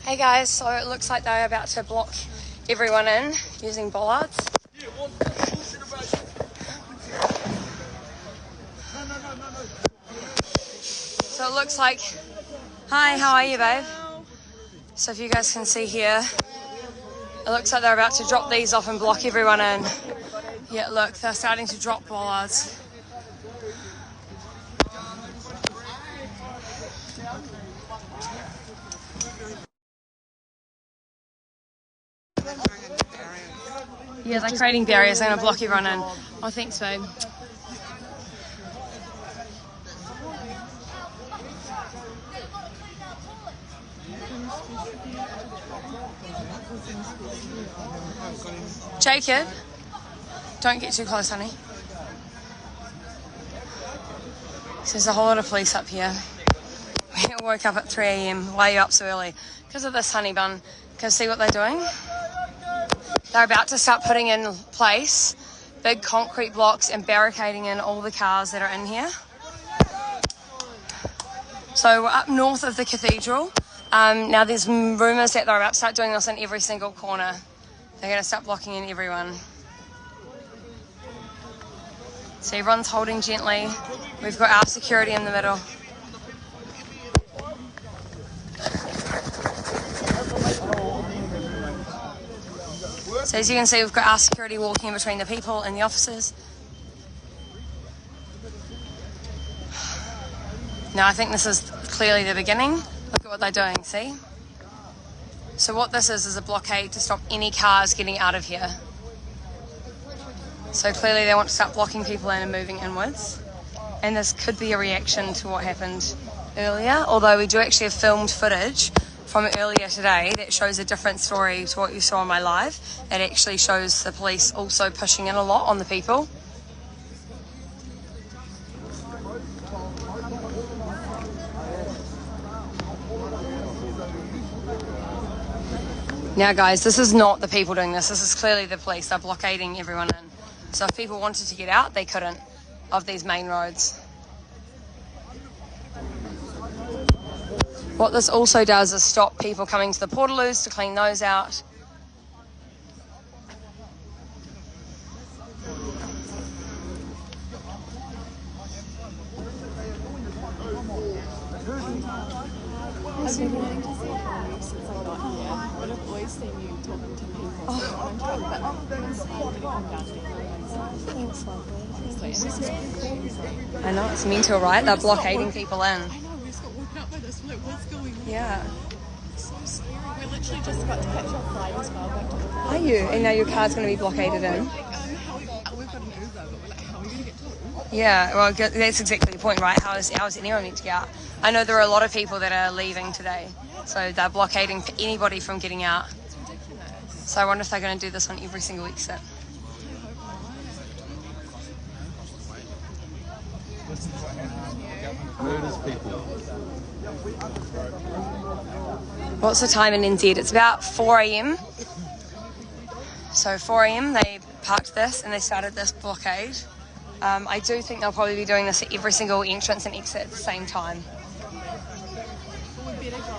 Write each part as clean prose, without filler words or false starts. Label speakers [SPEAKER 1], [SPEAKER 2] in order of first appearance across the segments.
[SPEAKER 1] Hey guys, so it looks like they're about to block everyone in using bollards. So it looks like, hi, how are you, babe? So if you guys can see here, it looks like they're about to drop these off and block everyone in. Yeah, look, they're starting to drop bollards. Yeah, they're creating barriers. They're going to block everyone in. Oh, thanks, babe. Jacob, don't get too close, honey. So there's a whole lot of police up here. We woke up at 3 a.m. Why are you up so early? Because of this, honey bun. Can you see what they're doing? They're about to start putting in place big concrete blocks and barricading in all the cars that are in here. So we're up north of the cathedral. Now there's rumours that they're about to start doing this in every single corner. They're going to start blocking in everyone. So everyone's holding gently. We've got our security in the middle. So as you can see, we've got our security walking in between the people and the officers. Now I think this is clearly the beginning. Look at what they're doing, see? So what this is a blockade to stop any cars getting out of here. So clearly they want to start blocking people in and moving inwards. And this could be a reaction to what happened earlier, although we do actually have filmed footage from earlier today that shows a different story to what you saw on my live. It actually shows the police also pushing in a lot on the people. Now guys, this is not the people doing this. This is clearly the police. They're blockading everyone in. So if people wanted to get out, they couldn't of these main roads. What this also does is stop people coming to the portaloos to clean those out. Thanks, lovely. I know, it's mental, right? They're blockading people in.
[SPEAKER 2] I know, we just got woken up by this. We're like, what's going on?
[SPEAKER 1] Yeah.
[SPEAKER 2] It's so scary. We're literally just about to catch our flight as well back to the car.
[SPEAKER 1] Are you? And now your car's going to be blockaded in?
[SPEAKER 2] We've got an Uber, but we're like, how are we going to get to it?
[SPEAKER 1] Yeah, well, that's exactly the point, right? How is anyone meant to get out? I know there are a lot of people that are leaving today, so they're blockading anybody from getting out.
[SPEAKER 2] It's ridiculous.
[SPEAKER 1] So I wonder if they're going to do this on every single exit.
[SPEAKER 3] Murders people.
[SPEAKER 1] What's the time in NZ? It's about 4 a.m. So 4 a.m. they parked this and they started this blockade. I do think they'll probably be doing this at every single entrance and exit at the same time.
[SPEAKER 2] We better go.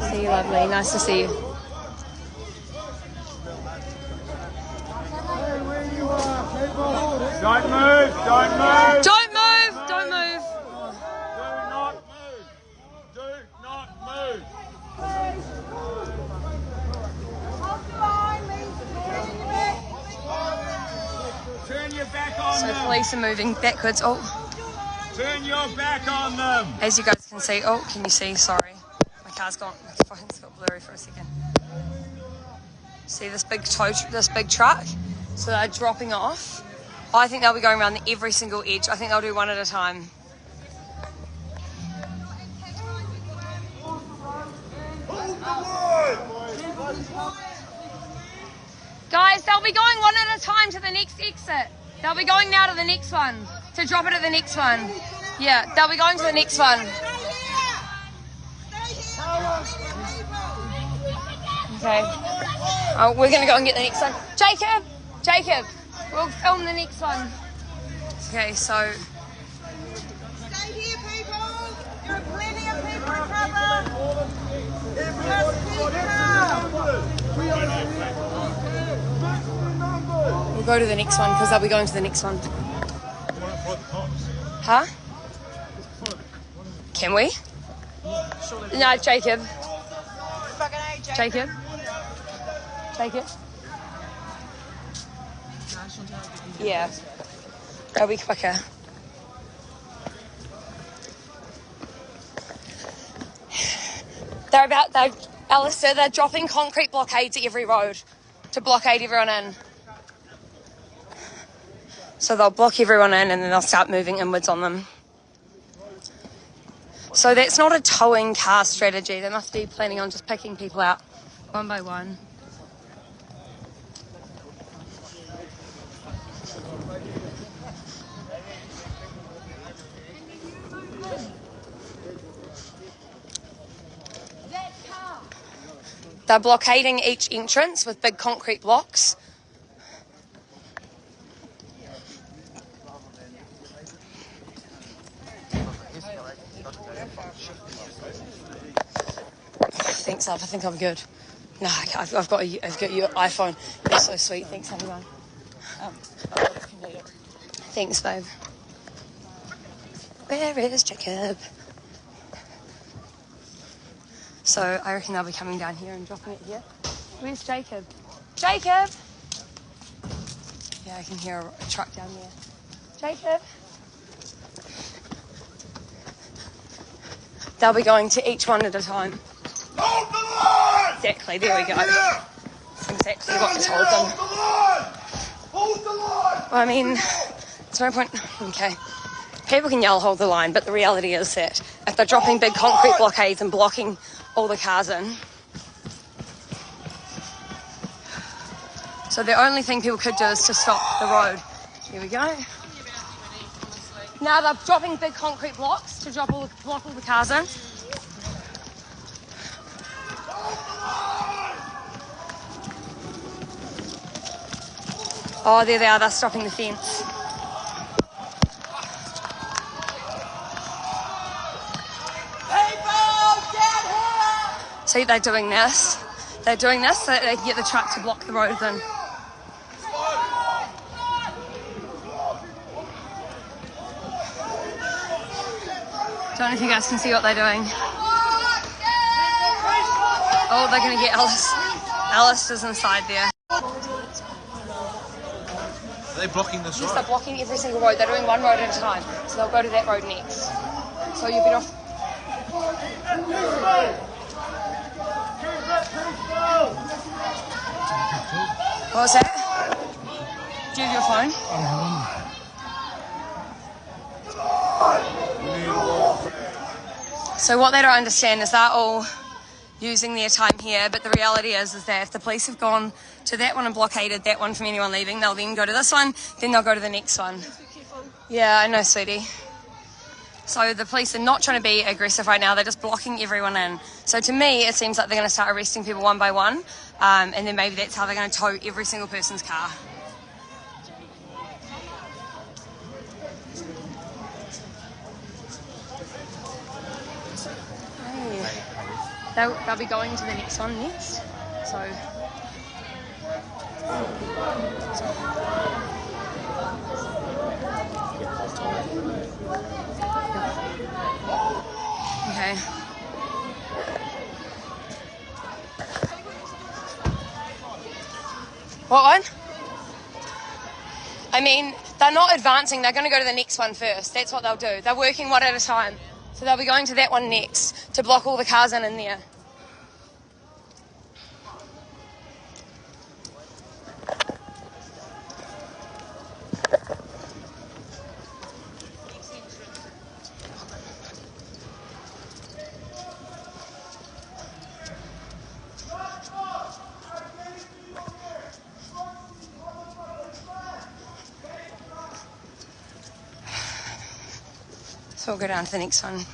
[SPEAKER 1] See you, lovely. Nice to see you.
[SPEAKER 3] Don't move! Don't move!
[SPEAKER 1] Don't move! Don't move!
[SPEAKER 3] Do not move! Do not move! Turn your back on them!
[SPEAKER 1] So police are moving backwards. Oh,
[SPEAKER 3] Turn your back on them!
[SPEAKER 1] as you guys can see. Oh, can you see? Sorry. My phone's got blurry for a second. See this big truck? So they're dropping off. I think they'll be going around every single edge. I think they'll do one at a time. Guys, they'll be going one at a time to the next exit. They'll be going now to the next one, to drop it at the next one. Yeah, they'll be going to the next one. Okay. Oh, we're going to go and get the next one. Jacob, we'll film the next one. Okay, so
[SPEAKER 4] Stay here, people. There are plenty of people to cover. Just keep calm.
[SPEAKER 1] We'll go to the next one because they'll be going to the next one. Huh? Can we? No, Jacob. Jacob. Jacob. Yeah. That'll be quicker. Alistair, they're dropping concrete blockades at every road to blockade everyone in. So they'll block everyone in and then they'll start moving inwards on them. So that's not a towing car strategy. They must be planning on just picking people out one by one. They're blockading each entrance with big concrete blocks. Thanks, love. I think I'm good. No, I've got your iPhone. You're so sweet. Thanks, everyone. Thanks, babe. Where is Jacob? So I reckon they'll be coming down here and dropping it here. Where's Jacob? Jacob! Yeah, I can hear a truck down there. Jacob! They'll be going to each one at a time.
[SPEAKER 3] Hold the line!
[SPEAKER 1] Exactly, there we go. That's exactly what I told them.
[SPEAKER 3] Hold the line!
[SPEAKER 1] Well, I mean, there's no point. Okay. People can yell, hold the line, but the reality is that if they're dropping big concrete blockades and blocking all the cars in. So the only thing people could do is to stop the road. Here we go. Now they're dropping big concrete blocks to block all the cars in. Oh, there they are. They're stopping the fence. See, they're doing this. They're doing this so that they can get the truck to block the road then. Don't know if you guys can see what they're doing. Oh, they're going to get Alice. Alice is inside there.
[SPEAKER 5] Are they blocking this road?
[SPEAKER 1] Yes, they're blocking every single road. They're doing one road at a time. So they'll go to that road next. So you'll be off. What was that? Do you have your phone? So what they don't understand is they're all using their time here, but the reality is that if the police have gone to that one and blockaded that one from anyone leaving, they'll then go to this one, then they'll go to the next one. Yeah, I know, sweetie. So the police are not trying to be aggressive right now, they're just blocking everyone in. So to me, it seems like they're going to start arresting people one by one, and then maybe that's how they're going to tow every single person's car. Hey. They'll be going to the next one next. So. Okay. What one? I mean, they're not advancing. They're going to go to the next one first. That's what they'll do. They're working one at a time. So they'll be going to that one next to block all the cars in there. So we'll go down to the next one.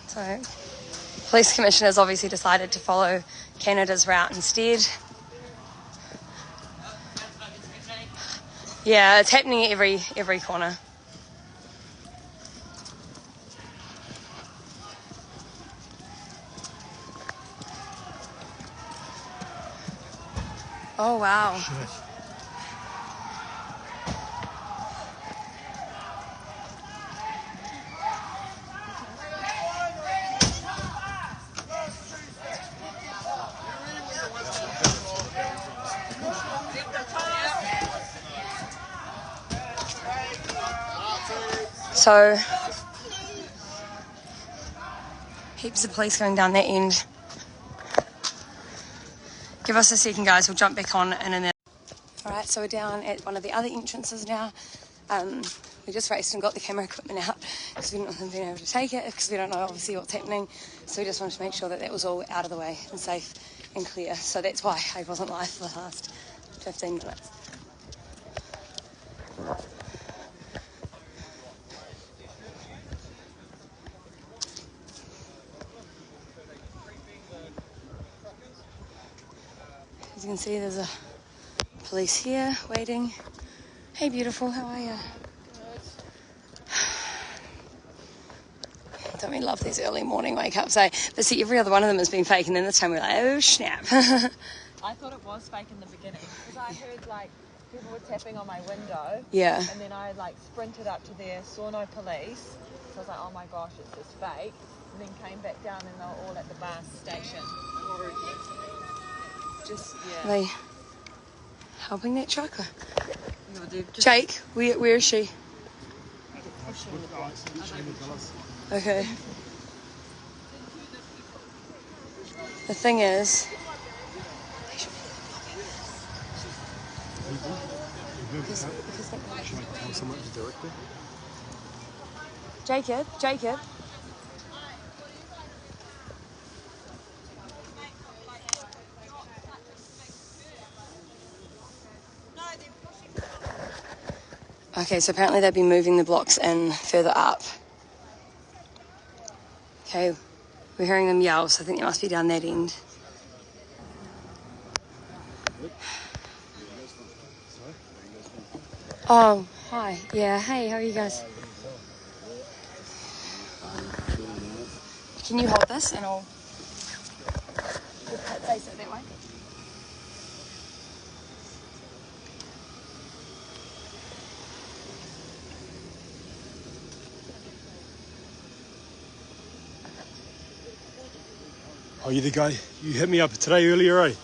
[SPEAKER 1] So Police commissioners obviously decided to follow Canada's route instead. Yeah, it's happening at every corner. Oh, wow. So, heaps of police going down that end. Give us a second, guys. We'll jump back on in a minute. Alright, so we're down at one of the other entrances now. We just raced and got the camera equipment out because we haven't been able to take it because we don't know obviously what's happening. So we just wanted to make sure that that was all out of the way and safe and clear. So that's why I wasn't live for the last 15 minutes. As you can see, there's a police here waiting. Hey, beautiful, how are you? Don't we love these early morning wake-ups, eh? But see, every other one of them has been fake, and then this time we're like, oh, snap.
[SPEAKER 2] I thought it was fake in the beginning because I heard like people were tapping on my window.
[SPEAKER 1] Yeah.
[SPEAKER 2] And then I like sprinted up to there, saw no police. So I was like, oh my gosh, it's just fake. And then came back down and they were all at the bus station. Just, yeah.
[SPEAKER 1] Are they helping that trucker? Jake, where is she? Okay. The thing is, Jacob. Okay, so apparently they've been moving the blocks in further up. Okay, we're hearing them yell, so I think they must be down that end. Oh, hi. Yeah, hey, how are you guys? Can you hold this and I'll face it that way?
[SPEAKER 5] Oh, you're the guy, you hit me up today earlier, eh?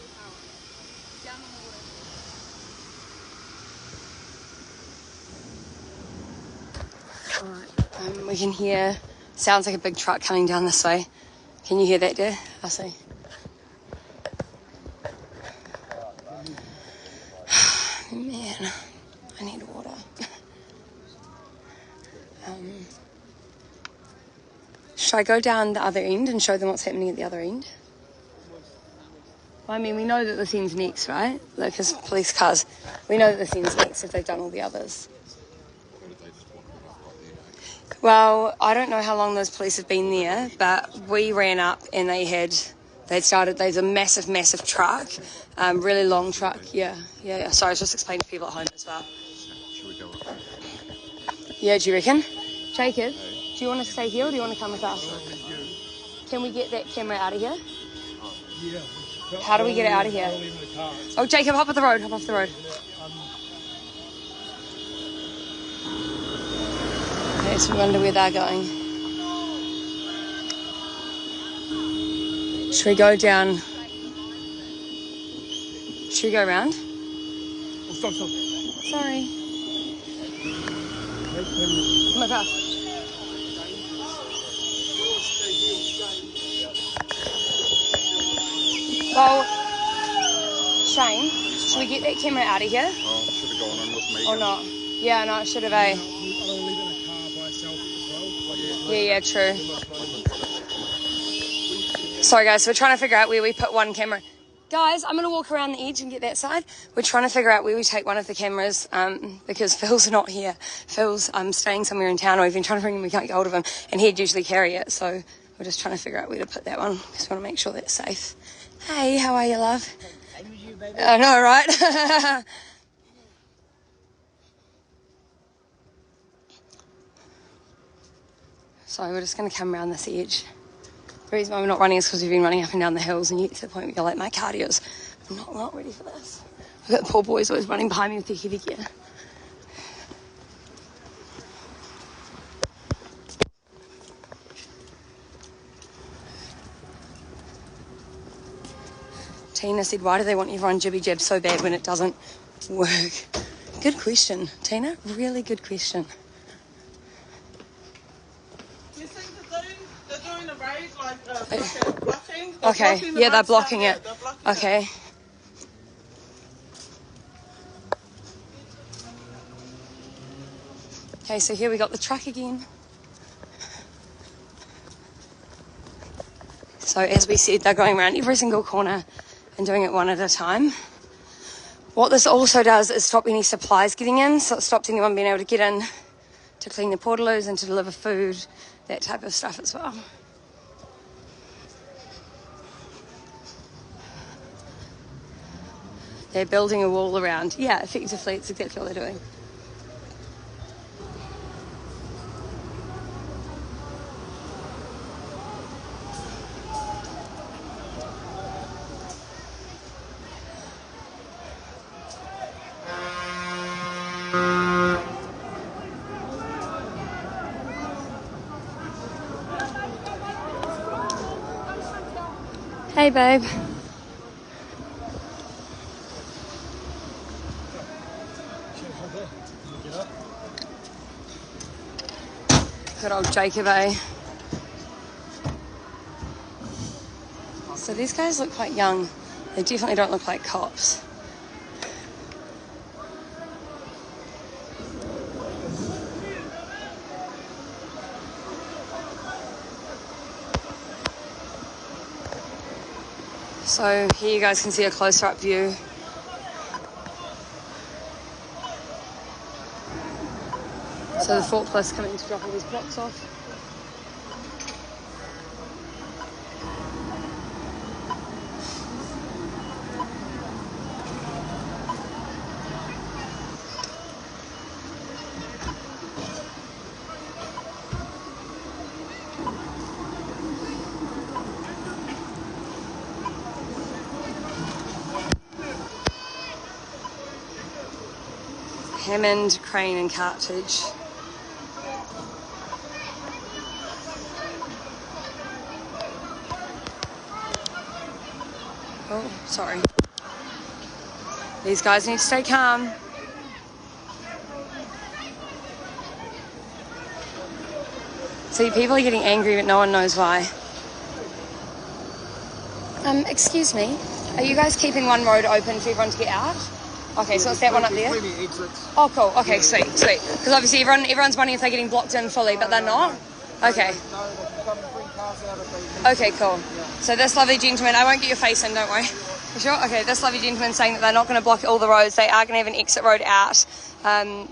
[SPEAKER 1] Alright, we can hear, sounds like a big truck coming down this way. Can you hear that, dear? I see. Man, I need water. Should I go down the other end and show them what's happening at the other end? Well, I mean, we know that this end's next, right? Like, because police cars, we know that this end's next if they've done all the others. Well, I don't know how long those police have been there, but we ran up and there's a massive truck, really long truck, yeah. Sorry, I was just explaining to people at home as well. Yeah, do you reckon? Jacob? Do you want to stay here or do you want to come with us? Can we get that camera out of here?
[SPEAKER 5] Yeah.
[SPEAKER 1] How do we get it out of here? Oh, Jacob, hop off the road. Okay, so we wonder where they're going. Should we go down? Should we go around?
[SPEAKER 5] Oh, stop.
[SPEAKER 1] Sorry. Oh my gosh. Well, Shane, should we get that camera out of here?
[SPEAKER 3] Oh, should have gone on with me.
[SPEAKER 1] Or not? Yeah, no, it should have, eh?
[SPEAKER 5] I don't leave it in a car by itself as well.
[SPEAKER 1] Yeah, true. Sorry, guys, so we're trying to figure out where we put one camera. Guys, I'm going to walk around the edge and get that side. We're trying to figure out where we take one of the cameras because Phil's not here. Phil's staying somewhere in town, or we've been trying to ring him, we can't get hold of him, and he'd usually carry it, so we're We're just trying to figure out where to put that one because we want to make sure that's safe. Hey, how are you, love?
[SPEAKER 4] Same as you, baby.
[SPEAKER 1] I know, right? So we're just going to come around this edge. The reason why we're not running is because we've been running up and down the hills, and you get to the point where you're like, my cardio's not ready for this. I've got the poor boys always running behind me with their heavy gear. Tina said, why do they want you to run jibby jab so bad when it doesn't work? Good question, Tina. Really good question.
[SPEAKER 4] You think they're doing a raid, like blocking?
[SPEAKER 1] Okay, yeah, they're blocking it. Okay. Okay, so here we got the truck again. So as we said, they're going around every single corner and doing it one at a time. What this also does is stop any supplies getting in, so it stops anyone being able to get in to clean the portaloos and to deliver food, that type of stuff as well. They're building a wall around. Yeah, effectively, it's exactly what they're doing. Hey, babe. Good old Jacob, eh? So these guys look quite young. They definitely don't look like cops. So here you guys can see a closer up view. So the forklifts coming to drop all these blocks off. Hammond, Crane and Cartridge. Oh, sorry. These guys need to stay calm. See, people are getting angry, but no one knows why. Excuse me. Are you guys keeping one road open for everyone to get out? Okay, so it's that one up there? Oh, cool. Okay, sweet. Because obviously everyone's wondering if they're getting blocked in fully, but they're not? Okay. Okay, cool. So this lovely gentleman, I won't get your face in, don't worry. You sure? Okay, this lovely gentleman saying that they're not going to block all the roads. They are going to have an exit road out. Don't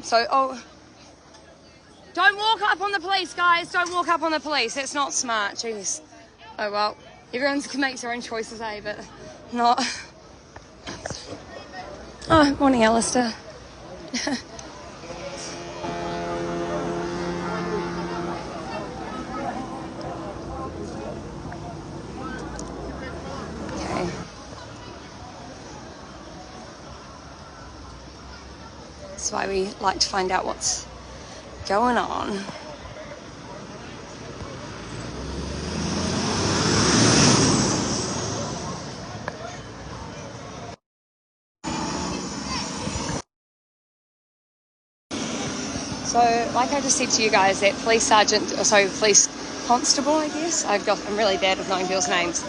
[SPEAKER 1] walk up on the police, guys. Don't walk up on the police. That's not smart. Jeez. Oh, well. Everyone can make their own choices, eh? But not... Oh, morning, Alistair. Okay. That's why we like to find out what's going on. So, like I just said to you guys, that police constable, I guess. I'm really bad with knowing people's names.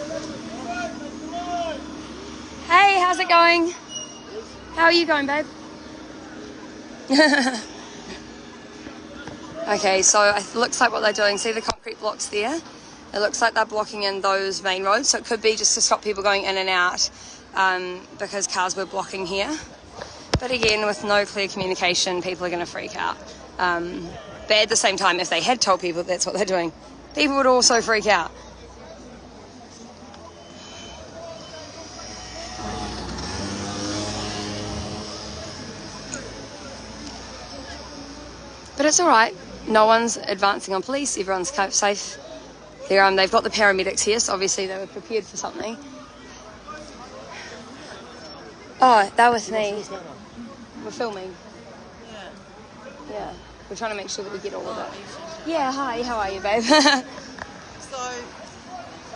[SPEAKER 1] Hey, how's it going? How are you going, babe? Okay, so it looks like what they're doing, see the concrete blocks there? It looks like they're blocking in those main roads, so it could be just to stop people going in and out because cars were blocking here. But again, with no clear communication, people are going to freak out. But at the same time, if they had told people that's what they're doing, people would also freak out. it's all right. No one's advancing on police. Everyone's safe. They've got the paramedics here, so obviously they were prepared for something. Oh, they're with me. We're filming. Yeah. We're trying to make sure that we get all of it. Yeah, hi. How are you, babe?
[SPEAKER 2] So,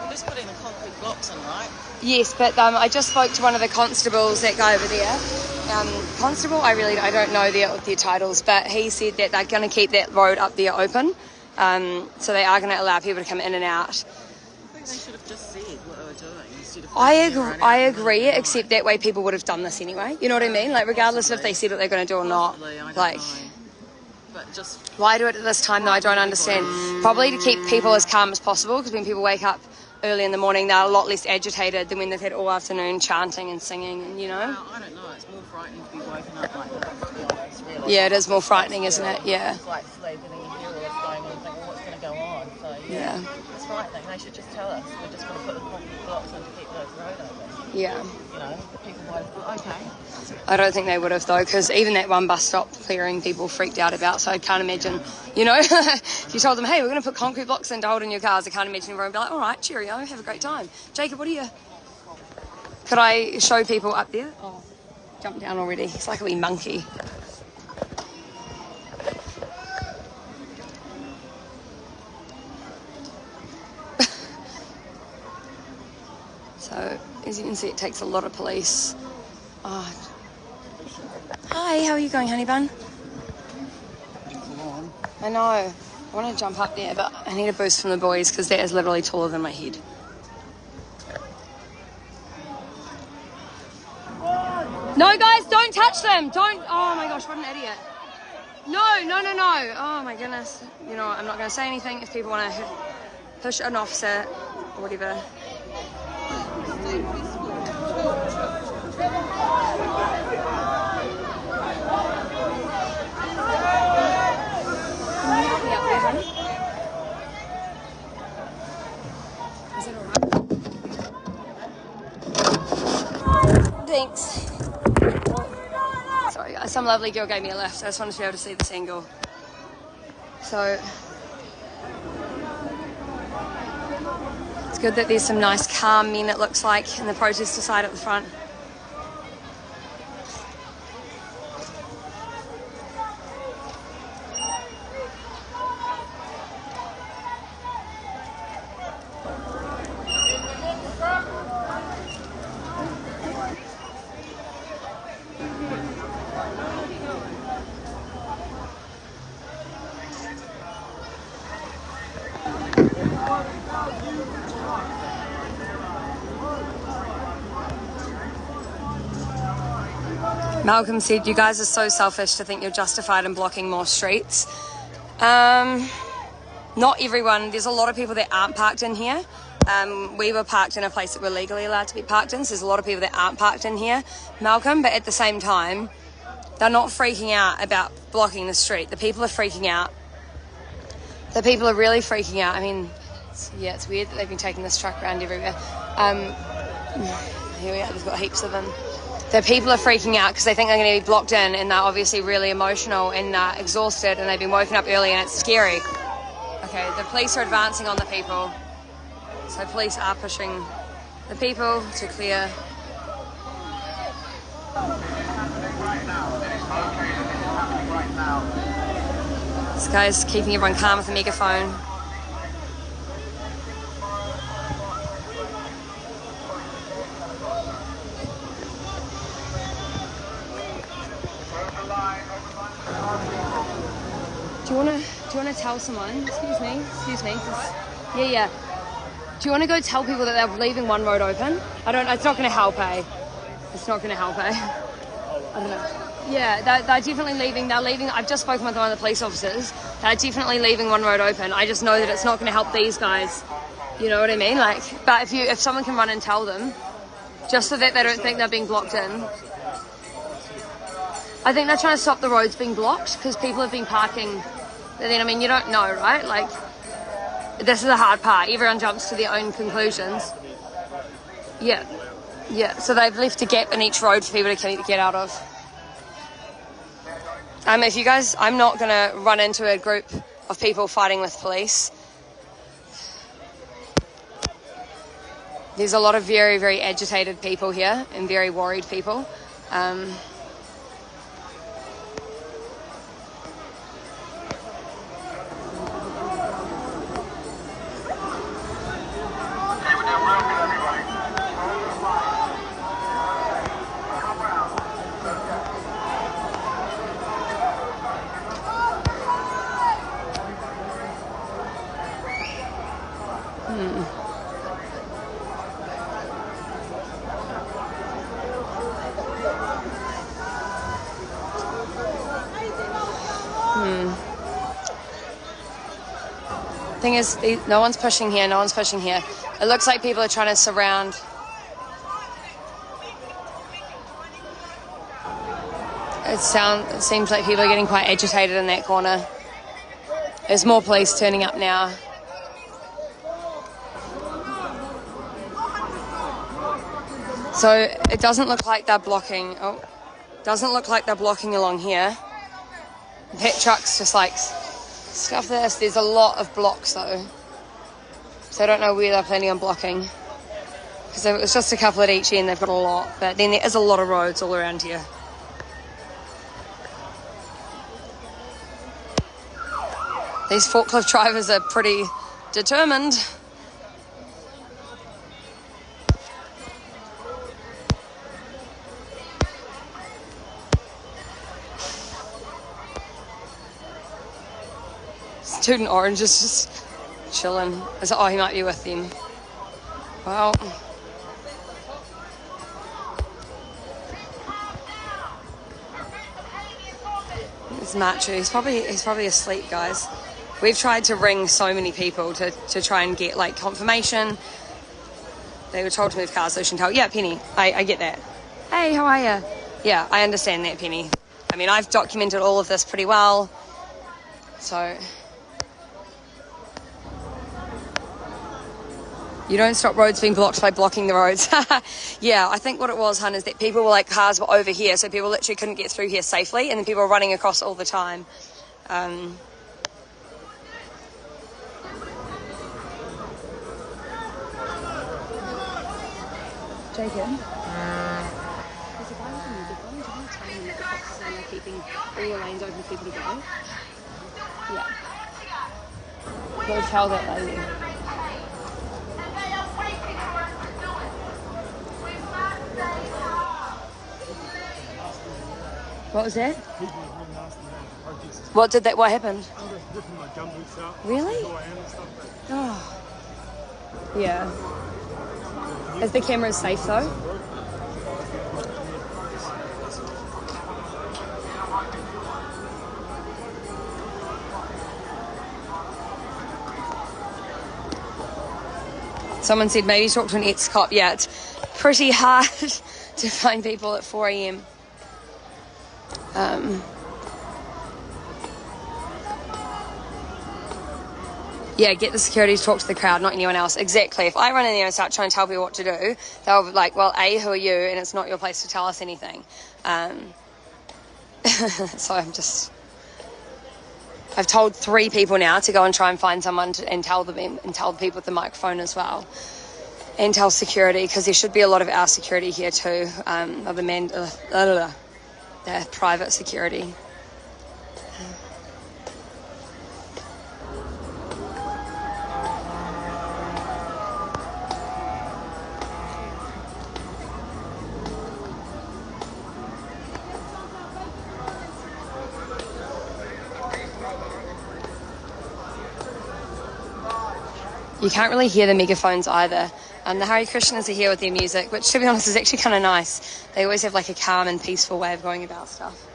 [SPEAKER 2] we're just putting the concrete blocks in, right?
[SPEAKER 1] Yes, but I just spoke to one of the constables that go over there. Constable, I don't know their titles, but he said that they're going to keep that road up there open. So they are going to allow people to come in and out.
[SPEAKER 2] I think they should have just said what they were doing instead of...
[SPEAKER 1] I agree, except that way people would have done this anyway. You know what I mean? Like, regardless if they said what they're going to do or not. Like,
[SPEAKER 2] but just...
[SPEAKER 1] Why do it at this time, though? I don't understand. Probably to keep people as calm as possible, because when people wake up early in the morning, they're a lot less agitated than when they've had all afternoon chanting and singing, and, you know?
[SPEAKER 2] Well, I don't know. It's more frightening to be woken up like that, to be honest, really.
[SPEAKER 1] Yeah, it is more frightening, isn't it? Yeah.
[SPEAKER 2] It's like sleeping and you hear all this going on and think, well, what's going to go on? So,
[SPEAKER 1] Yeah.
[SPEAKER 2] It's frightening. They should just tell us. We're just going to put the concrete blocks in to keep those road open.
[SPEAKER 1] Yeah.
[SPEAKER 2] You know, the people might have thought, okay.
[SPEAKER 1] I don't think they would have, though, because even that one bus stop clearing people freaked out about, so I can't imagine, you know, if you told them, hey, we're going to put concrete blocks in to hold in your cars, I can't imagine everyone would be like, all right, cheerio, have a great time. Jacob, what are you... Could I show people up there? Oh, jumped down already. He's like a wee monkey. So, as you can see, it takes a lot of police. Oh. Hi, how are you going, honey bun? I know. I want to jump up there, but I need a boost from the boys because that is literally taller than my head. No, guys, don't touch them. Don't. Oh, my gosh, what an idiot. No. Oh, my goodness. You know what? I'm not going to say anything if people want to push an officer or whatever. Thanks. Sorry guys, some lovely girl gave me a lift. I just wanted to be able to see this angle. So it's good that there's some nice calm men, it looks like, in the protester side at the front. Malcolm said, you guys are so selfish to think you're justified in blocking more streets. Not everyone. There's a lot of people that aren't parked in here. We were parked in a place that we're legally allowed to be parked in, so there's a lot of people that aren't parked in here, Malcolm, but at the same time, they're not freaking out about blocking the street. The people are freaking out. The people are really freaking out. I mean, it's weird that they've been taking this truck around everywhere. Here we are, they've got heaps of them. The people are freaking out because they think they're going to be blocked in, and they're obviously really emotional and exhausted, and they've been woken up early, and it's scary. Okay, the police are advancing on the people. So police are pushing the people to clear. This guy's keeping everyone calm with a megaphone. Do you want to tell someone? Excuse me. Yeah. Do you want to go tell people that they're leaving one road open? It's not going to help, eh? It's not going to help, eh? I don't know. Yeah, they're definitely leaving. They're leaving. I've just spoken with one of the police officers. They're definitely leaving one road open. I just know that it's not going to help these guys. You know what I mean? Like, but if someone can run and tell them, just so that they don't think they're being blocked in. I think they're trying to stop the roads being blocked because people have been parking. But then, I mean, you don't know, right? Like, this is the hard part. Everyone jumps to their own conclusions. Yeah. So they've left a gap in each road for people to get out of. If you guys, I'm not going to run into a group of people fighting with police. There's a lot of very, very agitated people here and very worried people. Thing is, no one's pushing here, no one's pushing here. It looks like people are trying to surround. It seems like people are getting quite agitated in that corner. There's more police turning up now. So it doesn't look like they're blocking. Oh, doesn't look like they're blocking along here. That truck's just like stuff this. There's a lot of blocks though, so I don't know where they're planning on blocking, because if it was just a couple at each end they've got a lot, but then there is a lot of roads all around here. These forklift drivers are pretty determined. Student Orange is just chilling. Oh, he might be with them. Well, it's Machu. He's probably asleep, guys. We've tried to ring so many people to try and get like confirmation. They were told to move cars so she can tell. Yeah, Penny, I get that. Hey, how are you? Yeah, I understand that, Penny. I mean, I've documented all of this pretty well, so. You don't stop roads being blocked by blocking the roads. Yeah, I think what it was, hun, is that people were like, cars were over here, so people literally couldn't get through here safely, and then people were running across all the time. Jacob? There's a guy with a music on. Do you want to tell him that the cops are saying they're keeping all the lanes open for people to go? Yeah. Go tell that lady. What was that? What happened? Really? Oh. Yeah. Is the camera safe though? Someone said maybe talk to an ex-cop. Yeah, it's pretty hard to find people at 4 a.m. Yeah, get the security to talk to the crowd, not anyone else. Exactly. If I run in there and start trying to tell people what to do, they'll be like, well, A, who are you? And it's not your place to tell us anything. So I've told 3 people now to go and try and find someone and tell them, and tell the people with the microphone as well. And tell security, because there should be a lot of our security here too, of the private security. You can't really hear the megaphones either. The Hare Krishnas are here with their music, which to be honest is actually kind of nice. They always have like a calm and peaceful way of going about stuff.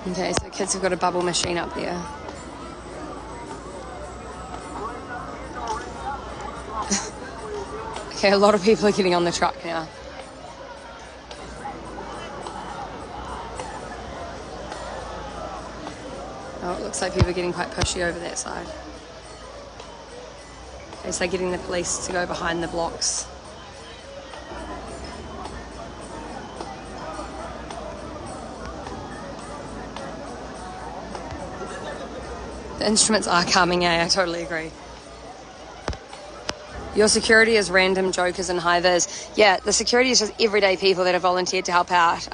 [SPEAKER 1] Okay, so the kids have got a bubble machine up there. Okay, a lot of people are getting on the truck now. Oh, it looks like people are getting quite pushy over that side. Okay, so they're getting the police to go behind the blocks. The instruments are calming, I totally agree. Your security is random jokers and high-vis. Yeah, the security is just everyday people that have volunteered to help out.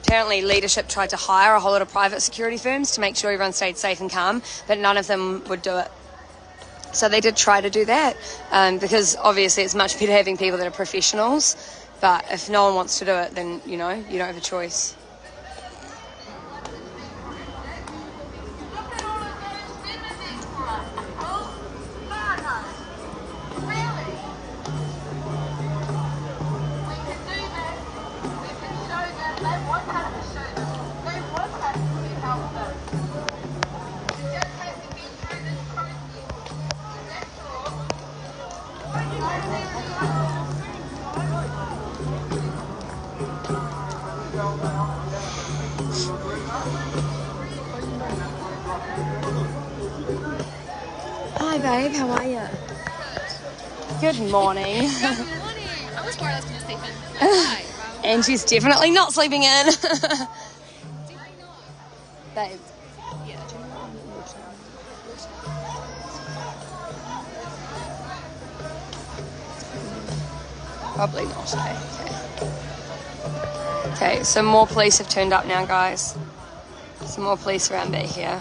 [SPEAKER 1] Apparently leadership tried to hire a whole lot of private security firms to make sure everyone stayed safe and calm, but none of them would do it. So they did try to do that, because obviously it's much better having people that are professionals, but if no one wants to do it, then, you know, you don't have a choice. Hi babe, how are you? Good morning.
[SPEAKER 6] Good morning. I was worried I was going to sleep in. Hi.
[SPEAKER 1] And she's definitely not sleeping in.
[SPEAKER 6] Definitely not.
[SPEAKER 1] Babe.
[SPEAKER 6] Yeah.
[SPEAKER 1] Probably not, eh? Okay, so more police have turned up now, guys. Some more police around back here.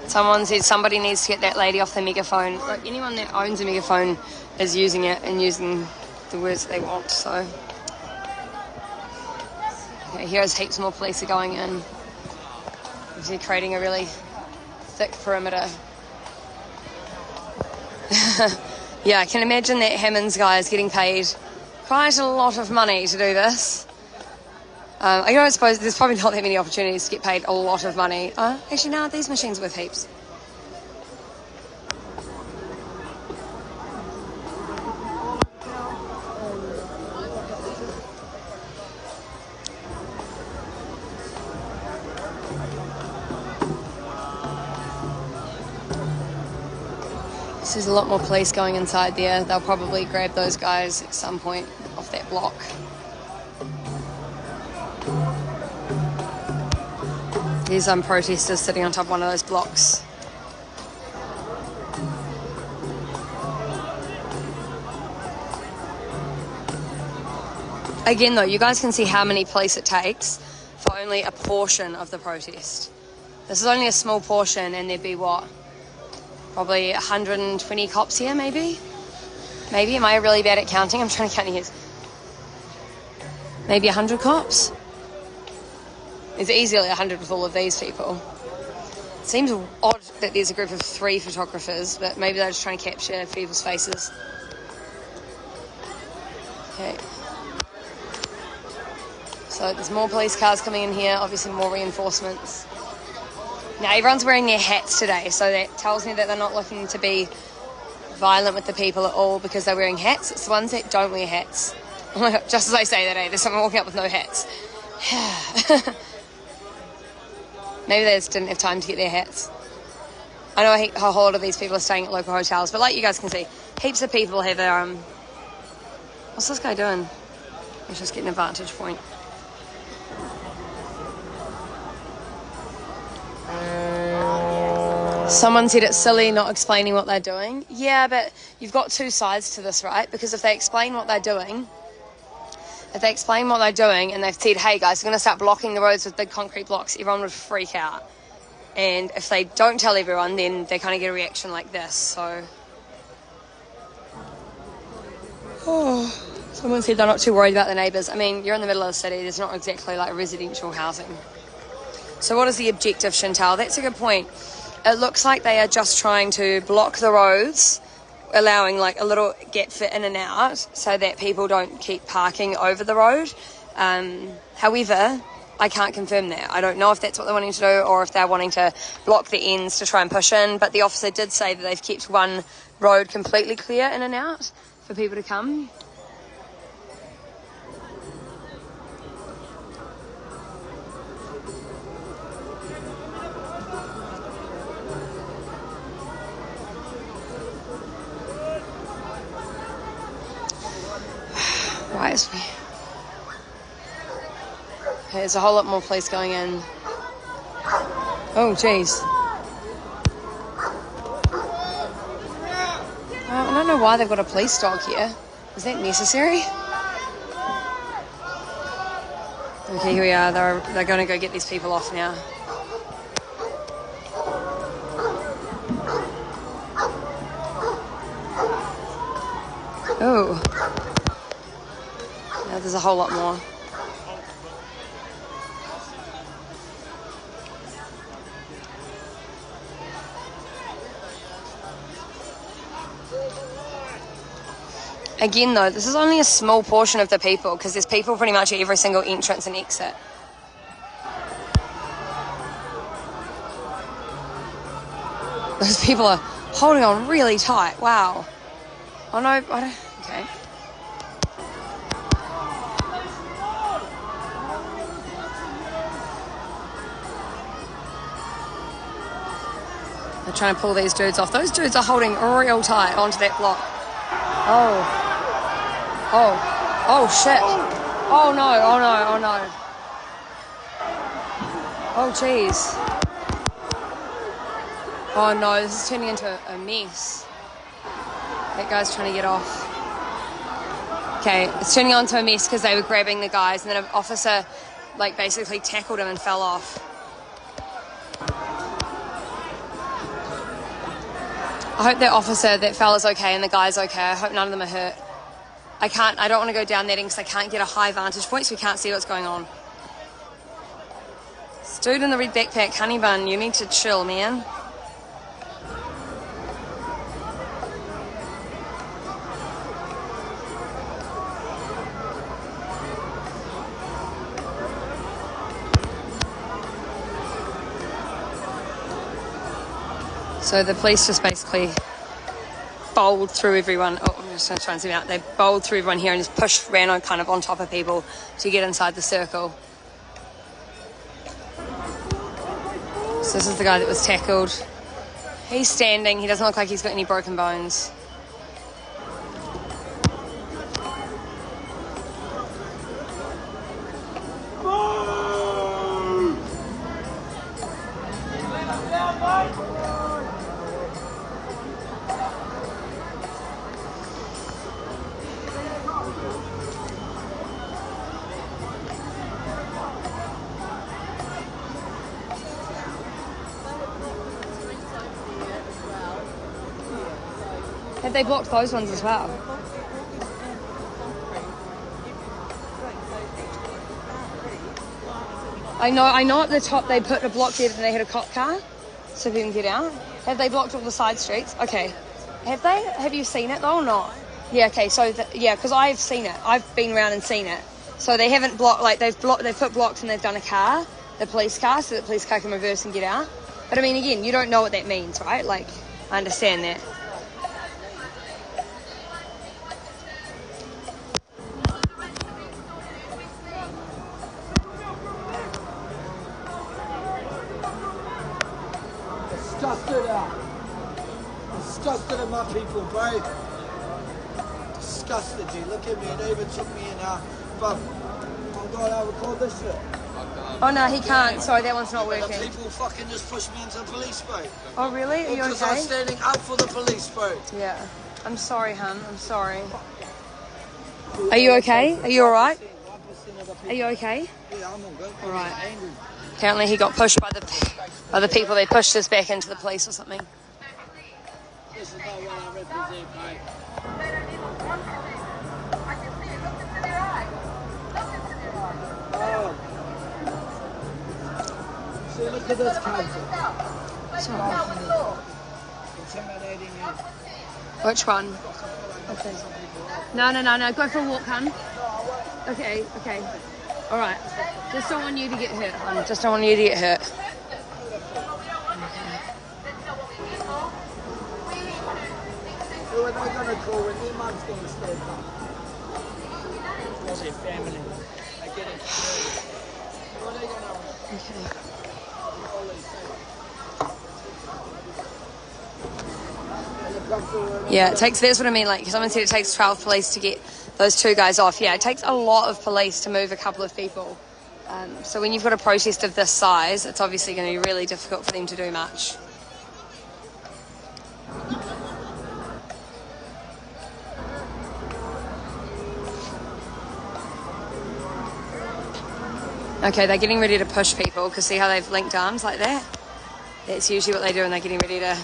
[SPEAKER 1] Someone said somebody needs to get that lady off the megaphone. Like, anyone that owns a megaphone is using it and using the words that they want, so. Okay, here's heaps more police are going in. They're creating a really thick perimeter. Yeah, I can imagine that Hammond's guy is getting paid quite a lot of money to do this. I don't suppose there's probably not that many opportunities to get paid a lot of money. Actually, no, these machines are worth heaps. There's a lot more police going inside there. They'll probably grab those guys at some point off that block. There's protesters sitting on top of one of those blocks. Again though, you guys can see how many police it takes for only a portion of the protest. This is only a small portion, and there'd be what? Probably 120 cops here, maybe? Maybe, am I really bad at counting? I'm trying to count here. Maybe 100 cops? It's easily 100 with all of these people. It seems odd that there's a group of 3 photographers, but maybe they're just trying to capture people's faces. Okay. So there's more police cars coming in here, obviously more reinforcements. Now everyone's wearing their hats today, so that tells me that they're not looking to be violent with the people at all because they're wearing hats. It's the ones that don't wear hats. Oh my God, just as I say that, there's someone walking up with no hats. Maybe they just didn't have time to get their hats. I know a whole lot of these people are staying at local hotels, but like you guys can see, heaps of people have their, what's this guy doing? He's just getting a vantage point. Someone said it's silly not explaining what they're doing. Yeah, but you've got two sides to this, right? Because if they explain what they're doing, and they've said, hey guys, we're going to start blocking the roads with big concrete blocks, everyone would freak out. And if they don't tell everyone, then they kind of get a reaction like this, so. Oh, someone said they're not too worried about the neighbours. I mean, you're in the middle of the city, there's not exactly like residential housing. So what is the objective, Chantal? That's a good point. It looks like they are just trying to block the roads, allowing like a little gap for in and out so that people don't keep parking over the road. However, I can't confirm that. I don't know if that's what they're wanting to do or if they're wanting to block the ends to try and push in. But the officer did say that they've kept one road completely clear in and out for people to come. Right, okay, there's a whole lot more police going in. Oh, jeez. I don't know why they've got a police dog here. Is that necessary? Okay, here we are. They're going to go get these people off now. Oh. Now there's a whole lot more. Again, though, this is only a small portion of the people because there's people pretty much at every single entrance and exit. Those people are holding on really tight. Wow. Oh, no. I don't... Okay. They're trying to pull these dudes off. Those dudes are holding real tight onto that block. Oh. Oh. Oh, shit. Oh, no. Oh, no. Oh, no. Oh, jeez. Oh, no. This is turning into a mess. That guy's trying to get off. Okay, it's turning on to a mess because they were grabbing the guys and then an officer, like, basically tackled him and fell off. I hope that officer, that fella's okay and the guy's okay. I hope none of them are hurt. I don't want to go down that end because I can't get a high vantage point so we can't see what's going on. This dude in the red backpack, honey bun, you need to chill, man. So the police just basically bowled through everyone. Oh, I'm just going to try and zoom out. They bowled through everyone here and just ran on kind of on top of people to get inside the circle. So this is the guy that was tackled. He's standing. He doesn't look like he's got any broken bones. Have they blocked those ones as well? I know at the top they put a blockade and they had a cop car so people can get out. Have they blocked all the side streets? Okay. Have they? Have you seen it though or not? Yeah, okay, so, yeah, because I've seen it. I've been around and seen it. So they haven't blocked, like, they've put blocks and they've done a car, the police car, so the police car can reverse and get out. But I mean, again, you don't know what that means, right? Like, I understand that.
[SPEAKER 7] Disgusted at my people, bro. Disgusted, G. Look at me, they even took me in, but oh God, I record this shit.
[SPEAKER 1] Oh no, he can't. Sorry, that one's not working.
[SPEAKER 7] The people fucking just pushed me into the police boat.
[SPEAKER 1] Oh really? Are you okay?
[SPEAKER 7] Because I'm standing up for the police boat.
[SPEAKER 1] Yeah. I'm sorry, hun. I'm sorry. Are you okay? Are you alright? Are you okay?
[SPEAKER 7] Yeah, I'm all good.
[SPEAKER 1] Alright. Apparently he got pushed by the people. They pushed us back into the police or something.
[SPEAKER 7] This is not what I represent, mate. Oh. See, look at this council. Intimidating me.
[SPEAKER 1] Which one? Okay. No. Go for a walk, hun. Okay. Alright. Just don't want you to get hurt, hun. Just don't want you to get hurt.
[SPEAKER 7] Who are they going to call when their mum's going to stand up? Or their family. They're getting screwed. Who are they going to...
[SPEAKER 1] Yeah, that's what I mean, like, someone said it takes 12 police to get those two guys off. Yeah, it takes a lot of police to move a couple of people. So when you've got a protest of this size, it's obviously going to be really difficult for them to do much. Okay, they're getting ready to push people, because see how they've linked arms like that? That's usually what they do when they're getting ready to...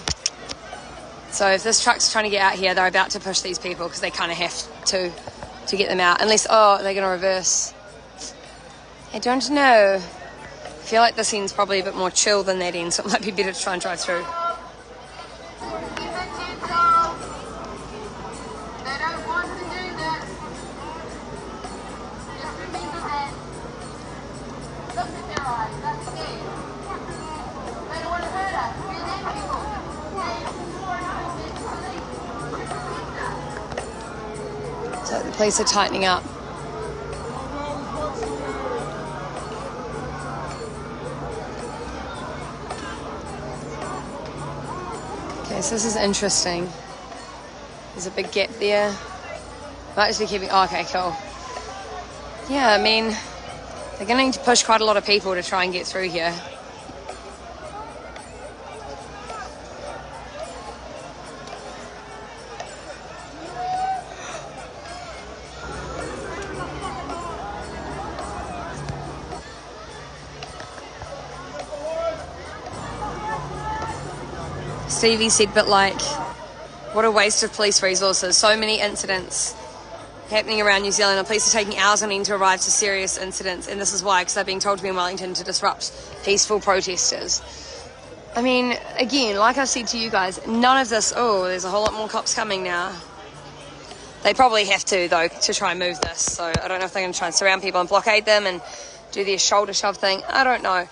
[SPEAKER 1] So if this truck's trying to get out here, they're about to push these people, because they kind of have to get them out. Unless, oh, they're going to reverse. I don't know. I feel like this end's probably a bit more chill than that end, so it might be better to try and drive through. So the police are tightening up. Okay, so this is interesting. There's a big gap there. Might just be keeping... Oh, okay, cool. Yeah, I mean, they're going to need to push quite a lot of people to try and get through here. Stevie said, but like, what a waste of police resources. So many incidents happening around New Zealand, and police are taking hours on end to arrive to serious incidents, and this is why, because they're being told to be in Wellington to disrupt peaceful protesters. I mean, again, like I said to you guys, none of this... Oh, there's a whole lot more cops coming now. They probably have to, though, to try and move this, so I don't know if they're going to try and surround people and blockade them and do their shoulder shove thing. I don't know.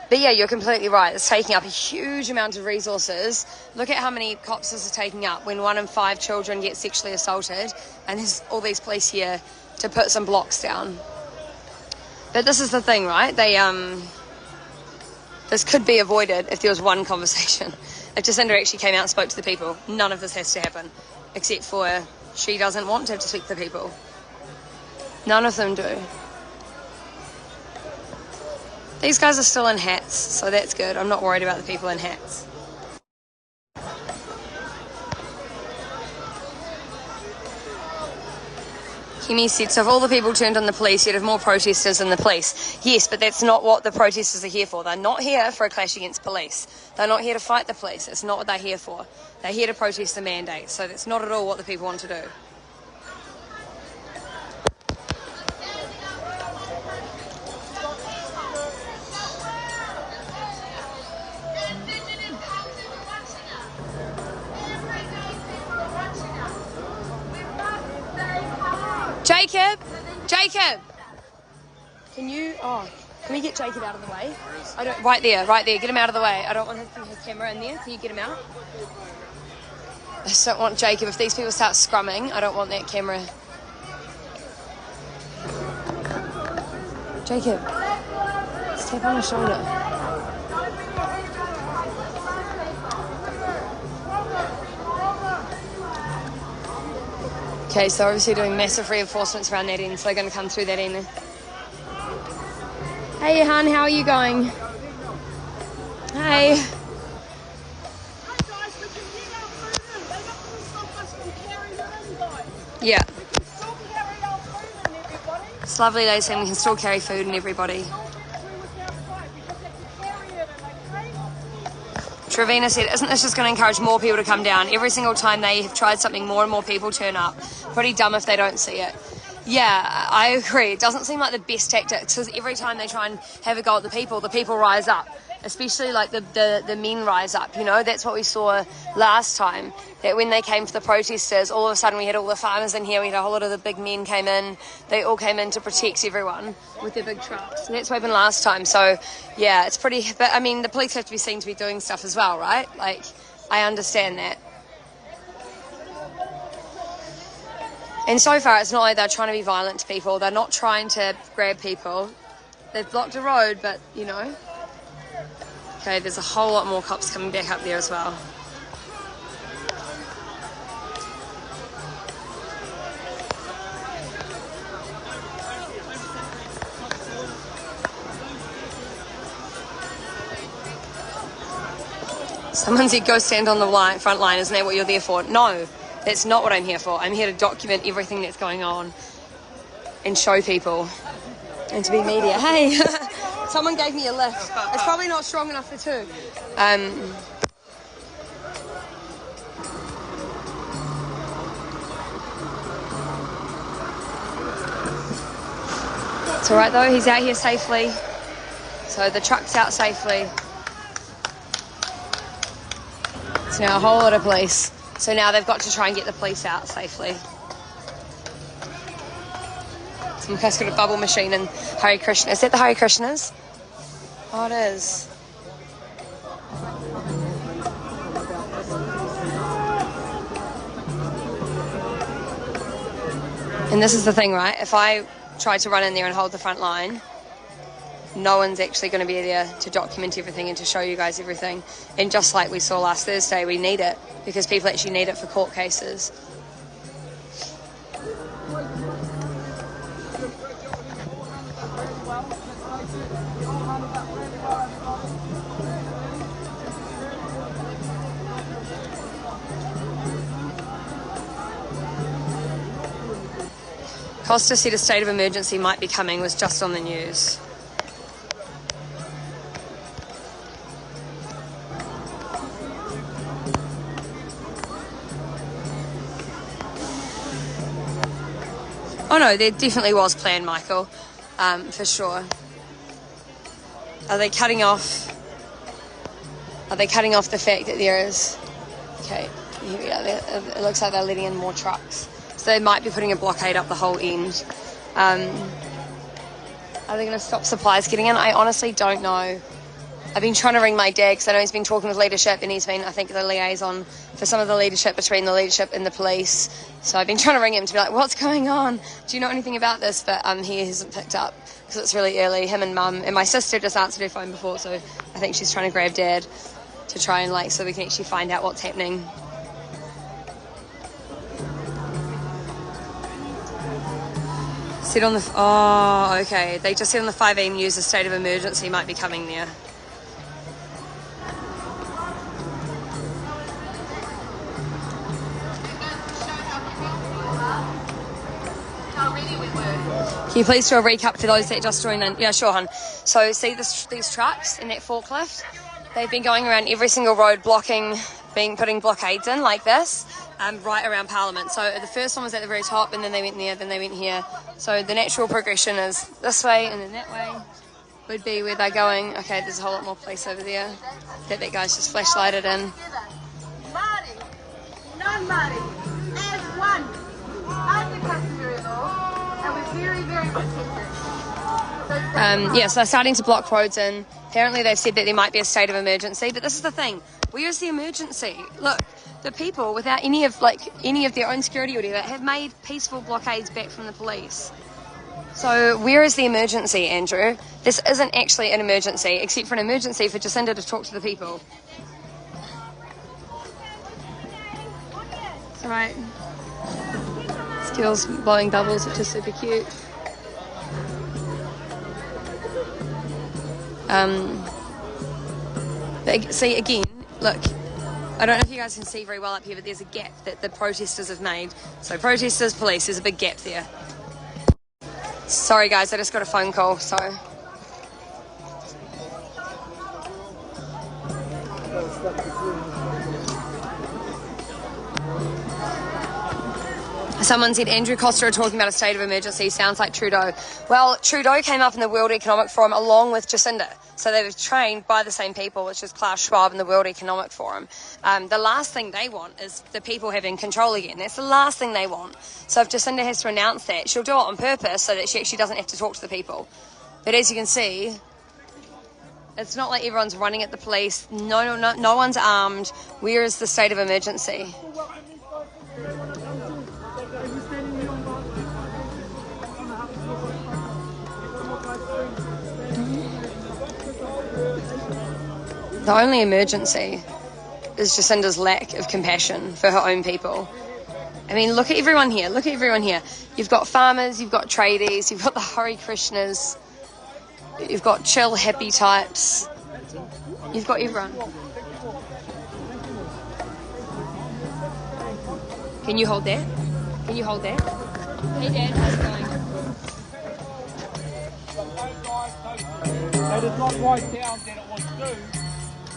[SPEAKER 1] But yeah, you're completely right. It's taking up a huge amount of resources. Look at how many cops this is taking up when 1 in 5 children get sexually assaulted, and there's all these police here to put some blocks down. But this is the thing, right? This could be avoided if there was one conversation. If Jacinda actually came out and spoke to the people, none of this has to happen, except for she doesn't want to speak to the people. None of them do. These guys are still in hats, so that's good. I'm not worried about the people in hats. Kimi said, so if all the people turned on the police, you'd have more protesters than the police. Yes, but that's not what the protesters are here for. They're not here for a clash against police. They're not here to fight the police. It's not what they're here for. They're here to protest the mandate, so that's not at all what the people want to do. Jacob, can we get Jacob out of the way? Right there, get him out of the way. I don't want his camera in there. Can you get him out? I just don't want Jacob, if these people start scrumming, I don't want that camera. Jacob, just tap on his shoulder. Okay, so obviously doing massive reinforcements around that end, so they're going to come through that end. Hey, hon, how are you going? Hey. Yeah. It's lovely they saying we can still carry food and everybody. Trevina said, isn't this just going to encourage more people to come down? Every single time they have tried something, more and more people turn up. Pretty dumb if they don't see it. Yeah, I agree. It doesn't seem like the best tactic, because every time they try and have a go at the people rise up. Especially like the men rise up, you know. That's what we saw last time, that when they came for the protesters, all of a sudden we had all the farmers in here, we had a whole lot of the big men came in, they all came in to protect everyone with their big trucks. And that's what happened last time. So yeah, it's pretty, but I mean the police have to be seen to be doing stuff as well, right? Like, I understand that. And so far it's not like they're trying to be violent to people, they're not trying to grab people. They've blocked a road, but you know. Okay, there's a whole lot more cops coming back up there as well. Someone said go stand on the front line, isn't that what you're there for? No, that's not what I'm here for. I'm here to document everything that's going on and show people and to be media. Hey, someone gave me a lift. It's probably not strong enough for two. It's all right though, he's out here safely. So the truck's out safely. It's now a whole lot of police. So now they've got to try and get the police out safely. Some guy's got a bubble machine and Hare Krishna. Is that the Hare Krishnas? Oh, it is. And this is the thing, right? If I try to run in there and hold the front line, no one's actually going to be there to document everything and to show you guys everything. And just like we saw last Thursday, we need it because people actually need it for court cases. Costa said a state of emergency might be coming, was just on the news. Oh no, there definitely was planned, Michael, for sure. Are they cutting off the fact that there is... Okay, here we go. It looks like they're letting in more trucks. So they might be putting a blockade up the whole end. Are they going to stop supplies getting in? I honestly don't know. I've been trying to ring my dad because I know he's been talking with leadership and he's been, I think, the liaison for some of the leadership between the leadership and the police. So I've been trying to ring him to be like, what's going on? Do you know anything about this? But he hasn't picked up because it's really early. Him and Mum and my sister just answered her phone before, so I think she's trying to grab Dad to try and so we can actually find out what's happening. Said on the... Oh, okay. They just said on the 5 AM news a state of emergency might be coming there. Can you please do a recap for those that just joined in? Yeah, sure, hon. So see these trucks and that forklift? They've been going around every single road putting blockades in like this, right around Parliament. So the first one was at the very top and then they went there, then they went here. So the natural progression is this way and then that way would be where they're going. Okay, there's a whole lot more police over there that guy's just flashlighted in.
[SPEAKER 4] Marty, non-Marty, as one, under customary law, and we're very, very protected.
[SPEAKER 1] Yeah, so they're starting to block roads in. Apparently they've said that there might be a state of emergency, but this is the thing. Where is the emergency? Look, the people, without any of their own security or whatever, have made peaceful blockades back from the police. So where is the emergency, Andrew? This isn't actually an emergency, except for an emergency for Jacinda to talk to the people. It's alright. This girl's blowing bubbles, which is super cute. But see, again, look, I don't know if you guys can see very well up here, but there's a gap that the protesters have made. So protesters, police, there's a big gap there. Sorry guys, I just got a phone call, so... Someone said Andrew Costa are talking about a state of emergency. Sounds like Trudeau. Well, Trudeau came up in the World Economic Forum along with Jacinda. So they were trained by the same people, which is Klaus Schwab and the World Economic Forum. The last thing they want is the people having control again. That's the last thing they want. So if Jacinda has to announce that, she'll do it on purpose so that she actually doesn't have to talk to the people. But as you can see, it's not like everyone's running at the police. No one's armed. Where is the state of emergency? The only emergency is Jacinda's lack of compassion for her own people. I mean, look at everyone here. Look at everyone here. You've got farmers, you've got tradies, you've got the Hare Krishnas, you've got chill, happy types. You've got everyone. Can you hold that? Can you hold that? Hey Dad, how's it going?
[SPEAKER 3] They did not write down that it was due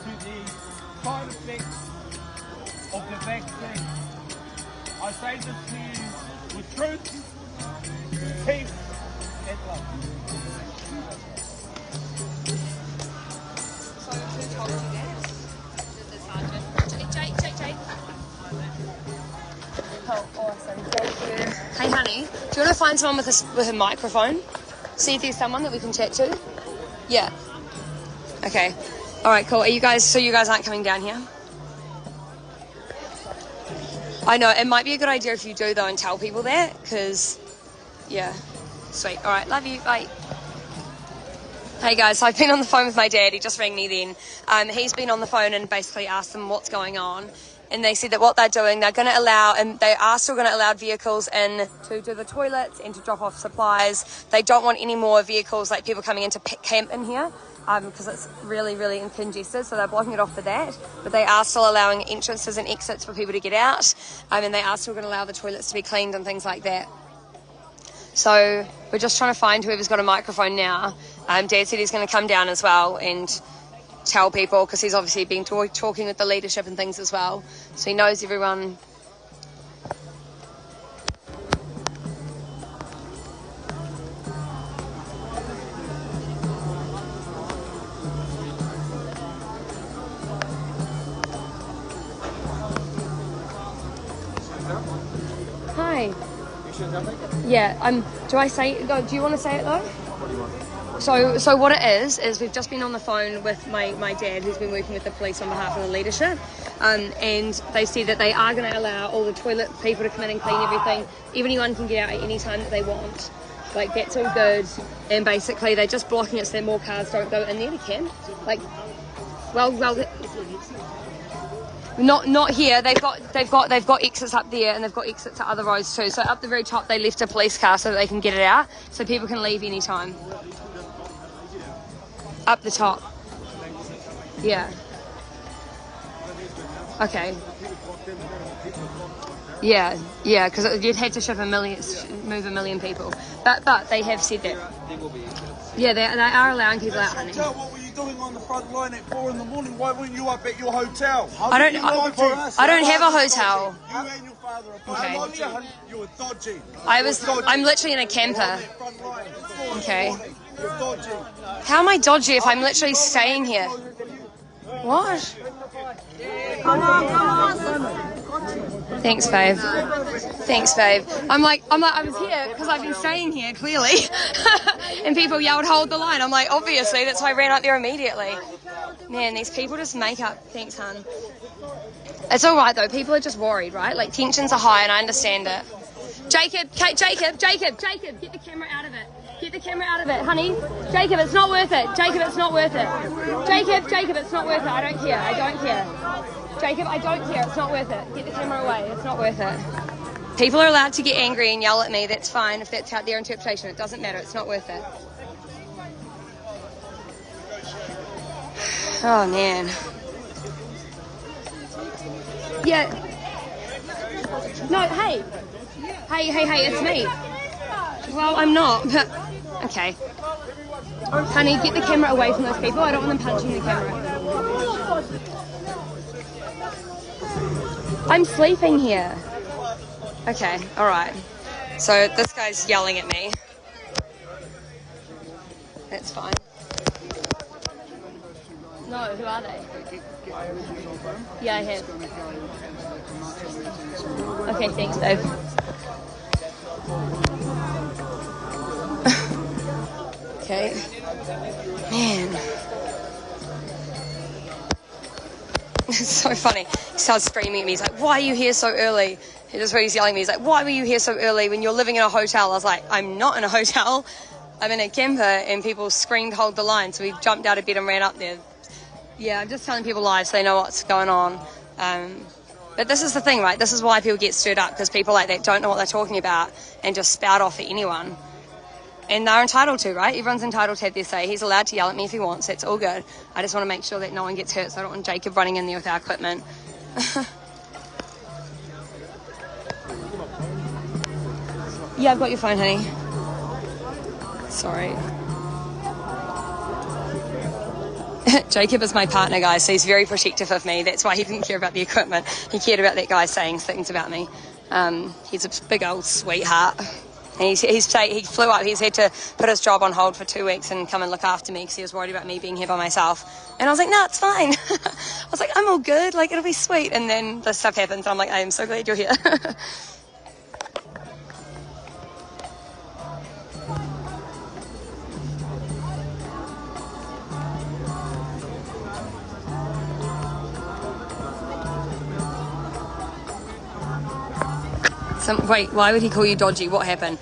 [SPEAKER 3] to the side effects of the vaccine. I say this to you with truth, peace, and love.
[SPEAKER 1] So who told you that? The sergeant. Jake. Oh, awesome. Thank you. Hey, honey, do you want to find someone with a microphone? See if there's someone that we can chat to? Yeah. Okay. All right, cool. So you guys aren't coming down here? I know, it might be a good idea if you do, though, and tell people that, because, yeah. Sweet. All right, love you. Bye. Hey, guys, so I've been on the phone with my dad. He just rang me then. He's been on the phone and basically asked them what's going on. And they said that what they're doing, they're going to allow, and they are still going to allow vehicles in to do the toilets and to drop off supplies. They don't want any more vehicles, like people coming in to camp in here, because it's really, really congested. So they're blocking it off for that. But they are still allowing entrances and exits for people to get out. And they are still going to allow the toilets to be cleaned and things like that. So we're just trying to find whoever's got a microphone now. Dad said he's going to come down as well and tell people, because he's obviously been talking with the leadership and things as well, so he knows everyone. Hi. Yeah, do I say it though? Do you want to say it though? So what it is we've just been on the phone with my dad, who's been working with the police on behalf of the leadership, and they said that they are going to allow all the toilet people to come in and clean everything. Anyone can get out at any time that they want. Like, that's all good. And basically they're just blocking it so that more cars don't go in there to camp. Like, well, not here. They've got exits up there, and they've got exits at other roads too. So up the very top they left a police car so that they can get it out, so people can leave any time. Up the top. Yeah. Okay. Yeah, because you'd had to move a million people. But they have said that. Yeah, they are allowing people out, honey.
[SPEAKER 3] What were you doing on the front line at 4 in the morning? Why weren't you up at your hotel?
[SPEAKER 1] I don't have a hotel.
[SPEAKER 3] You and your father are
[SPEAKER 1] Okay.
[SPEAKER 3] dodgy. You were dodgy.
[SPEAKER 1] I'm literally in a camper. Okay.
[SPEAKER 3] You're dodgy.
[SPEAKER 1] How am I dodgy if I'm literally staying here? What? Thanks, babe. I'm like, I was here because I've been staying here, clearly. And people yelled, hold the line. I'm like, obviously, that's why I ran up there immediately. Man, these people just make up. Thanks, hun. It's all right, though. People are just worried, right? Like, tensions are high, and I understand it. Jacob, get the camera out of it. Get the camera out of it, honey. Jacob, it's not worth it. Jacob, it's not worth it. Jacob, it's not worth it. I don't care. Jacob, I don't care. It's not worth it. Get the camera away. It's not worth it. People are allowed to get angry and yell at me. That's fine if that's their interpretation. It doesn't matter. It's not worth it. Oh, man. Yeah. No, hey. Hey, it's me. Well, I'm not, but okay. Honey, get the camera away from those people. I don't want them punching the camera. I'm sleeping here. Okay, all right. So this guy's yelling at me. That's fine. No, who are they? Yeah, I have. Okay, thanks, babe. Okay. Man. It's so funny. He starts screaming at me. He's like, why are you here so early? And just what he's yelling at me. He's like, why were you here so early when you're living in a hotel? I was like, I'm not in a hotel. I'm in a camper. And people screamed, hold the line. So we jumped out of bed and ran up there. Yeah, I'm just telling people lies so they know what's going on. But this is the thing, right? This is why people get stirred up, because people like that don't know what they're talking about and just spout off at anyone. And they're entitled to, right? Everyone's entitled to have their say. He's allowed to yell at me if he wants. It's all good. I just want to make sure that no one gets hurt, so I don't want Jacob running in there with our equipment. Yeah, I've got your phone, honey. Sorry. Jacob is my partner, guys, so he's very protective of me. That's why he didn't care about the equipment. He cared about that guy saying things about me. He's a big old sweetheart. And he flew up. He's had to put his job on hold for 2 weeks and come and look after me because he was worried about me being here by myself. And I was like, no, it's fine. I was like, I'm all good. Like, it'll be sweet. And then this stuff happens. And I'm like, I am so glad you're here. Wait, why would he call you dodgy? What happened?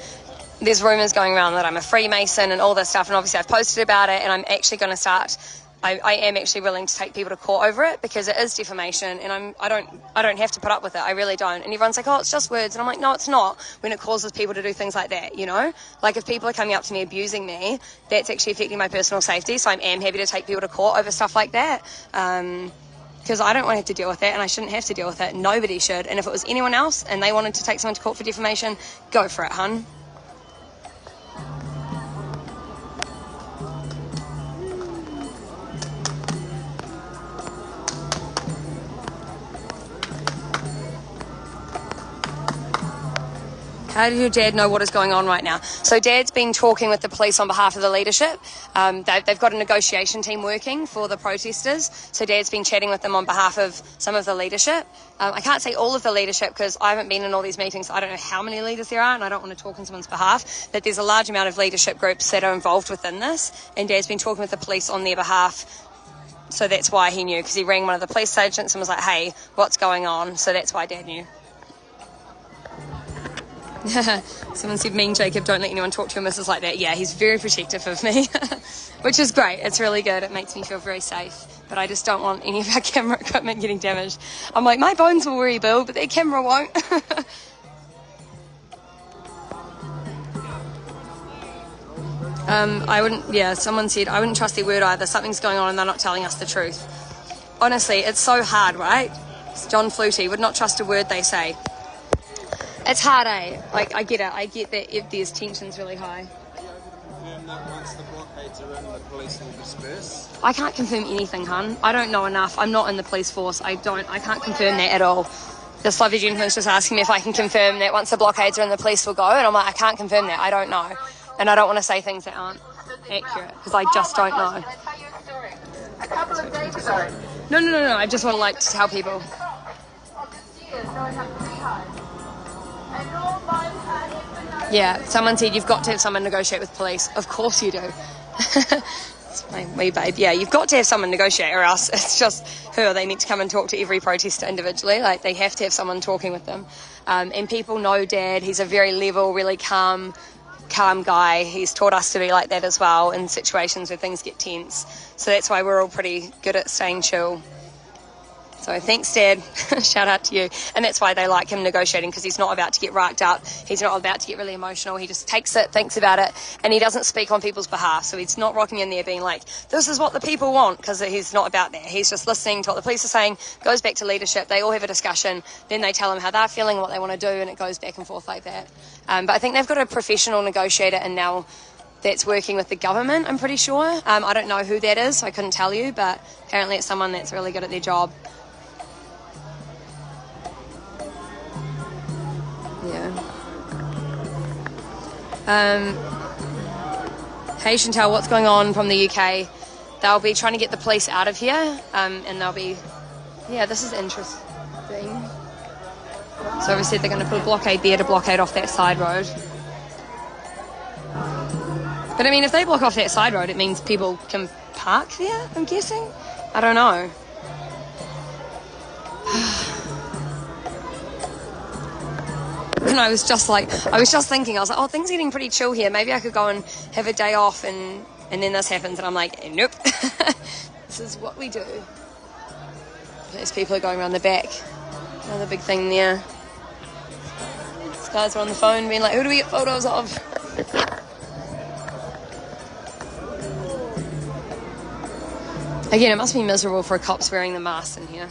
[SPEAKER 1] There's rumours going around that I'm a Freemason and all this stuff, and obviously I've posted about it, and I'm actually going to start. I am actually willing to take people to court over it because it is defamation, and I don't have to put up with it. I really don't. And everyone's like, oh, it's just words, and I'm like, no, it's not. When it causes people to do things like that, you know, like if people are coming up to me abusing me, that's actually affecting my personal safety. So I am happy to take people to court over stuff like that. Because I don't want to have to deal with that, and I shouldn't have to deal with it. Nobody should. And if it was anyone else and they wanted to take someone to court for defamation, go for it, hun. How does your dad know what is going on right now? So Dad's been talking with the police on behalf of the leadership. They've got a negotiation team working for the protesters. So Dad's been chatting with them on behalf of some of the leadership. I can't say all of the leadership because I haven't been in all these meetings. So I don't know how many leaders there are, and I don't want to talk on someone's behalf. But there's a large amount of leadership groups that are involved within this. And Dad's been talking with the police on their behalf. So that's why he knew, because he rang one of the police agents and was like, hey, what's going on? So that's why Dad knew. Someone said, mean Jacob, don't let anyone talk to your missus like that. Yeah, he's very protective of me, which is great. It's really good. It makes me feel very safe, but I just don't want any of our camera equipment getting damaged. I'm like, my bones will rebuild, but their camera won't. Someone said, I wouldn't trust their word either. Something's going on and they're not telling us the truth. Honestly, it's so hard, right? John Flutie would not trust a word they say. It's hard, eh? Like, I get it. I get that if there's tensions really high.
[SPEAKER 8] Confirm that once the blockades are in, the police will disperse?
[SPEAKER 1] I can't confirm anything, hun. I don't know enough. I'm not in the police force. I can't confirm that at all. This lovely gentleman's just asking me if I can confirm that once the blockades are in, the police will go. And I'm like, I can't confirm that. I don't know. And I don't want to say things that aren't accurate because I just don't know.
[SPEAKER 4] A couple of days ago.
[SPEAKER 1] No. I just want to tell people. Yeah, someone said you've got to have someone negotiate with police. Of course you do. It's my wee babe. Yeah, you've got to have someone negotiate or else it's just her. They need to come and talk to every protester individually. Like, they have to have someone talking with them. And people know Dad. He's a very level, really calm guy. He's taught us to be like that as well in situations where things get tense. So that's why we're all pretty good at staying chill. So thanks, Dad. Shout out to you. And that's why they like him negotiating, because he's not about to get racked up. He's not about to get really emotional. He just takes it, thinks about it, and he doesn't speak on people's behalf. So he's not rocking in there being like, this is what the people want, because he's not about that. He's just listening to what the police are saying, goes back to leadership. They all have a discussion. Then they tell him how they're feeling, what they want to do, and it goes back and forth like that. But I think they've got a professional negotiator, and now that's working with the government, I'm pretty sure. I don't know who that is, so I couldn't tell you, but apparently it's someone that's really good at their job. Hey Chantal, what's going on from the UK? They'll be trying to get the police out of here, and they'll be, this is interesting. So obviously they're going to put a blockade there to blockade off that side road. But I mean, if they block off that side road, it means people can park there, I'm guessing? I don't know. And I was just thinking, I was like, oh, things are getting pretty chill here. Maybe I could go and have a day off, and then this happens, and I'm like, nope. This is what we do. These people are going around the back. Another big thing there. These guys are on the phone being like, who do we get photos of? Again, it must be miserable for cops wearing the masks in here.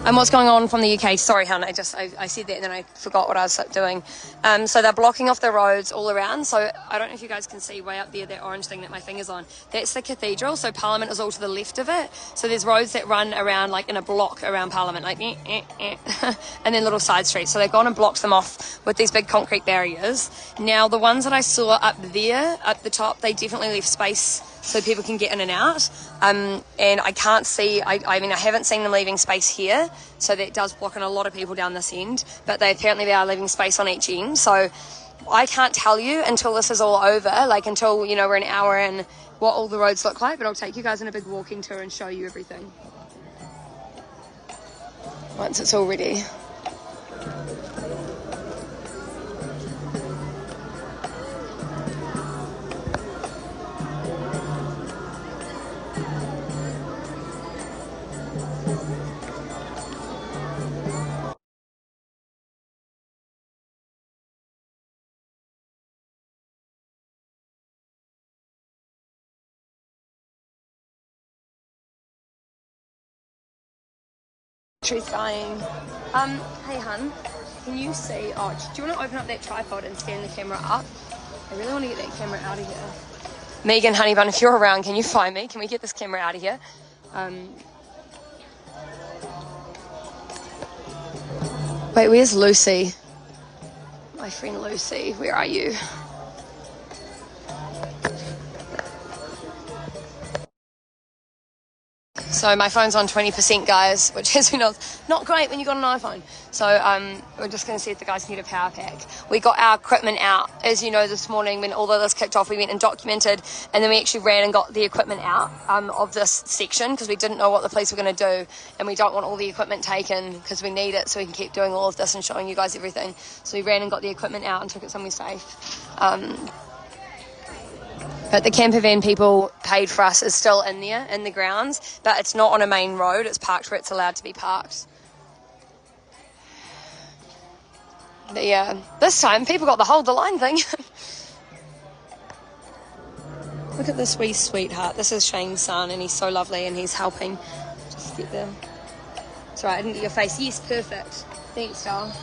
[SPEAKER 1] And what's going on from the UK? Sorry, hon, I said that and then I forgot what I was doing. So they're blocking off the roads all around. So I don't know if you guys can see way up there, that orange thing that my finger's on. That's the cathedral. So Parliament is all to the left of it. So there's roads that run around like in a block around Parliament, like and then little side streets. So they've gone and blocked them off with these big concrete barriers. Now the ones that I saw up there, up the top, they definitely left space so people can get in and out. And I can't see, I mean, I haven't seen them leaving space here, so that does block in a lot of people down this end, but they are leaving space on each end. So I can't tell you until this is all over, like until, you know, we're an hour in, what all the roads look like, but I'll take you guys on a big walking tour and show you everything once it's all ready. Battery's dying. Hey hun, can you see, do you want to open up that tripod and stand the camera up? I really want to get that camera out of here. Megan, honey bun, if you're around, can you find me? Can we get this camera out of here? Wait, where's Lucy? My friend Lucy, where are you? So my phone's on 20%, guys, which is, you know, not great when you got an iPhone. So we're just going to see if the guys need a power pack. We got our equipment out, as you know, this morning when all of this kicked off. We went and documented, and then we actually ran and got the equipment out of this section because we didn't know what the police were going to do, and we don't want all the equipment taken because we need it so we can keep doing all of this and showing you guys everything. So we ran and got the equipment out and took it somewhere safe. But the camper van people paid for us is still in there, in the grounds, but it's not on a main road. It's parked where it's allowed to be parked. But yeah, this time people got the hold the line thing. Look at this wee sweetheart. This is Shane's son, and he's so lovely, and he's helping. Just get there. It's all right, I didn't get your face. Yes, perfect. Thanks, darling.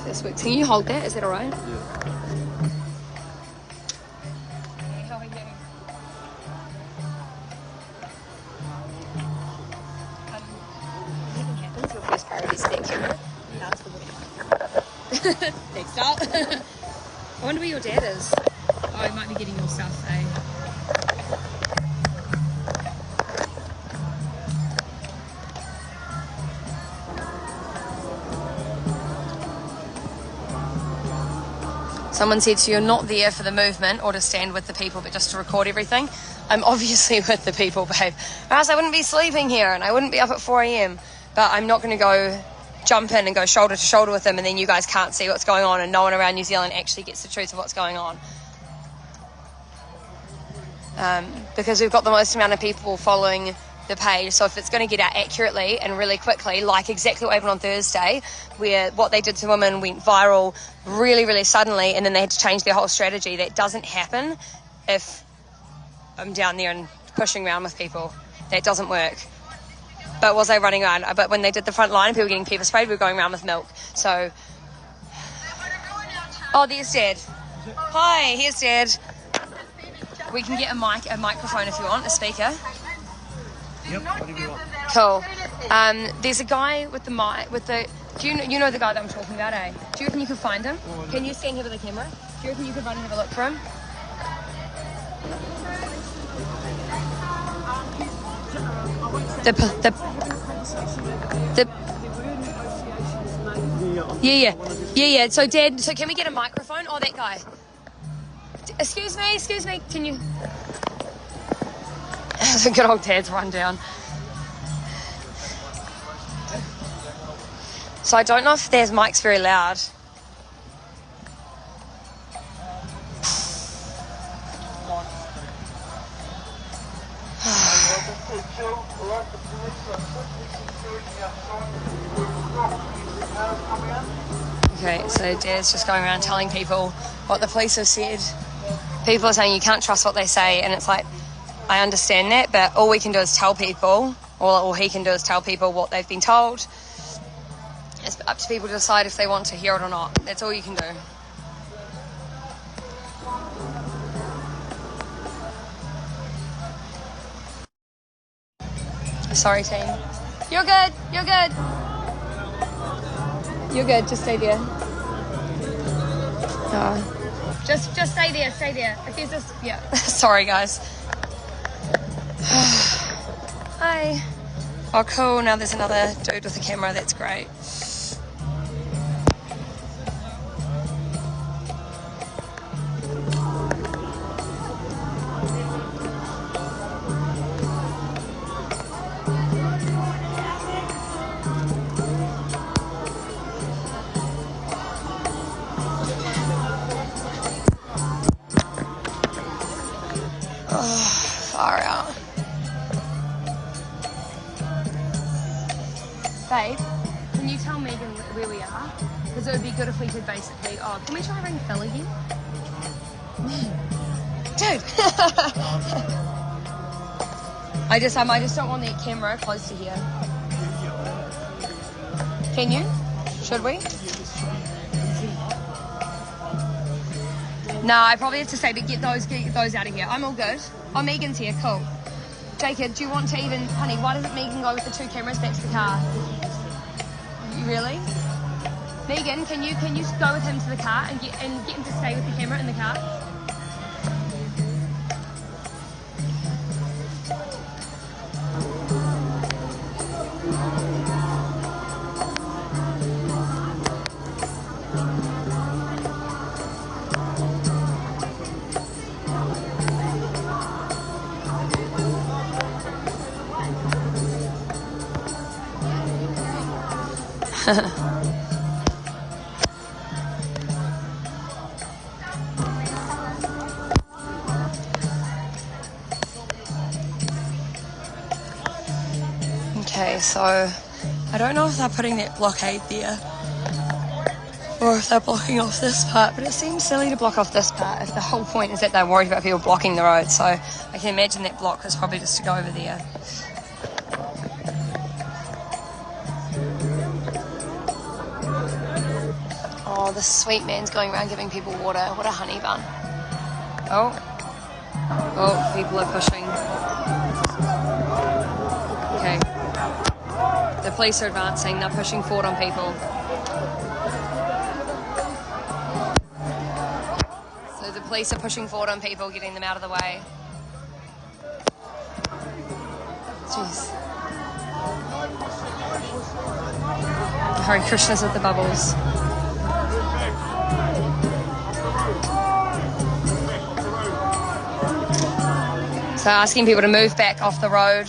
[SPEAKER 1] This works. Can you hold that? Is that all right? Yeah. First priority is that camera. That's the winning. Next up. I wonder where your dad is.
[SPEAKER 6] Oh, he might be getting your stuff, eh?
[SPEAKER 1] Someone said, so you're not there for the movement or to stand with the people, but just to record everything? I'm obviously with the people, babe. Or else I wouldn't be sleeping here and I wouldn't be up at 4 a.m. But I'm not going to go jump in and go shoulder to shoulder with them, and then you guys can't see what's going on and no one around New Zealand actually gets the truth of what's going on. Because we've got the most amount of people following the page, so if it's going to get out accurately and really quickly, like exactly what happened on Thursday, where what they did to women went viral really, really suddenly, and then they had to change their whole strategy. That doesn't happen if I'm down there and pushing around with people. That doesn't work. But was I running around? But when they did the front line, people were getting pepper sprayed, we were going around with milk. So, oh, there's Dad. Hi, here's Dad. We can get a microphone if you want, a speaker.
[SPEAKER 3] Yep, whatever you want.
[SPEAKER 1] Cool. There's a guy with the mic, do you know the guy that I'm talking about, eh? Do you reckon you could find him? Can you stand here with the camera? Do you reckon you could run and have a look for him? Yeah. So Dad, so can we get a microphone? Oh, that guy. Excuse me, can you? It's a good old Dad's rundown. So I don't know if their mic's very loud. Okay, so Dad's just going around telling people what the police have said. People are saying you can't trust what they say, and it's like, I understand that, but all we can do is tell people All he can do is tell people what they've been told. It's up to people to decide if they want to hear it or not. That's all you can do. Sorry, team. You're good. You're good. You're good. Just stay there. Just stay there. Stay there. If there's this, yeah. Sorry, guys. Hi. Oh, cool. Now there's another dude with a camera. That's great. Far out. Babe, can you tell Megan where we are? Because it would be good if we could basically... Oh, can we try ring Phil again? Dude! I just don't want that camera close to here. Can you? Should we? No, I probably have to say, but get those out of here. I'm all good. Oh, Megan's here. Cool. Jacob, do you want to even... Honey, why doesn't Megan go with the 2 cameras back to the car? You really? Megan, can you go with him to the car and get him to stay with the camera in the car? Okay, so I don't know if they're putting that blockade there or if they're blocking off this part, but it seems silly to block off this part if the whole point is that they're worried about people blocking the road. So I can imagine that block is probably just to go over there. Oh, this sweet man's going around giving people water. What a honey bun. Oh, people are pushing. Okay. The police are advancing. They're pushing forward on people. So the police are pushing forward on people, getting them out of the way. Jeez. Hare Krishna's with the bubbles. So asking people to move back off the road.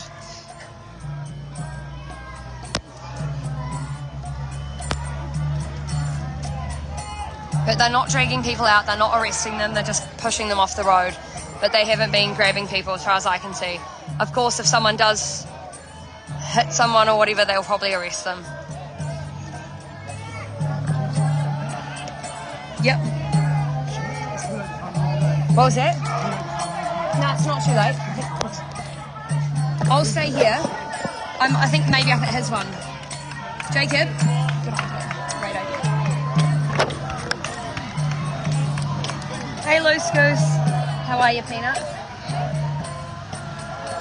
[SPEAKER 1] But they're not dragging people out, they're not arresting them, they're just pushing them off the road. But they haven't been grabbing people as far as I can see. Of course, if someone does hit someone or whatever, they'll probably arrest them. Yep. What was that? No, it's not too late. I'll stay here. I think maybe I hit his one. Jacob? Good idea. Great idea. Hey, Loose Goose. How are you, Peanut?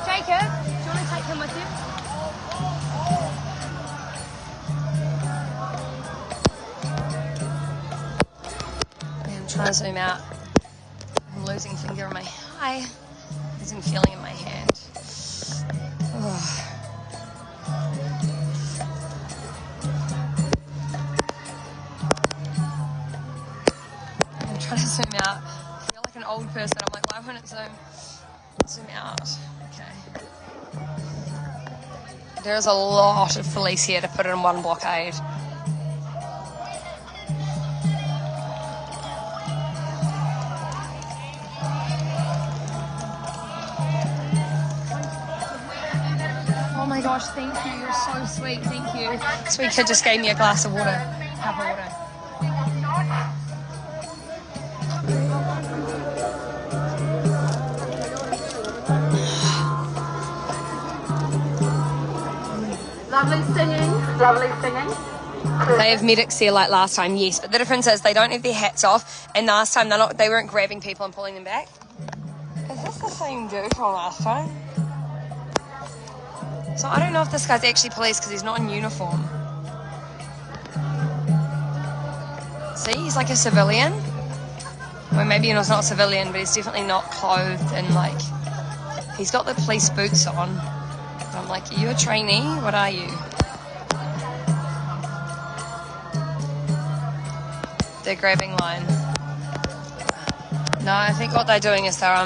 [SPEAKER 1] Jacob, do you want to take him with you? I'm trying to zoom out. I'm losing finger in my eye. Losing feeling in my hand. Oh. I'm trying to zoom out. I feel like an old person. I'm like, why won't it zoom out? Okay. There's a lot of police here to put in one blockade. Oh my gosh, thank you. You're so sweet. Thank you. Sweet kid just gave me a glass of water. Cup of water.
[SPEAKER 9] Lovely singing. Lovely singing.
[SPEAKER 1] They have medics there like last time, yes, but the difference is they don't have their hats off, and last time they weren't grabbing people and pulling them back. Is this the same dude from last time? So I don't know if this guy's actually police because he's not in uniform. See, he's like a civilian. Well, maybe he's not a civilian, but he's definitely not clothed and like, he's got the police boots on. And I'm like, are you a trainee? What are you? They're grabbing line. No, I think what they're doing is they're,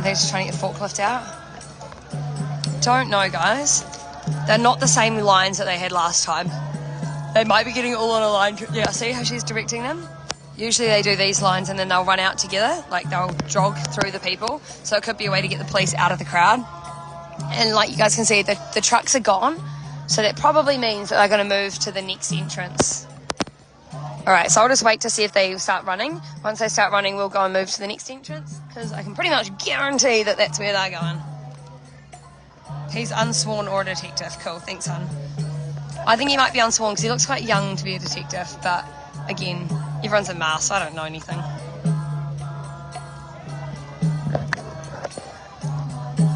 [SPEAKER 1] they're just trying to get the forklift out. Don't know, guys. They're not the same lines that they had last time. They might be getting it all on a line. Yeah, see how she's directing them? Usually they do these lines and then they'll run out together. Like they'll jog through the people. So it could be a way to get the police out of the crowd. And like you guys can see, the trucks are gone. So that probably means that they're going to move to the next entrance. Alright, so I'll just wait to see if they start running. Once they start running, we'll go and move to the next entrance. Because I can pretty much guarantee that that's where they're going. He's unsworn or a detective. Cool, thanks, hon. I think he might be unsworn because he looks quite young to be a detective. But, again, everyone's in masks, so I don't know anything.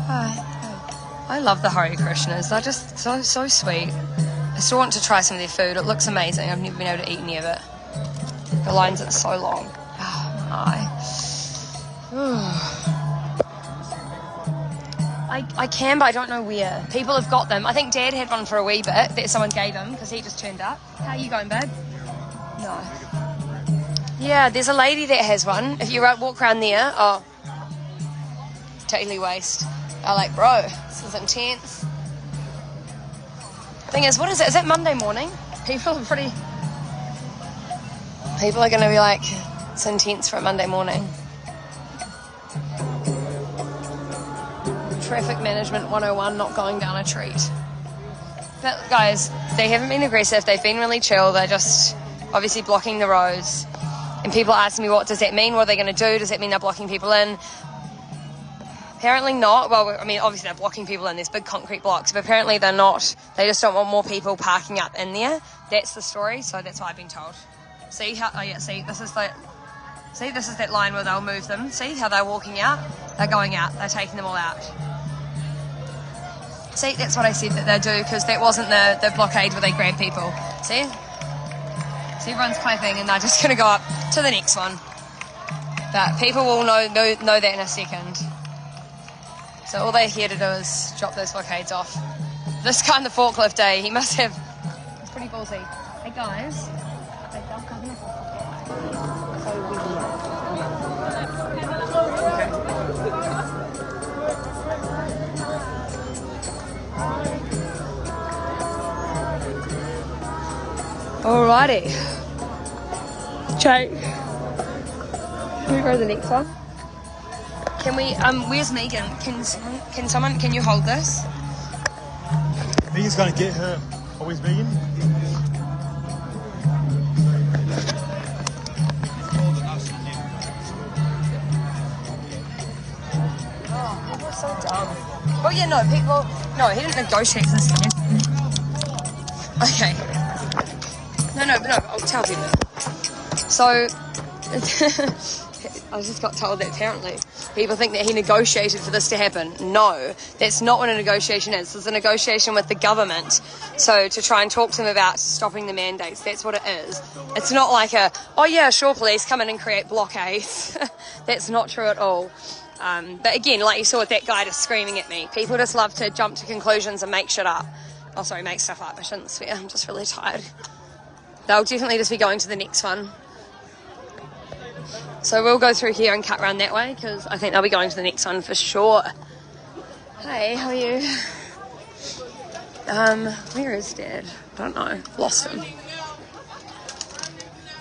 [SPEAKER 1] Hi. I love the Hare Krishnas. They're just so sweet. I still want to try some of their food. It looks amazing. I've never been able to eat any of it. The lines are so long. Oh, my. I can, but I don't know where. People have got them. I think Dad had one for a wee bit that someone gave him because he just turned up. How are you going, babe? No. Yeah, there's a lady that has one. If you walk around there, oh, totally waste. I'm like, bro, this is intense. Thing is, what is it? Is it Monday morning? People are going to be like, it's intense for a Monday morning. Traffic management 101, not going down a treat. But guys, they haven't been aggressive. They've been really chill. They're just obviously blocking the roads. And people ask me, what does that mean? What are they going to do? Does that mean they're blocking people in? Apparently not. Well, I mean, obviously they're blocking people in. There's big concrete blocks, but apparently they're not. They just don't want more people parking up in there. That's the story, so that's what I've been told. See how, oh yeah, see, this is that line where they'll move them. See how they're walking out? They're going out. They're taking them all out. See, that's what I said that they'll do, because that wasn't the blockade where they grab people. See? So everyone's clapping, and they're just going to go up to the next one. But people will know that in a second. So all they're here to do is drop those blockades off. This guy on the forklift day, he must have... It's pretty ballsy. Hey guys. Alrighty. Jake. Can we go to the next one? Can we, where's Megan? Can you hold this?
[SPEAKER 5] Megan's going to get her. Oh, where's Megan?
[SPEAKER 1] Oh, people are so dumb. Oh yeah, no, he didn't negotiate this time. Okay. No, I'll tell people. So, I just got told that apparently people think that he negotiated for this to happen. No, that's not what a negotiation is. It's a negotiation with the government. So to try and talk to them about stopping the mandates, that's what it is. It's not like oh yeah, sure, police, come in and create blockades. That's not true at all. But again, like you saw with that guy just screaming at me, people just love to jump to conclusions and make shit up. Oh, sorry, make stuff up. I shouldn't swear. I'm just really tired. They'll definitely just be going to the next one. So we'll go through here and cut around that way because I think they'll be going to the next one for sure. Hey, how are you? Where is Dad? I don't know. Lost him.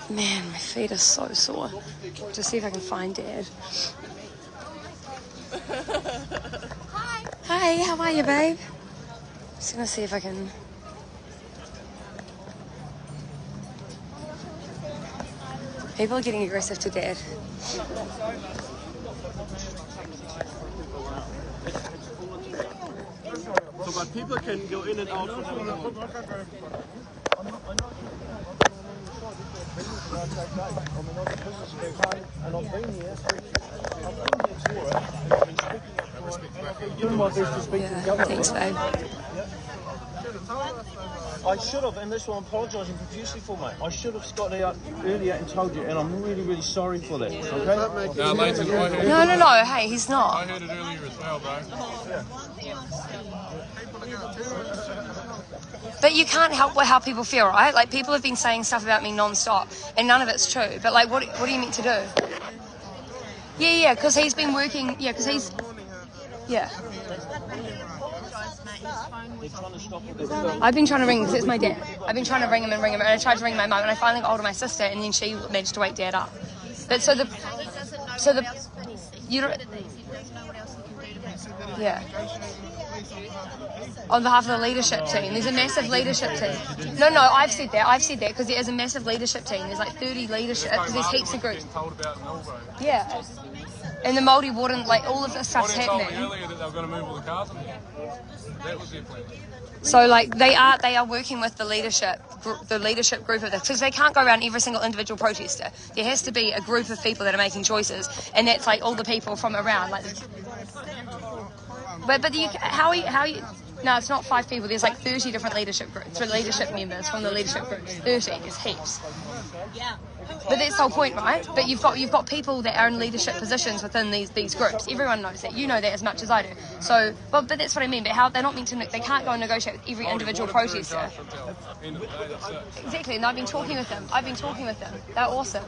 [SPEAKER 1] Man, my feet are so sore. Just see if I can find Dad. Hi. Hi, how are you, babe? Just gonna see if I can... People are getting aggressive to Dad.
[SPEAKER 3] So
[SPEAKER 7] but people can go in and out for
[SPEAKER 1] Thanks, babe.
[SPEAKER 7] I should have, and this one I'm apologising profusely for, mate. I should have got out earlier and told you, and I'm really, really sorry for that. Okay?
[SPEAKER 3] No, Leighton, I heard
[SPEAKER 1] No. Hey, he's not.
[SPEAKER 3] I heard it earlier as well, bro.
[SPEAKER 1] But you can't help how people feel, right? Like, people have been saying stuff about me non-stop, and none of it's true. But, like, what are you meant to do? Yeah, because he's been working... Yeah, because he's... Yeah. I've been trying to ring, because it's my dad. I've been trying to ring him, and I tried to ring my mum, and I finally got hold of my sister, and then she managed to wake Dad up. But you don't... Yeah. On behalf of the leadership team. There's a massive leadership team. No, I've said that, because there is a massive leadership team. There's like 30 leadership, because there's heaps of groups. Yeah. And the Māori wouldn't, like, all of this stuff's happening.
[SPEAKER 3] Told me earlier that they were going to move all the cars in here. That was their plan.
[SPEAKER 1] So, like, they are working with the leadership group of this, because they can't go around every single individual protester. There has to be a group of people that are making choices, and that's like all the people from around. Like, but how are you? No, it's not 5 people. There's like 30 different leadership groups, leadership members from the leadership groups. 30, there's heaps. Yeah. But that's the whole point, right? But you've got people that are in leadership positions within these groups. Everyone knows that. You know that as much as I do. So, but that's what I mean. But how they're not meant to? They can't go and negotiate with every individual protester. Exactly. And I've been talking with them. They're awesome.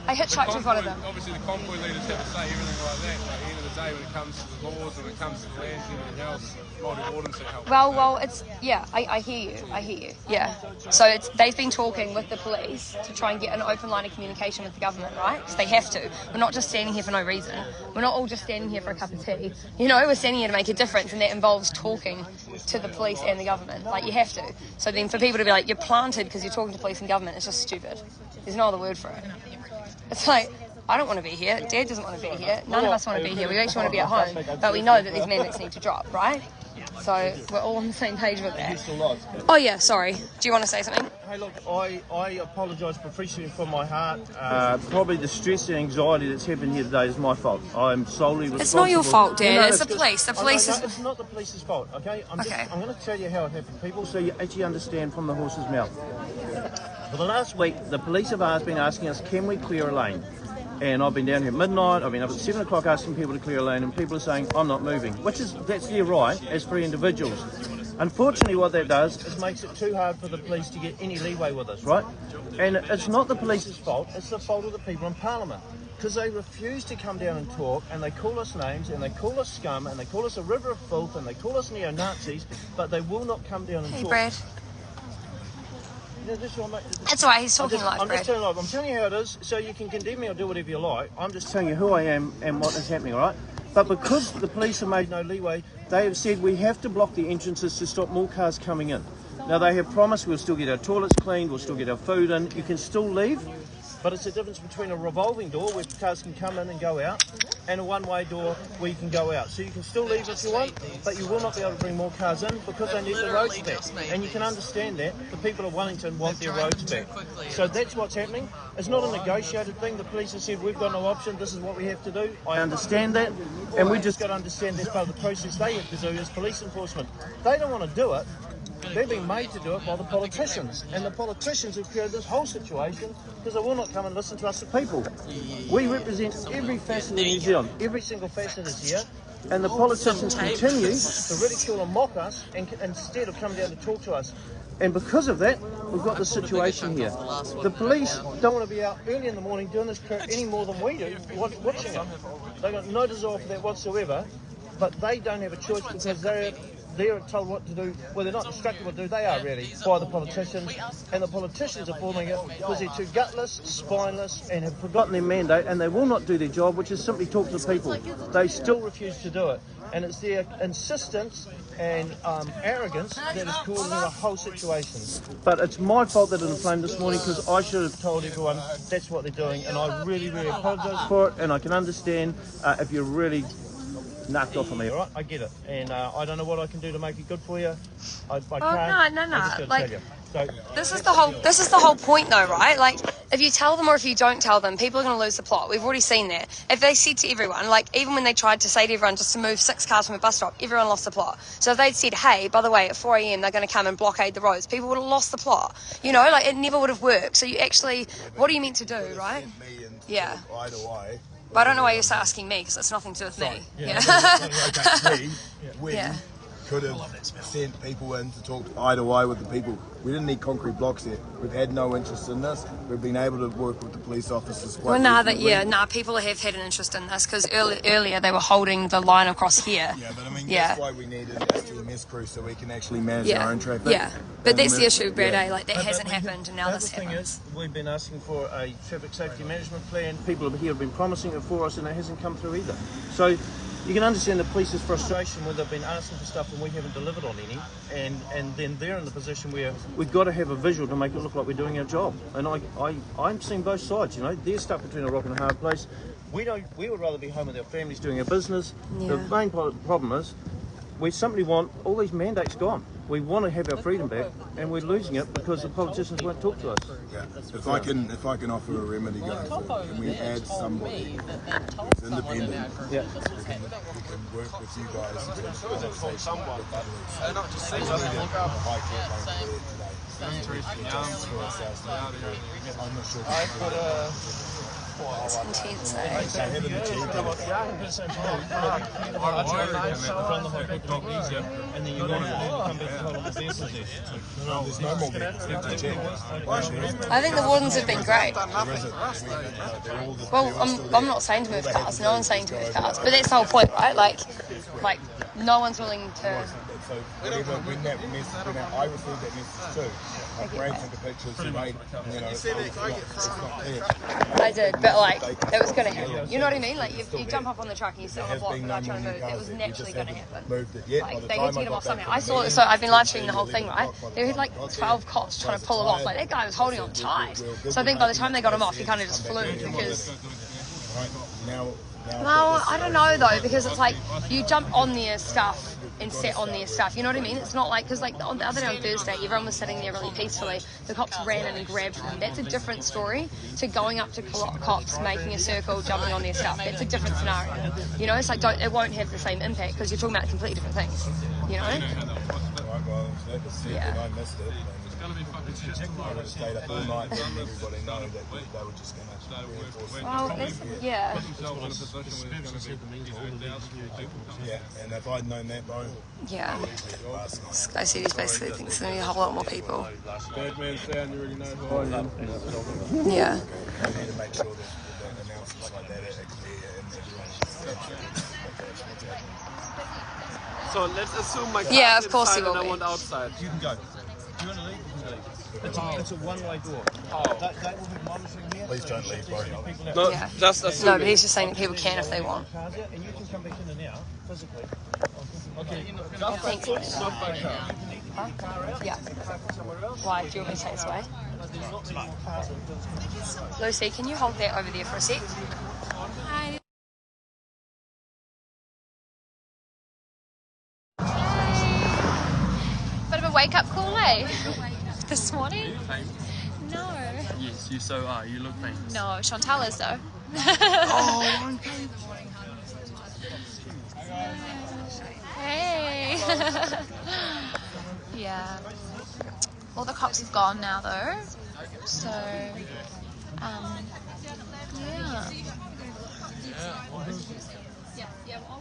[SPEAKER 1] I hitchhiked with one of them.
[SPEAKER 3] Obviously, the convoy leaders have to say everything like that. But at the end of the day, when it comes to the laws, when it comes to the lands and everything else, Māori wardens that help.
[SPEAKER 1] Well, it's I hear you. Yeah. So they've been talking with the police to try and get an open line of communication with the government, right? Because they have to. We're not just standing here for no reason. We're not all just standing here for a cup of tea. You know, we're standing here to make a difference, and that involves talking to the police and the government. Like, you have to. So then for people to be like, you're planted because you're talking to police and government, it's just stupid. There's no other word for it. It's like, I don't want to be here. Dad doesn't want to be here. None of us want to be here. We actually want to be at home. But we know that these mandates need to drop, right? So we're all on the same page with that. Oh yeah, sorry. Do you want to say something?
[SPEAKER 7] Hey, look, I apologise profusely from my heart. Probably the stress and anxiety that's happened here today is my fault. I'm solely responsible.
[SPEAKER 1] It's not your fault, Dad.
[SPEAKER 7] No,
[SPEAKER 1] it's the police. The police is...
[SPEAKER 7] No, it's not the police's fault, okay? I'm going to tell you how it happened, people, so you actually understand from the horse's mouth. For the last week, the police have been asking us, can we clear a lane? And I've been down here at midnight, I've been up at 7 o'clock asking people to clear a lane, and people are saying, I'm not moving, that's their right as free individuals. Unfortunately, what that does is makes it too hard for the police to get any leeway with us, right? And it's not the police's fault, it's the fault of the people in Parliament. Because they refuse to come down and talk, and they call us names, and they call us scum, and they call us a river of filth, and they call us neo-Nazis, but they will not come down and talk.
[SPEAKER 1] Brad. That's why he's talking live, Brad.
[SPEAKER 7] I'm telling you how it is, so you can condemn me or do whatever you like. I'm just telling you who I am and what is happening, all right? But because the police have made no leeway, they have said we have to block the entrances to stop more cars coming in. Now, they have promised we'll still get our toilets cleaned, we'll still get our food in, you can still leave, but it's a difference between a revolving door where cars can come in and go out, and a one-way door where you can go out. So you can still leave if you want, but you will not be able to bring more cars in because they need the roads back. And you can understand that. The people of Wellington want their roads back. So that's what's happening. It's not a negotiated thing. The police have said, we've got no option, this is what we have to do. I understand that, and we just got to understand that's part of the process they have to do as police enforcement. They don't want to do it. They've been made to do it by the politicians, and the politicians have created this whole situation because they will not come and listen to us, the people. We represent every facet of New Zealand, every single facet is here, and the politicians continue to ridicule and mock us instead of coming down to talk to us. And because of that, we've got this situation here. The police don't want to be out early in the morning doing this crap any more than we do, watching it. They've got no desire for that whatsoever, but they don't have a choice because they're told what to do. Well, they're not instructed what to do, they are really, by the politicians. And the politicians are forming it because they're too gutless, spineless, and have forgotten their mandate, and they will not do their job, which is simply talk to the people. They still refuse to do it. And it's their insistence and arrogance that is causing the whole situation. But it's my fault that it inflamed this morning because I should have told everyone that's what they're doing, and I really, really apologise for it, and I can understand if you're really knocked off of me, all right? I get it. And I don't know what I can do to make it good for you. I can't.
[SPEAKER 1] No.
[SPEAKER 7] I just gotta
[SPEAKER 1] Like,
[SPEAKER 7] tell you. So,
[SPEAKER 1] this is the whole point though, right? Like, if you tell them or if you don't tell them, people are going to lose the plot. We've already seen that. If they said to everyone, like, even when they tried to say to everyone just to move 6 cars from a bus stop, everyone lost the plot. So if they'd said, hey, by the way, at 4 a.m. they're going to come and blockade the roads, people would have lost the plot. You know, like, it never would have worked. So you actually, what are you meant to do, right? Yeah. But I don't know why you're asking me, because it's nothing to do with me.
[SPEAKER 10] We could have sent people in to talk eye to eye with the people. We didn't need concrete blocks here. We've had no interest in this. We've been able to work with the police officers quite
[SPEAKER 1] people have had an interest in this, because earlier they were holding the line across here.
[SPEAKER 10] Yeah, but I mean, that's why we need an STMS crew, so we can actually manage our own traffic.
[SPEAKER 1] Yeah, but that's the issue, Brad, like, that hasn't happened, and now this happens.
[SPEAKER 7] The thing is, we've been asking for a traffic safety management plan. People here have been promising it for us, and it hasn't come through either. So you can understand the police's frustration when they've been asking for stuff and we haven't delivered on any, and then they're in the position where we've got to have a visual to make it look like we're doing our job. And I'm seeing both sides, you know. They're stuck between a rock and a hard place. We would rather be home with our families doing our business. The main problem is we simply want all these mandates gone. We want to have our freedom back, and we're losing it because the politicians won't talk to us.
[SPEAKER 10] Yeah. If I can offer a remedy going forward, can we add somebody who's independent?
[SPEAKER 7] Yeah.
[SPEAKER 10] Who can work with you guys in terms of conversation with the police. And not just say I'm not sure.
[SPEAKER 1] It's intense, eh?
[SPEAKER 10] I haven't achieved that.
[SPEAKER 7] And then you're going to come back to hold on the vehicles there.
[SPEAKER 10] There's no more vehicles.
[SPEAKER 1] I think the wardens have been great. Well, I'm not saying to move cars. No one's saying to move cars. But that's the whole point, right? Like no one's willing to...
[SPEAKER 10] So when I received that message too, Brad took the pictures and made, it's not clear.
[SPEAKER 1] I did, but like, it was going to happen. You know what I mean? Like, you jump up on the truck and you sit on a block without trying to move. It was naturally going to happen. Like, they had to get him off somehow. I saw it, so I've been live streaming the whole thing, right? There had like 12 cops trying to pull him off. Like, that guy was holding on tight. So I think by the time they got him off, he kind of just flew because... Well, I don't know though, because it's like you jump on their stuff and sit on their stuff. You know what I mean? It's not like, because like the other day on Thursday, everyone was sitting there really peacefully. The cops ran in and grabbed them. That's a different story to going up to cops, making a circle, jumping on their stuff. That's a different scenario. You know, it's like it won't have the same impact because you're talking about completely different things. You know? Yeah.
[SPEAKER 10] I missed it. I would have stayed up all night and everybody know that they were just going to reinforce.
[SPEAKER 1] Well, yeah.
[SPEAKER 10] Yeah, and if I'd known that, bro.
[SPEAKER 1] Yeah. Sky City's basically thinks there's going to be a whole lot more people.
[SPEAKER 3] Birdman sound, you already know who I am.
[SPEAKER 1] Yeah.
[SPEAKER 10] We need to make sure that announcements like that are clear and everyone's...
[SPEAKER 8] So let's assume my car
[SPEAKER 1] Yeah,
[SPEAKER 8] is
[SPEAKER 1] of course
[SPEAKER 8] inside
[SPEAKER 1] he will
[SPEAKER 8] and I
[SPEAKER 1] be.
[SPEAKER 8] want outside.
[SPEAKER 7] You can go. Do you want to leave? You can leave. It's a one-way door. They will have monitoring here.
[SPEAKER 10] Please don't leave, bro.
[SPEAKER 8] No,
[SPEAKER 1] Yeah.
[SPEAKER 8] just
[SPEAKER 1] No,
[SPEAKER 8] assume.
[SPEAKER 1] but he's just saying that people can if they want.
[SPEAKER 7] Cars out, and you can come back in and out physically. Okay.
[SPEAKER 1] Thanks.
[SPEAKER 8] Stop my car.
[SPEAKER 1] Yeah. Why? Do you want me to take this way? Lucy, can you hold that over there for a sec? Hi.
[SPEAKER 6] Bit of a wake-up call, eh? This morning? No.
[SPEAKER 11] Yes, you so are. You look famous.
[SPEAKER 6] No, Chantal is though.
[SPEAKER 11] Oh,
[SPEAKER 6] Hey. Yeah. All the cops have gone now though. So, yeah.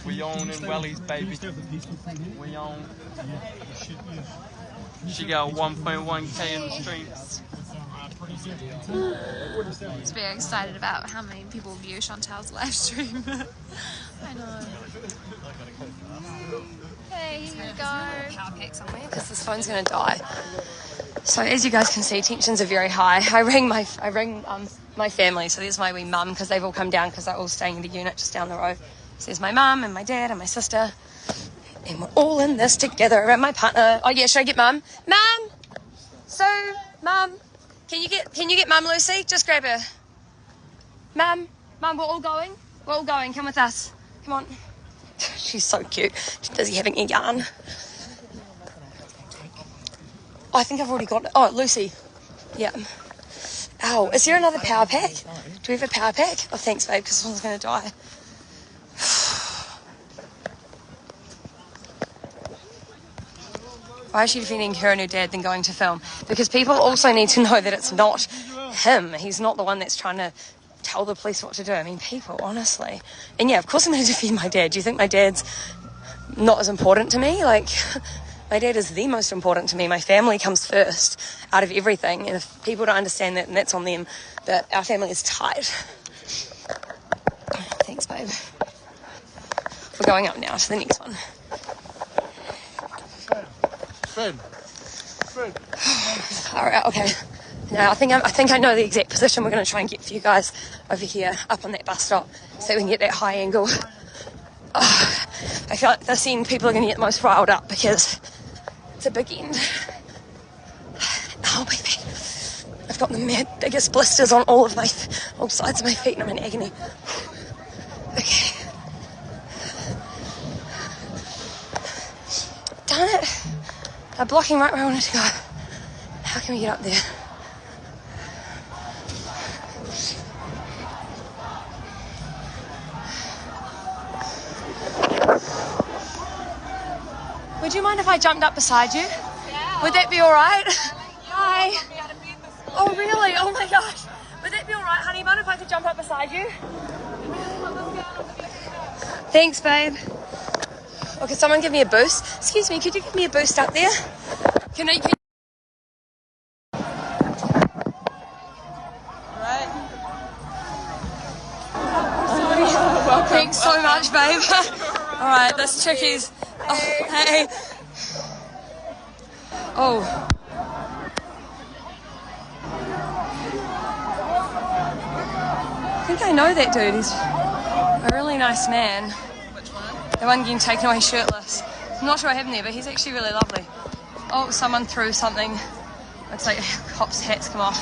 [SPEAKER 11] We own in Wellies, baby. We own. She got 1.1k in the streams.
[SPEAKER 6] I was very excited about how many people view Chantal's live stream. I know. Hey, here you go.
[SPEAKER 1] Power pack somewhere because this phone's going to die. So as you guys can see, tensions are very high. I rang my family, so there's my wee mum because they've all come down because they're all staying in the unit just down the road. So there's my mum and my dad and my sister, and we're all in this together. And my partner. Oh yeah, should I get mum? Mum. So mum, can you get mum, Lucy? Just grab her. Mum, we're all going. We're all going. Come with us. Come on. She's so cute. She's busy having a yarn. Oh, I think I've already got it. Oh, Lucy. Yeah. Ow, is there another power pack? Do we have a power pack? Oh, thanks, babe, because someone's going to die. Why is she defending her and her dad than going to film? Because people also need to know that it's not him. He's not the one that's trying to tell the police what to do. I mean, people, honestly. And yeah, of course I'm going to defend my dad. Do you think my dad's not as important to me? Like, my dad is the most important to me. My family comes first out of everything. And if people don't understand that, then that's on them. But our family is tight. Thanks, babe. We're going up now to the next one.
[SPEAKER 10] Fred.
[SPEAKER 1] All right, okay. Now I think I know the exact position we're going to try and get for you guys over here, up on that bus stop, so we can get that high angle. Oh, I feel like this end people are going to get the most riled up because it's a big end. Oh, baby. I've got the biggest blisters on all sides of my feet, and I'm in agony. Okay. Darn it. They're blocking right where I wanted to go. How can we get up there? Would you mind if I jumped up beside you? Yeah. Would that be all right? Hi. Oh, really? Oh, my gosh. Would that be all right, honey bun, if I could jump up beside you? Thanks, babe. Oh, could someone give me a boost? Excuse me, could you give me a boost up there? Can
[SPEAKER 2] Right.
[SPEAKER 1] Thanks so much, babe. All right, this chickie's... Oh, hey. Oh. I think I know that dude. He's a really nice man.
[SPEAKER 2] Which one?
[SPEAKER 1] The one getting taken away shirtless. I'm not sure what happened there, but he's actually really lovely. Oh, someone threw something. Looks like cops' hats come off.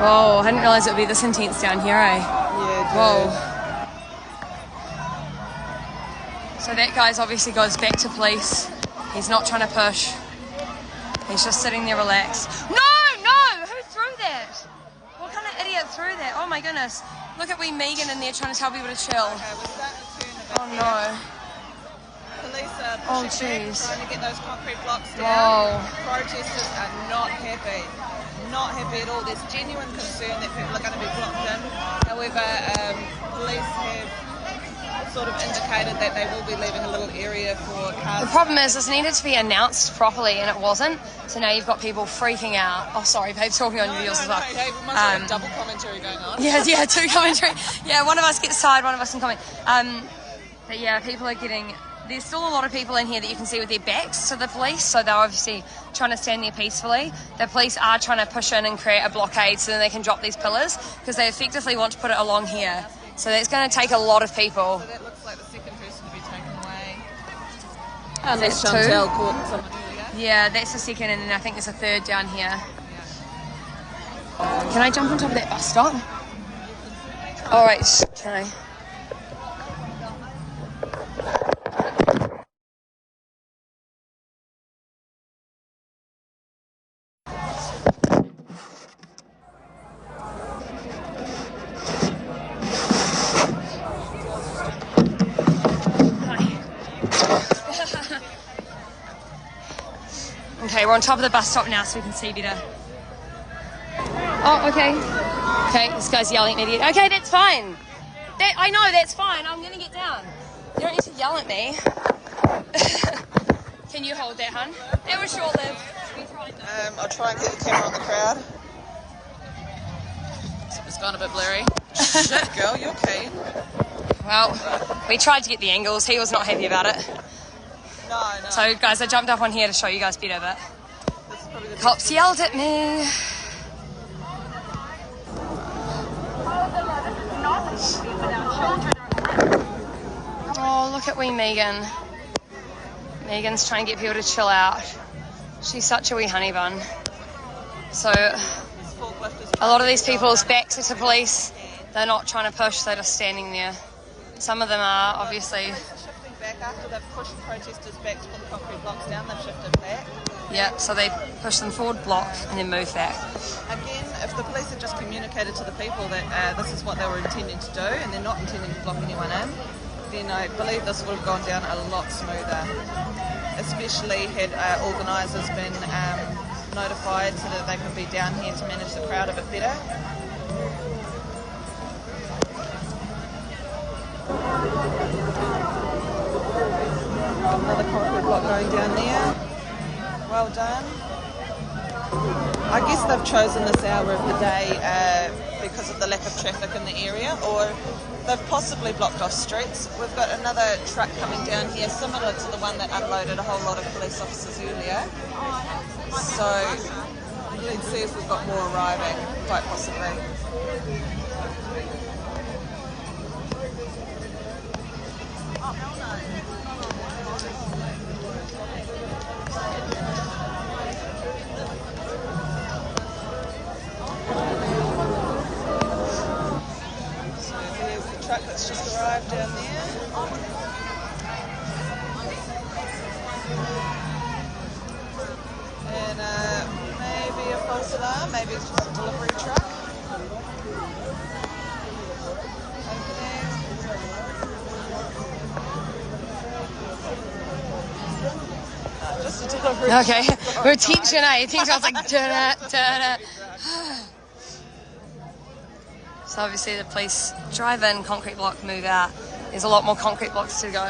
[SPEAKER 1] Whoa, I didn't realise it would be this intense down here, eh?
[SPEAKER 2] Yeah,
[SPEAKER 1] whoa. So that guy's obviously goes back to police. He's not trying to push. He's just sitting there relaxed. No! Who threw that? What kind of idiot threw that? Oh my goodness. Look at wee Megan in there trying to tell people to chill.
[SPEAKER 2] Okay, we're starting to turn a bit
[SPEAKER 1] Oh
[SPEAKER 2] here.
[SPEAKER 1] no.
[SPEAKER 2] Police are pushing back, trying to get those concrete blocks down.
[SPEAKER 1] Whoa.
[SPEAKER 2] Protesters are not happy. Not happy at all. There's genuine concern that people are going to be blocked in. However, police have sort of indicated that they will be leaving a little area for cars.
[SPEAKER 1] The problem is this needed to be announced properly and it wasn't. So now you've got people freaking out. Oh, sorry, babe, talking on your wheels as well.
[SPEAKER 2] Hey, we must have double commentary going on.
[SPEAKER 1] Yeah, two commentary. Yeah, one of us gets tired, one of us can comment. But yeah, people are getting... There's still a lot of people in here that you can see with their backs to the police, so they're obviously trying to stand there peacefully. The police are trying to push in and create a blockade so then they can drop these pillars, because they effectively want to put it along here. So that's going to take a lot of people.
[SPEAKER 2] So that looks like the second person to be taken away.
[SPEAKER 1] Unless
[SPEAKER 2] Chantel caught someone earlier.
[SPEAKER 1] Yeah, that's the second, and then I think there's a third down here. Can I jump on top of that bus stop? All right, can I? Okay, we're on top of the bus stop now so we can see better. Oh, okay. Okay, this guy's yelling at me. Okay, that's fine. I know, that's fine. I'm going to get down. You don't need to yell at me. Can you hold that, hun? That was short-lived.
[SPEAKER 2] I'll try and get the camera on the crowd. It's gone a bit blurry. Shit, girl, you're keen.
[SPEAKER 1] Well, we tried to get the angles. He was not happy about it.
[SPEAKER 2] No.
[SPEAKER 1] So, guys, I jumped up on here to show you guys better, but the cops yelled at me. Oh, look at wee Megan. Megan's trying to get people to chill out. She's such a wee honey bun. So, a lot of these people's backs are to police. They're not trying to push, they're just standing there. Some of them are, obviously.
[SPEAKER 2] Shifting back after they've pushed protesters back to put the concrete blocks down, they've shifted back.
[SPEAKER 1] Yeah, so they push them forward, block, and then move back.
[SPEAKER 2] Again, if the police had just communicated to the people that this is what they were intending to do and they're not intending to block anyone in, then I believe this would have gone down a lot smoother. Especially had organisers been notified so that they could be down here to manage the crowd a bit better. Another concrete block going down there. Well done. I guess they've chosen this hour of the day because of the lack of traffic in the area, or they've possibly blocked off streets. We've got another truck coming down here similar to the one that unloaded a whole lot of police officers earlier. So let's see if we've got more arriving, quite possibly. That's just arrived down there. And maybe a false alarm, maybe it's just a delivery truck. Opening. Just a delivery truck.
[SPEAKER 1] Okay, we're teaching, eh? Teaching, I was like, da-da, da-da. So obviously the police drive in, concrete block, move out. There's a lot more concrete blocks to go.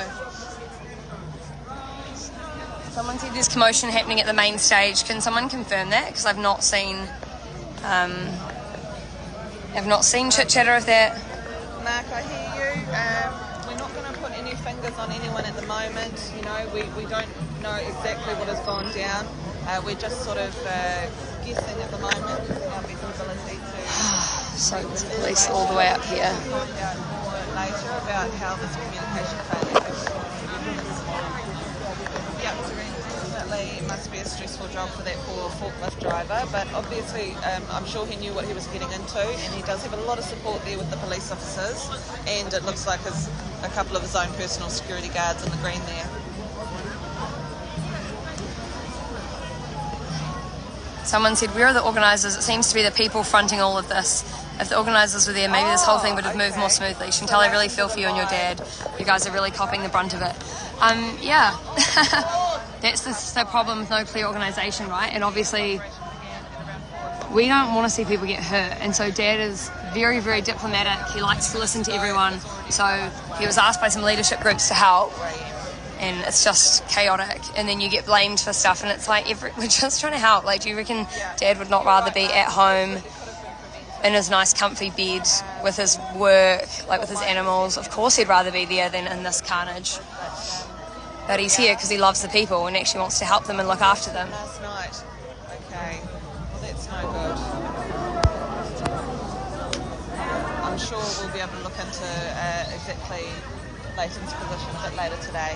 [SPEAKER 1] Someone said there's commotion happening at the main stage. Can someone confirm that? Because I've not seen chit chatter of that.
[SPEAKER 2] Mark, I hear you. We're not going to put any fingers on anyone at the moment. You know, we don't know exactly what has gone down. We're just sort of guessing at the moment. Our visibility to.
[SPEAKER 1] So there's police all the way up here.
[SPEAKER 2] We'll find out more later about how this communication failure. Yeah, definitely it must be a stressful job for that poor forklift driver, but obviously I'm sure he knew what he was getting into, and he does have a lot of support there with the police officers, and it looks like a couple of his own personal security guards in the green there.
[SPEAKER 1] Someone said, where are the organisers? It seems to be the people fronting all of this. If the organisers were there, maybe this whole thing would have moved more smoothly. Chantal, I really feel for you and your dad. You guys are really copping the brunt of it. Yeah, that's the problem with no clear organisation, right? And obviously, we don't want to see people get hurt. And so Dad is very, very diplomatic. He likes to listen to everyone. So he was asked by some leadership groups to help. And it's just chaotic, and then you get blamed for stuff, and it's like, we're just trying to help. Like, do you reckon Dad would not rather be at home in his nice comfy bed with his work, like with his animals? Of course he'd rather be there than in this carnage. But he's here because he loves the people and actually wants to help them and look after them.
[SPEAKER 2] Last night. Okay. Well, that's no good. I'm sure we'll be able to look into exactly Leighton's position a bit later today.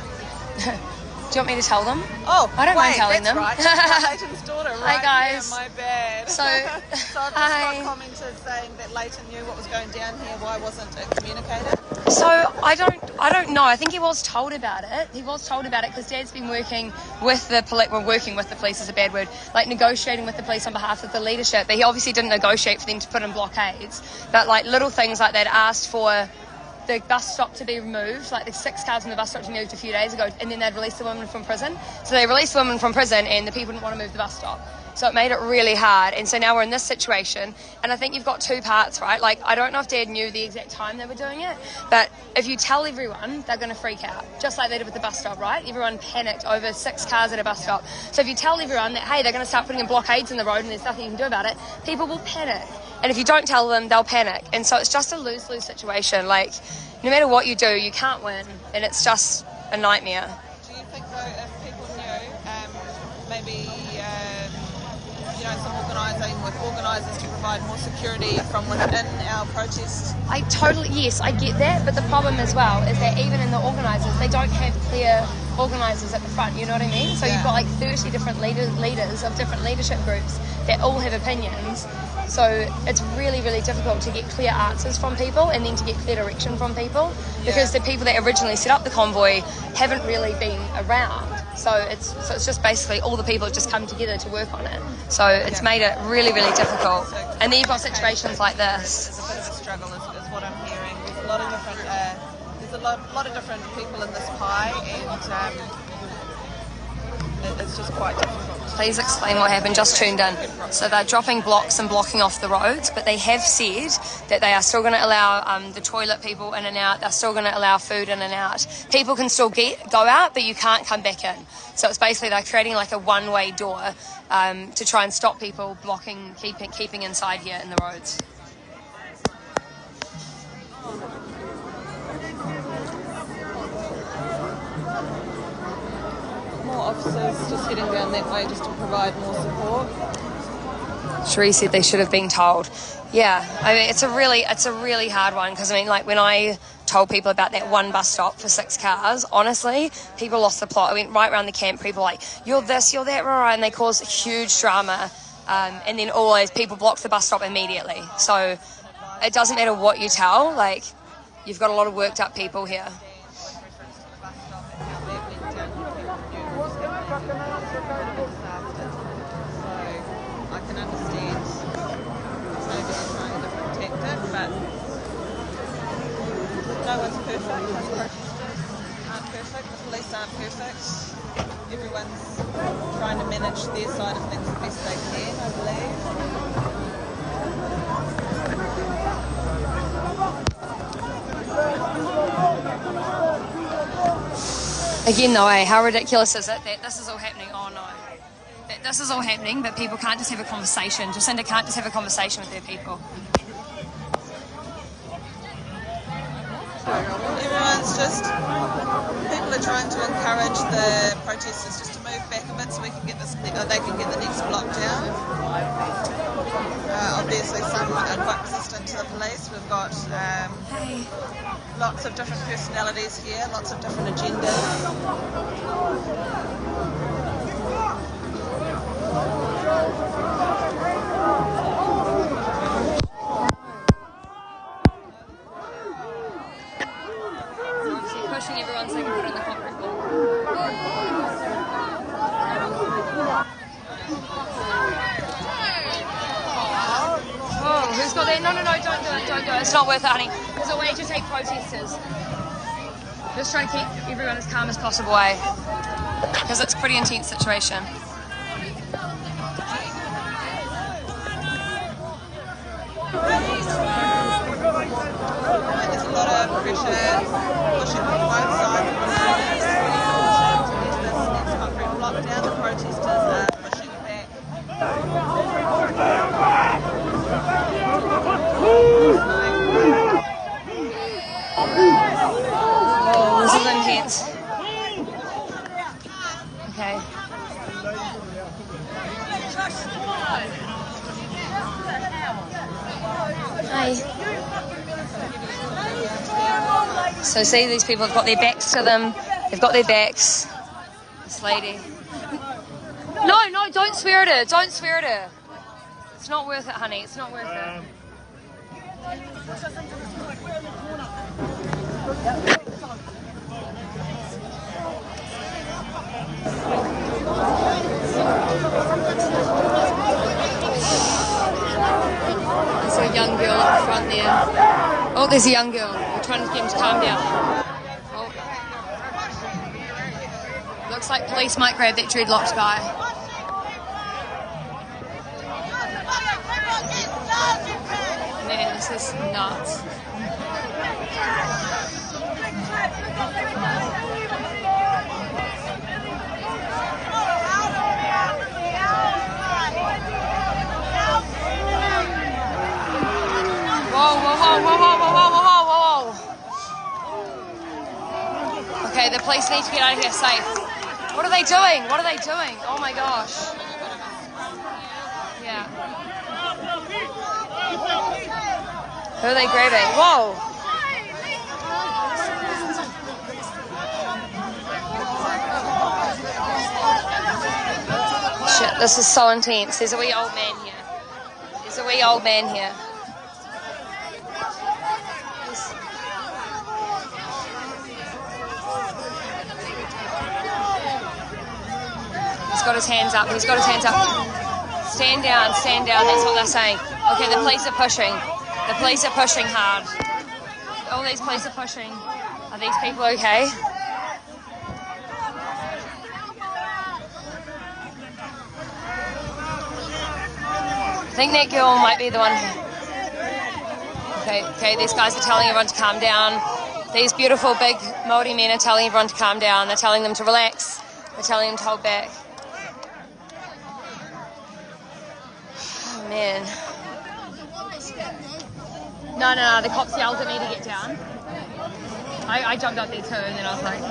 [SPEAKER 1] Do you want me to tell them?
[SPEAKER 2] Oh,
[SPEAKER 1] I don't mind telling them.
[SPEAKER 2] Right. Leighton's daughter, right?
[SPEAKER 1] Hi guys.
[SPEAKER 2] Yeah, my bad.
[SPEAKER 1] So
[SPEAKER 2] I've just got commenters saying that Leighton knew what was going down here. Why wasn't it communicated?
[SPEAKER 1] So I don't know. I think he was told about it. He was told about it because Dad's been working with the police. Well, working with the police is a bad word. Like negotiating with the police on behalf of the leadership. But he obviously didn't negotiate for them to put in blockades. But like little things like that, asked for the bus stop to be removed, like the 6 cars from the bus stop to be moved a few days ago, and then they'd release the woman from prison. So they released the woman from prison and the people didn't want to move the bus stop. So it made it really hard. And so now we're in this situation, and I think you've got two parts, right? Like, I don't know if Dad knew the exact time they were doing it, but if you tell everyone, they're going to freak out, just like they did with the bus stop, right? Everyone panicked over 6 cars at a bus stop. So if you tell everyone that, hey, they're going to start putting in blockades in the road and there's nothing you can do about it, people will panic. And if you don't tell them, they'll panic. And so it's just a lose-lose situation. Like, no matter what you do, you can't win, and it's just a nightmare.
[SPEAKER 2] Do you think, though, if people knew, maybe, some organisers to provide more security from within our protests?
[SPEAKER 1] Yes, I get that, but the problem as well is that even in the organisers, they don't have clear organisers at the front, you know what I mean? So you've got like 30 different leaders of different leadership groups that all have opinions, So it's really, really difficult to get clear answers from people and then to get clear direction from people because the people that originally set up the convoy haven't really been around. So it's just basically all the people have just come together to work on it. So it's made it really, really difficult. And then you've got situations like this.
[SPEAKER 2] It's a bit of a struggle is what I'm hearing. There's a lot of different, lot of different people in this pie, and it's just quite difficult.
[SPEAKER 1] Please explain what happened. Just tuned in. So they're dropping blocks and blocking off the roads, but they have said that they are still going to allow the toilet people in and out. They're still going to allow food in and out. People can still go out, but you can't come back in. So it's basically they're creating like a one-way door to try and stop people blocking, keeping inside here in the roads.
[SPEAKER 2] More officers just heading down that way just to provide more support.
[SPEAKER 1] Cherie said they should have been told. Yeah, I mean it's a really hard one because I mean like when I told people about that one bus stop for 6 cars, honestly, people lost the plot. I went right around the camp, people were like, you're this, you're that, right, and they caused huge drama. And then always people blocked the bus stop immediately. So it doesn't matter what you tell, like you've got a lot of worked up people here.
[SPEAKER 2] I can understand maybe they're trying a different tactic, but no one's perfect. Protesters aren't perfect, the police aren't perfect. Everyone's trying to manage their side of things the best they can, I believe.
[SPEAKER 1] Again though, how ridiculous is it that this is all happening? Oh no. That this is all happening, but people can't just have a conversation. Jacinda can't just have a conversation with their people.
[SPEAKER 2] Everyone's just, people are trying to encourage the protesters just to move back a bit so we can get this, they can get the next block down. Obviously some are quite resistant to the police. We've got lots of different personalities here, lots of different agendas.
[SPEAKER 1] Pushing everyone so they can put it in the concrete block. Oh, who's got that? No, don't do it. It's not worth it, honey. There's a way to take protesters. Just try to keep everyone as calm as possible, because it's a pretty intense situation.
[SPEAKER 2] There's a lot of pressure pushing from both sides of the movement to get this next concrete block down. The protesters are pushing back.
[SPEAKER 1] Oh, this is intense. Okay. Hi. So see, these people have got their backs to them. They've got their backs. This lady. No, don't swear at her. Don't swear at her. It's not worth it, honey. It's not worth it. There's a young girl at the front there. Oh, there's a young girl. We're trying to get him to calm down. Oh. Looks like police might grab that dreadlocked guy. Man, this is nuts. Whoa. Okay, the police need to get out of here safe. What are they doing? Oh my gosh. Yeah. Who are they grabbing? Whoa. Shit, this is so intense. There's a wee old man here. wee old man here. He's got his hands up. He's got his hands up. Stand down, stand down. That's what they're saying. Okay, the police are pushing. The police are pushing hard. All these police are pushing. Are these people okay? I think that girl might be the one. Okay, these guys are telling everyone to calm down. These beautiful big Māori men are telling everyone to calm down. They're telling them to relax. They're telling them to hold back. Oh, man. No, the cops yelled at me to get down. I jumped up there too, and then I was like...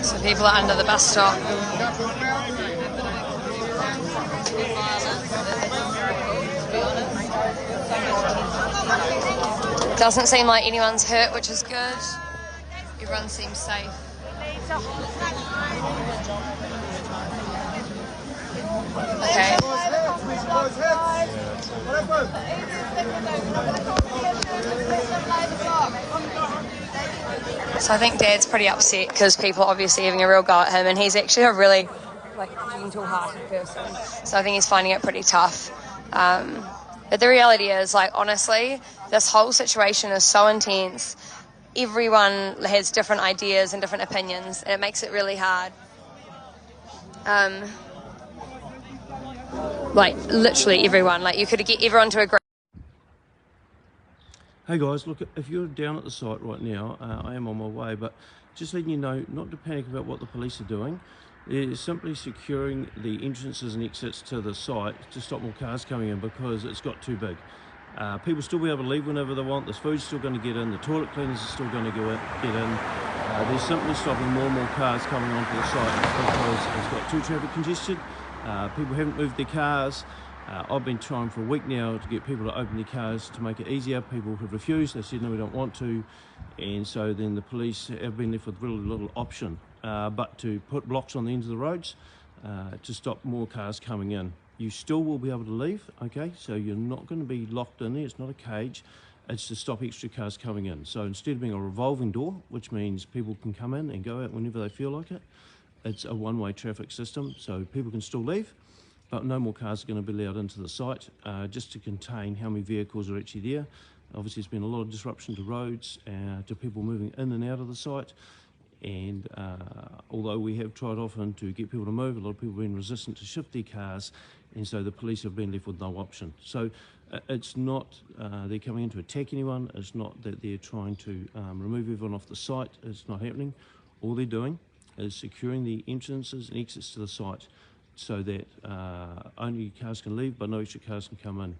[SPEAKER 1] So people are under the bus stop. Doesn't seem like anyone's hurt, which is good. Everyone seems safe. Okay. So I think Dad's pretty upset because people are obviously having a real go at him, and he's actually a really gentle-hearted person. So I think he's finding it pretty tough. But the reality is, honestly, this whole situation is so intense. Everyone has different ideas and different opinions, and it makes it really hard. Literally everyone. You could get everyone to agree.
[SPEAKER 7] Hey guys, look, if you're down at the site right now, I am on my way, but just letting you know not to panic about what the police are doing. They're simply securing the entrances and exits to the site to stop more cars coming in because it's got too big. People still be able to leave whenever they want, the food's still going to get in, the toilet cleaners are still going to get in. They're simply stopping more and more cars coming onto the site because it's got too traffic congested. People haven't moved their cars. I've been trying for a week now to get people to open their cars to make it easier. People have refused. They said no, we don't want to, and so then the police have been left with really little option but to put blocks on the ends of the roads to stop more cars coming in. You still will be able to leave, okay, so you're not going to be locked in there. It's not a cage, it's to stop extra cars coming in. So instead of being a revolving door, which means people can come in and go out whenever they feel like it, it's a one-way traffic system, so people can still leave, but no more cars are going to be allowed into the site, just to contain how many vehicles are actually there. Obviously, there's been a lot of disruption to roads, to people moving in and out of the site, and although we have tried often to get people to move, a lot of people have been resistant to shift their cars, and so the police have been left with no option. So it's not they're coming in to attack anyone, it's not that they're trying to remove everyone off the site, it's not happening. All they're doing is securing the entrances and exits to the site so that only cars can leave but no extra cars can come in.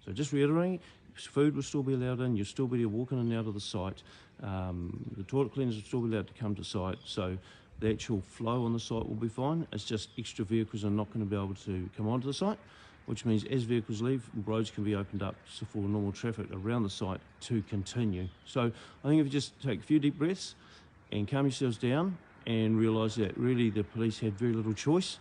[SPEAKER 7] So just reiterating, food will still be allowed in, you'll still be able to walk in and out of the site, the toilet cleaners will still be allowed to come to site, so the actual flow on the site will be fine. It's just extra vehicles are not going to be able to come onto the site, which means as vehicles leave, roads can be opened up for normal traffic around the site to continue. So I think if you just take a few deep breaths and calm yourselves down and realise that really the police had very little choice,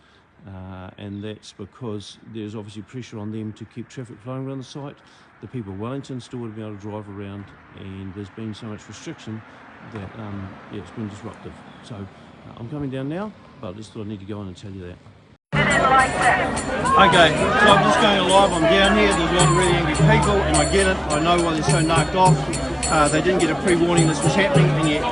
[SPEAKER 7] and that's because there's obviously pressure on them to keep traffic flowing around the site. The people of Wellington still would be able to drive around, and there's been so much restriction that it's been disruptive. So I'm coming down now, but I just thought I need to go on and tell you that. Okay, so I'm just going live. I'm down here. There's a lot of really angry people, and I get it. I know why they're so knocked off. They didn't get a pre-warning this was happening, and yet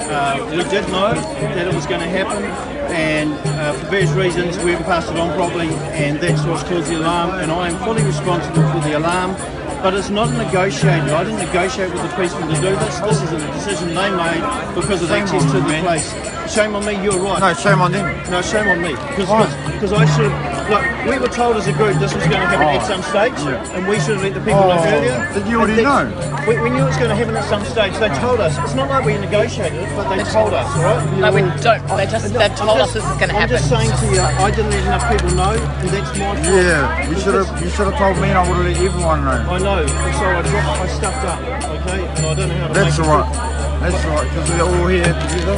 [SPEAKER 7] we did know that it was going to happen, and for various reasons we haven't passed it on properly, and that's what's caused the alarm, and I am fully responsible for the alarm. But it's not negotiated. I didn't negotiate with the policemen to do this. This is a decision they made because of access to the place. Shame on me, you're right.
[SPEAKER 10] No, shame on them.
[SPEAKER 7] No, shame on me. Because I should have, look, we were told as a group this was going to happen at some stage, and we should have let the people know earlier.
[SPEAKER 10] Did you already know?
[SPEAKER 7] We knew it was going to happen at some stage. They told us. It's not like we negotiated it, but they told us, all right?
[SPEAKER 12] No, we don't. They've told us this is going to happen.
[SPEAKER 7] I'm just saying to you, I didn't let enough people know, and that's my fault.
[SPEAKER 10] Yeah, you should have told me, and I would have let everyone know.
[SPEAKER 7] I know. I'm sorry, I stuffed up, okay? And I don't know how to
[SPEAKER 10] That's all right. That's all right, because we're all here together.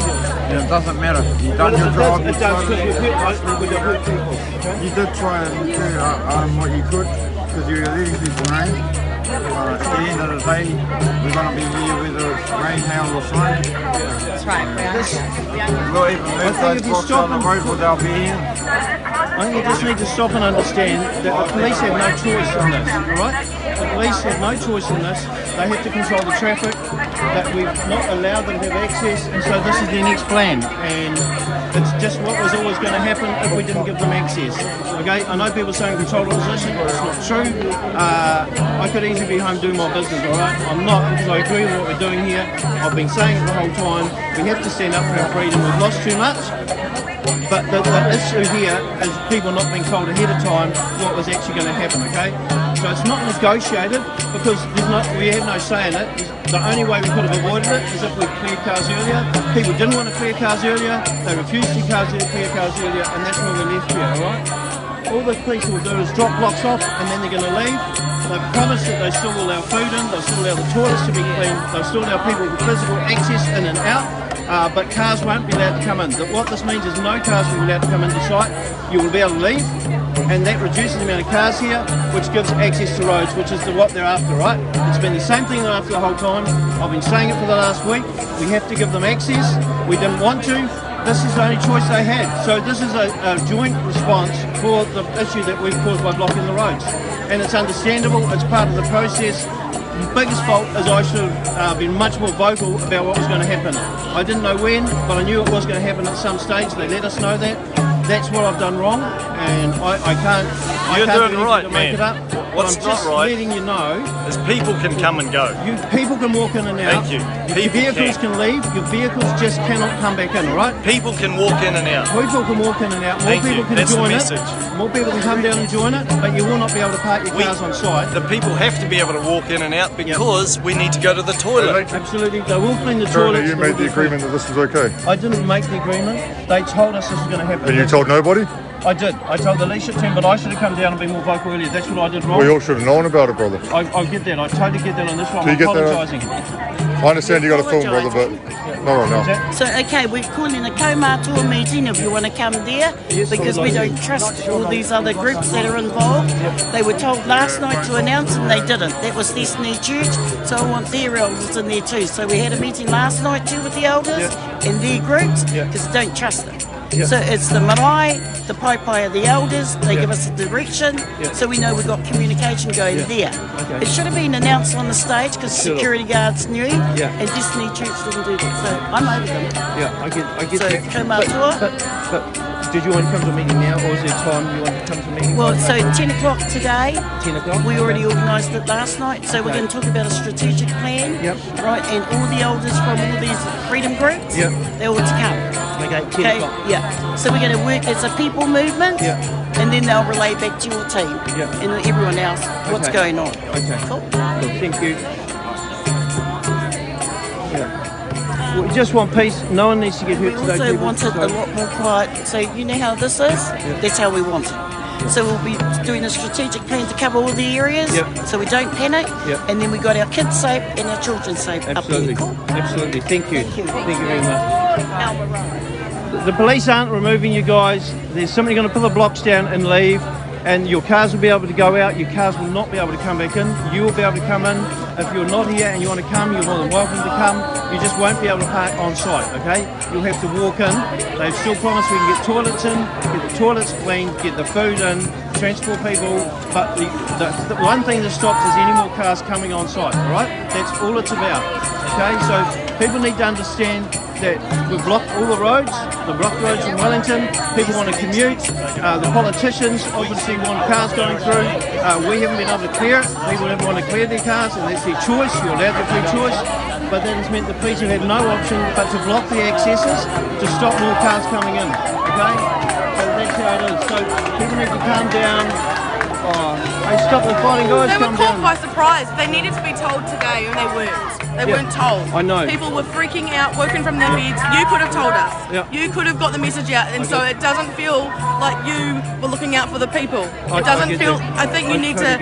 [SPEAKER 10] Yeah, it doesn't matter. You've done your job.
[SPEAKER 7] It does, because we got hurt people, okay?
[SPEAKER 10] You did try and do what you could, because you were letting people know. At the end of the day, we're going to be here whether it's rain, hail or snow.
[SPEAKER 12] That's right.
[SPEAKER 10] We'll even move those blocks on the road without being here.
[SPEAKER 7] I think you just need to stop and understand that the police have no choice in this, alright? The police have no choice in this. They have to control the traffic, that we've not allowed them to have access, and so this is their next plan. And it's just what was always going to happen if we didn't give them access. Okay, I know people saying control opposition, but it's not true. I could easily be home doing my business, alright? I'm not, because I agree with what we're doing here. I've been saying it the whole time. We have to stand up for our freedom. We've lost too much. But the issue here is people not being told ahead of time what was actually going to happen, okay? So it's not negotiated because we have no say in it. The only way we could have avoided it is if we cleared cars earlier. People didn't want to clear cars earlier, they refused to clear cars earlier, and that's why we're left here, alright? All the police will do is drop blocks off and then they're going to leave. They've promised that they still allow food in, they'll still allow the toilets to be clean, they'll still allow people with physical access in and out. But cars won't be allowed to come in. What this means is no cars will be allowed to come into site. You will be able to leave, and that reduces the amount of cars here, which gives access to roads, which is what they're after, right? It's been the same thing they're after the whole time. I've been saying it for the last week. We have to give them access. We didn't want to. This is the only choice they had. So this is a joint response for the issue that we've caused by blocking the roads. And it's understandable. It's part of the process. The biggest fault is I should have been much more vocal about what was going to happen. I didn't know when, but I knew it was going to happen at some stage. They let us know that. That's what I've done wrong, and I can't.
[SPEAKER 13] You're doing
[SPEAKER 7] do
[SPEAKER 13] right,
[SPEAKER 7] to
[SPEAKER 13] man.
[SPEAKER 7] make it up.
[SPEAKER 13] What's
[SPEAKER 7] I'm
[SPEAKER 13] not
[SPEAKER 7] just
[SPEAKER 13] right
[SPEAKER 7] letting you know
[SPEAKER 13] is people can come and go.
[SPEAKER 7] People can walk in and out.
[SPEAKER 13] Thank you.
[SPEAKER 7] Your vehicles can leave. Your vehicles just cannot come back in. All right.
[SPEAKER 13] People can walk in and out.
[SPEAKER 7] People can walk in and out. More
[SPEAKER 13] Thank
[SPEAKER 7] people
[SPEAKER 13] you.
[SPEAKER 7] can
[SPEAKER 13] That's
[SPEAKER 7] join
[SPEAKER 13] the
[SPEAKER 7] it.
[SPEAKER 13] message.
[SPEAKER 7] More people can come down and join it, but you will not be able to park your cars on site.
[SPEAKER 13] The people have to be able to walk in and out because we need to go to the toilet.
[SPEAKER 7] Absolutely. They will clean the
[SPEAKER 14] Currently,
[SPEAKER 7] toilets.
[SPEAKER 14] you made the agreement that this was okay.
[SPEAKER 7] I didn't make the agreement. They told us this was going to happen.
[SPEAKER 14] And you told nobody?
[SPEAKER 7] I did. I told the leadership team, but I should have come down and been more vocal earlier. That's what I did wrong.
[SPEAKER 14] We all should have known about it, brother.
[SPEAKER 7] I get that. I totally get that on this one.
[SPEAKER 14] Do you
[SPEAKER 7] I'm
[SPEAKER 14] get that?
[SPEAKER 7] apologising.
[SPEAKER 14] I understand you got a film, brother, but not right now.
[SPEAKER 15] So, okay, we're calling a Kaumātua meeting if you want to come there, because we don't trust all these other groups that are involved. They were told last night to announce and they didn't. That was Destiny Church, so I want their elders in there too. So we had a meeting last night too with the elders and their groups, because don't trust them. So it's the marae, the pai of the elders, they give us a direction, so we know we've got communication going there. It should have been announced on the stage because security guards knew, and Destiny Church didn't do that, so I'm over them.
[SPEAKER 7] Yeah, I get
[SPEAKER 15] so,
[SPEAKER 7] that.
[SPEAKER 15] Kaumātua.
[SPEAKER 7] But did you want to come to a meeting now, or is there time you want to come to a meeting?
[SPEAKER 15] Well, so 10 o'clock today.
[SPEAKER 7] 10 o'clock?
[SPEAKER 15] We already organised it last night, so we're going to talk about a strategic plan, right, and all the elders from all these freedom groups, they're all to come.
[SPEAKER 7] Okay, 10 o'clock.
[SPEAKER 15] Yeah, so we're going to work as a people movement, and then they'll relay back to your team and everyone else what's going on.
[SPEAKER 7] Okay.
[SPEAKER 15] Cool.
[SPEAKER 7] Thank you. We just want peace. No one needs to get hurt today.
[SPEAKER 15] We also wanted a lot more quiet. So you know how this is? That's how we want it. So we'll be doing a strategic plan to cover all the areas, so we don't panic, and then we got our kids safe and our children safe up there. Cool?
[SPEAKER 7] Absolutely. Thank you. Thank you very much. The police aren't removing you guys. They're simply going to put the blocks down and leave, and your cars will be able to go out. Your cars will not be able to come back in. You will be able to come in. If you're not here and you want to come, you're more than welcome to come. You just won't be able to park on site, okay? You'll have to walk in. They've still promised we can get toilets in, get the toilets cleaned, get the food in, transport people, but the one thing that stops is any more cars coming on site, right? That's all it's about, okay? So people need to understand that we've blocked all the roads, the blocked roads in Wellington. People want to commute. The politicians obviously want cars going through. We haven't been able to clear it. People don't want to clear their cars, and that's their choice. You're allowed to free choice. But that has meant the police have had no option but to block the accesses to stop more cars coming in. Okay? So that's how it is. So people need to calm down. Hey, stop the fighting, guys.
[SPEAKER 16] They were
[SPEAKER 7] calm
[SPEAKER 16] caught
[SPEAKER 7] down.
[SPEAKER 16] by surprise. They needed to be told today, and they weren't. They weren't told.
[SPEAKER 7] I know.
[SPEAKER 16] People were freaking out, woken from their beds. You could have told us.
[SPEAKER 7] Yeah.
[SPEAKER 16] You could have got the message out, and so it doesn't feel like you were looking out for the people. It doesn't feel. I think you need to.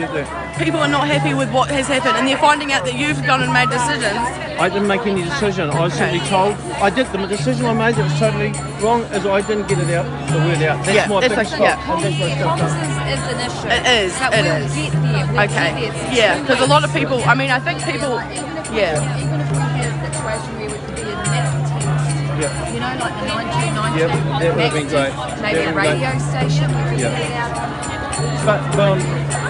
[SPEAKER 16] People are not happy with what has happened, and they're finding out that you've gone and made decisions.
[SPEAKER 7] I didn't make any decision. I was simply told. I did. The decision I made that was totally wrong is I didn't get it out, the word out. That's my big stop. And that's my stuff done.
[SPEAKER 6] Is an issue.
[SPEAKER 16] It is.
[SPEAKER 6] But
[SPEAKER 16] It
[SPEAKER 6] we'll
[SPEAKER 16] is.
[SPEAKER 6] get there. We'll
[SPEAKER 16] Okay.
[SPEAKER 6] get there.
[SPEAKER 16] Yeah, because a lot of people. I mean, I think people. Yeah.
[SPEAKER 6] Even if we had a situation where we could be in mass tents, you know, like the 1992
[SPEAKER 7] that would have been great.
[SPEAKER 6] maybe a radio station we could get it out on.
[SPEAKER 7] But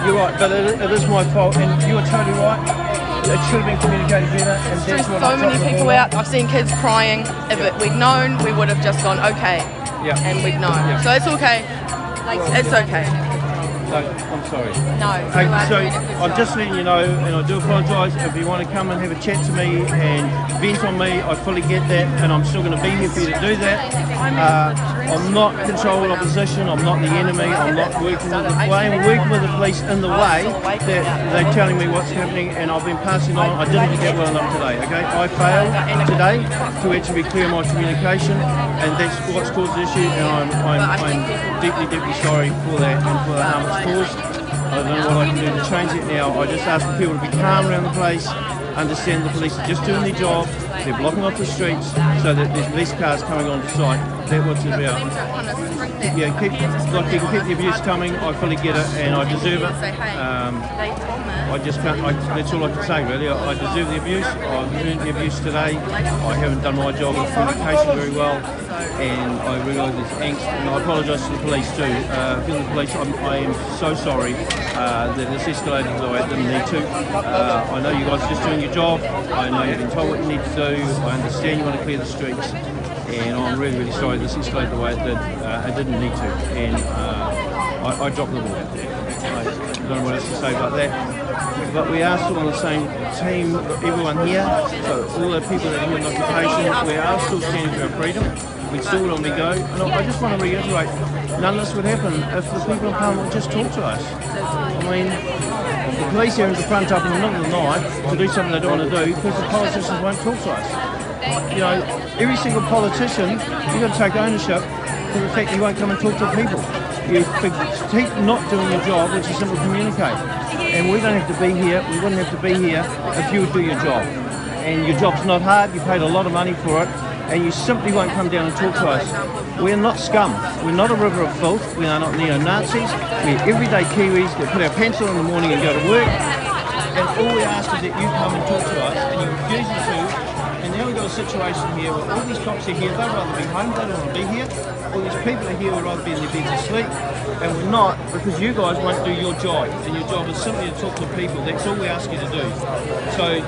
[SPEAKER 7] you're right. But it is my fault, and you are totally right. It should have been communicated better. And that's
[SPEAKER 16] Stressed
[SPEAKER 7] what
[SPEAKER 16] so
[SPEAKER 7] I
[SPEAKER 16] many
[SPEAKER 7] dropped the
[SPEAKER 16] people
[SPEAKER 7] ball on.
[SPEAKER 16] out. I've seen kids crying. If we'd known, we would have just gone okay, and we'd known. So it's okay. It's okay.
[SPEAKER 7] No, I'm sorry.
[SPEAKER 6] No.
[SPEAKER 7] Hey, so I'm just letting you know, and I do apologise. If you want to come and have a chat to me and vent on me, I fully get that, and I'm still going to be here for you to do that. I'm not controlling opposition. I'm not the enemy. I'm not working with the way. I'm working with the police in the way that they're telling me what's happening, and I've been passing on. I didn't do that well enough today. Okay, I failed today to actually be clear in my communication, and that's what's caused the issue. And I'm deeply sorry for that and for the harm it's caused. I don't know what I can do to change it now. I just ask for people to be calm around the place, understand the police are just doing their job, they're blocking off the streets so that there's less cars coming onto site. That's what it's about. Yeah, keep the abuse coming. I fully get it and I deserve it. I just can't, that's all I can say really. I deserve the abuse. I've earned the abuse today. I haven't done my job of communication very well, and I realise there's angst, and I apologise to the police too. For the police, I am so sorry that this escalated the way it didn't need to. I know you guys are just doing your job. I know you've been told what you need to do. I understand you want to clear the streets, and I'm really sorry this escalated the way it did. It didn't need to, and I dropped the ball. I don't know what else to say about that. But we are still on the same team, everyone here, so all the people that are in occupation, we are still standing for our freedom. We still want to go. And I just want to reiterate, none of this would happen if the people in Parliament would just talk to us. I mean, the police having to front up in the middle of the night to do something they don't want to do because the politicians won't talk to us. You know, every single politician, you've got to take ownership for the fact that you won't come and talk to people. You keep not doing your job, which is simply communicate. And we don't have to be here, we wouldn't have to be here if you would do your job. And your job's not hard, you paid a lot of money for it, and you simply won't come down and talk to us. We're not scum, we're not a river of filth, we are not neo-Nazis, we're everyday Kiwis that put our pants on in the morning and go to work, and all we ask is that you come and talk to us, and you refuse to. And now we've got a situation here where all these cops are here, they'd rather be home, they don't want to be here. All these people are here would rather be in their beds asleep. And we're not, because you guys won't do your job. And your job is simply to talk to people. That's all we ask you to do. So,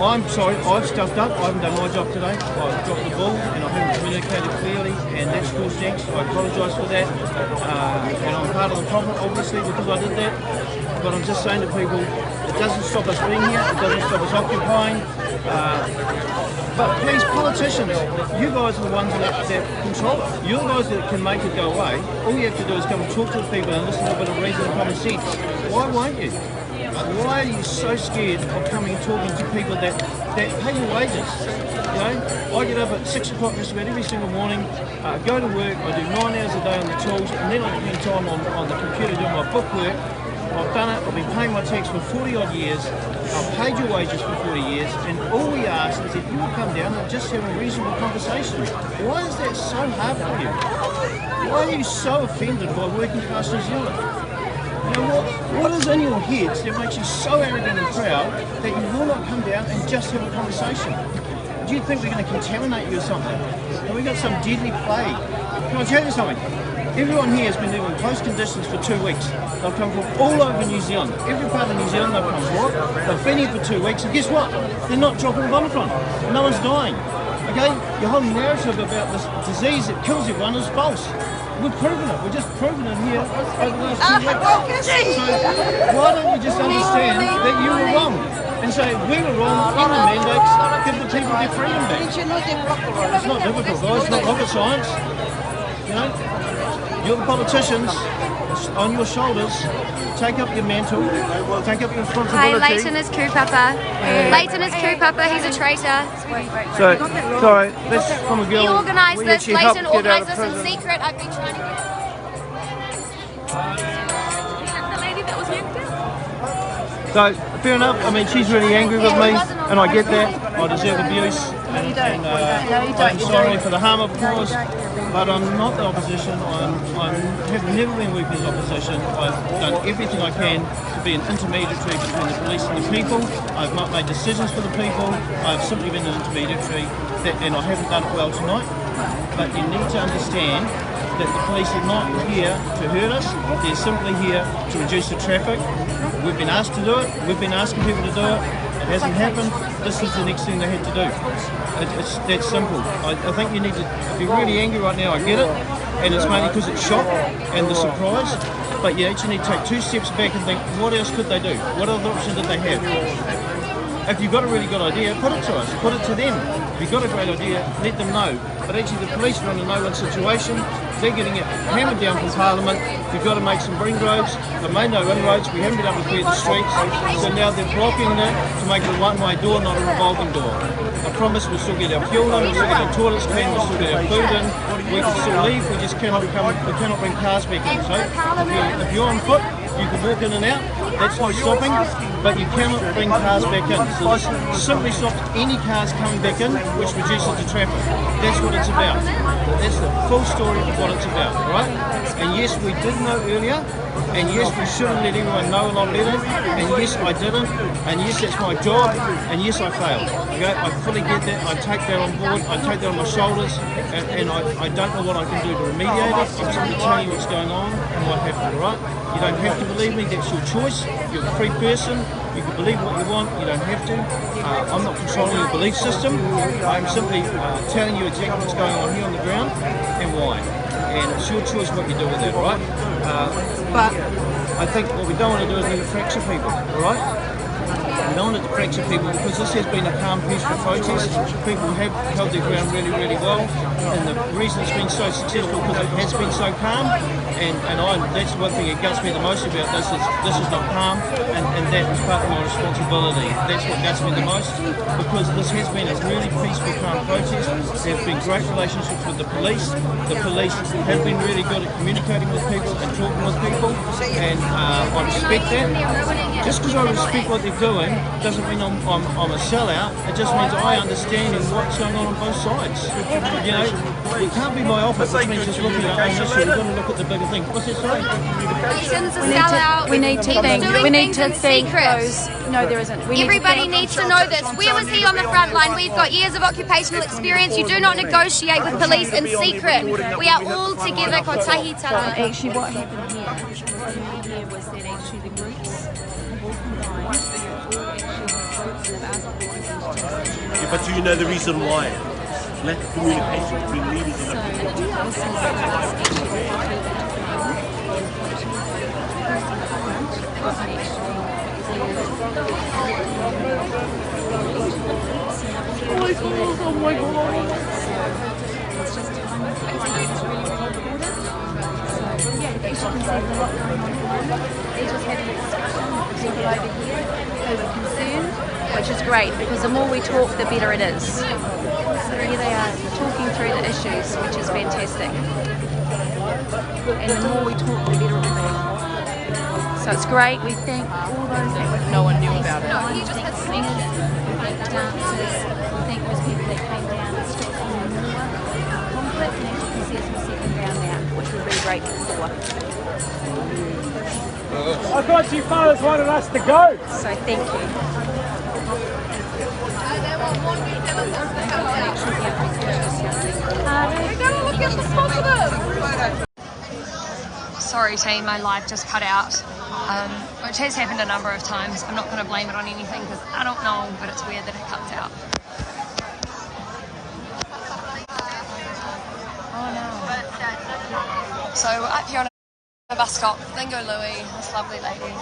[SPEAKER 7] I'm sorry, I've stuffed up. I haven't done my job today. I've dropped the ball and I haven't communicated clearly, and that's caused angst. I apologise for that. And I'm part of the problem, obviously, because I did that. But I'm just saying to people, it doesn't stop us being here, it doesn't stop us occupying. But please, politicians, you guys are the ones that control it. You're the guys that can make it go away. All you have to do is come and talk to the people and listen to a bit of reason and common sense. Why won't you? Why are you so scared of coming and talking to people that pay your wages? You know, I get up at 6 o'clock just about every single morning, go to work, I do 9 hours a day on the tools, and then I spend time on the computer doing my bookwork. I've done it, I've been paying my tax for 40 odd years, I've paid your wages for 40 years, and all we ask is that you will come down and just have a reasonable conversation. Why is that so hard for you? Why are you so offended by working class New Zealand? You know, what is in your heads that makes you so arrogant and proud that you will not come down and just have a conversation? Do you think we're going to contaminate you or something? Have we got some deadly plague? Can I tell you something? Everyone here has been living in close conditions for 2 weeks. They've come from all over New Zealand. Every part of New Zealand they've come from. They've been here for 2 weeks, and guess what? They're not dropping Omicron. No one's dying. Okay? Your whole narrative about this disease that kills everyone is false. We've proven it. We've just proven it here over the last 2 weeks. So why don't you just understand that you were wrong? And say, we were wrong in the mandates, give the people their freedom back. It's not difficult, guys. It's not rocket science. You know? You're the politicians. It's on your shoulders. Take up your mantle. Take up your responsibility.
[SPEAKER 17] Hi, Leighton is coup papa. Leighton is coup papa. He's a traitor.
[SPEAKER 7] So, sorry, that's from a girl.
[SPEAKER 17] He organised
[SPEAKER 7] we
[SPEAKER 17] this.
[SPEAKER 7] actually helped
[SPEAKER 17] Leighton
[SPEAKER 7] get out
[SPEAKER 17] organised
[SPEAKER 7] of
[SPEAKER 17] this in
[SPEAKER 7] prison.
[SPEAKER 17] secret. I've been trying to get...
[SPEAKER 6] The lady that was yanked out?
[SPEAKER 7] So, fair enough. I mean, she's really angry with me, and I get that. I deserve abuse, and I'm sorry for the harm I've caused, but I'm not the opposition. I have never been weak as opposition. I've done everything I can to be an intermediary between the police and the people. I've not made decisions for the people. I've simply been an intermediary, and I haven't done it well tonight. But you need to understand that the police are not here to hurt us. They're simply here to reduce the traffic. We've been asked to do it. We've been asking people to do it. It hasn't happened. This is the next thing they had to do. It's that simple. I think you need to, if you're really angry right now, I get it. And it's mainly because it's shock and the surprise. But you actually need to take 2 steps back and think, what else could they do? What other option did they have? If you've got a really good idea, put it to us, put it to them. If you've got a great idea, let them know. But actually the police are in a no-win situation. They're getting it hammered down from Parliament. You've got to make some ring roads. They've made no inroads. We haven't been able to clear the streets. So now they're blocking it to make it a one-way door, not a revolving door. I promise we'll still get our fuel in, we'll still get our toilets clean, we'll still get our food in. We can still leave, we just cannot bring cars back in. So if you're on foot, you can walk in and out, that's not stopping, but you cannot bring cars back in. So this simply stops any cars coming back in, which reduces the traffic. That's what it's about. That's the full story of what it's about, right? And yes, we did know earlier, and yes, we should have let everyone know a lot better, and yes, I didn't, and yes, that's my job, and yes, I failed. Okay? I fully get that, I take that on board, I take that on my shoulders, and I don't know what I can do to remediate it. I'm simply telling you what's going on and what happened, right? You don't have to believe me, that's your choice. You're a free person, you can believe what you want, you don't have to. I'm not controlling your belief system, I'm simply telling you exactly what's going on here on the ground and why. And it's your choice what you do with it, right? But I think what we don't want to do is need to fracture people, alright? We don't want it to fracture people because this has been a calm, peaceful protest. People have held their ground really, really well, and the reason it's been so successful because it has been so calm. And that's one thing that guts me the most about this is not calm, and that is part of my responsibility. That's what guts me the most, because this has been a really peaceful, calm protest. There have been great relationships with the police. The police have been really good at communicating with people and talking with people, and I respect that. Just because I respect what they're doing doesn't mean I'm a sellout. It just means I understand what's going on both sides. You know, it can't be my office, which means just looking at our issue. We've got to look at the bigger thing. What's it say?
[SPEAKER 17] We need to think
[SPEAKER 6] those.
[SPEAKER 17] No, there isn't. Everybody needs to know this. Where was he on the front line? We've got years of occupational experience. You do not negotiate with police in secret. We are all together. Ko tahi tala.
[SPEAKER 6] Actually, what happened here was that actually the groups have all combined.
[SPEAKER 18] Yeah, but do you know the reason why? Lack of communication between leaders and the
[SPEAKER 6] Oh my god! It's just time. It's really important. So yeah, as you can see, there's a lot going on here. They're just having a discussion with the people over here who are concerned, which is great because the more we talk, the better it is. So here they are talking through the issues, which is fantastic. And the more we talk, the better it will be. So it's great. We thank all those that no one knew about it. No, he just had speakers. We thank dancers. We thank those people that came down and stopped the conflict. And as you can see, it's the second round now, which we're really grateful for.
[SPEAKER 3] I thought you fellas wanted us to go.
[SPEAKER 6] So thank you.
[SPEAKER 17] We're going to look at the positive.
[SPEAKER 1] Sorry team, my live just cut out, which has happened a number of times. I'm not going to blame it on anything because I don't know, but it's weird that it cuts out. Oh no. So we're up here on a bus stop, Lingo Louie, this lovely lady.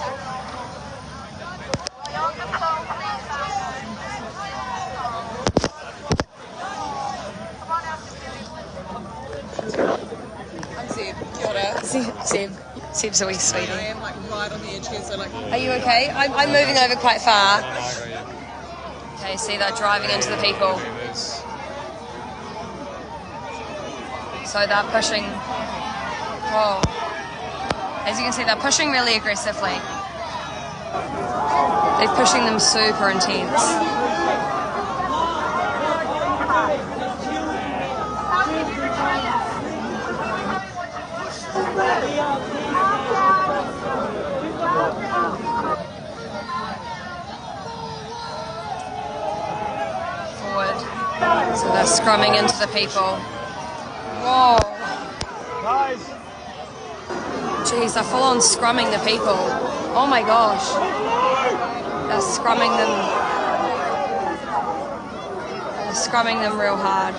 [SPEAKER 2] I'm Seb. Kia ora.
[SPEAKER 1] Seb's a wee sweetie.
[SPEAKER 2] I am like right on the edge here, so like.
[SPEAKER 1] Are you okay? I'm moving over quite far. Okay, see they're driving into the people. So they're pushing. Whoa. As you can see, they're pushing really aggressively. They're pushing them super intense. Forward. So they're scrumming into the people. Whoa.
[SPEAKER 3] Guys.
[SPEAKER 1] Jeez, they're full on scrumming the people. Oh my gosh. They're scrumming them. They're scrumming them real hard.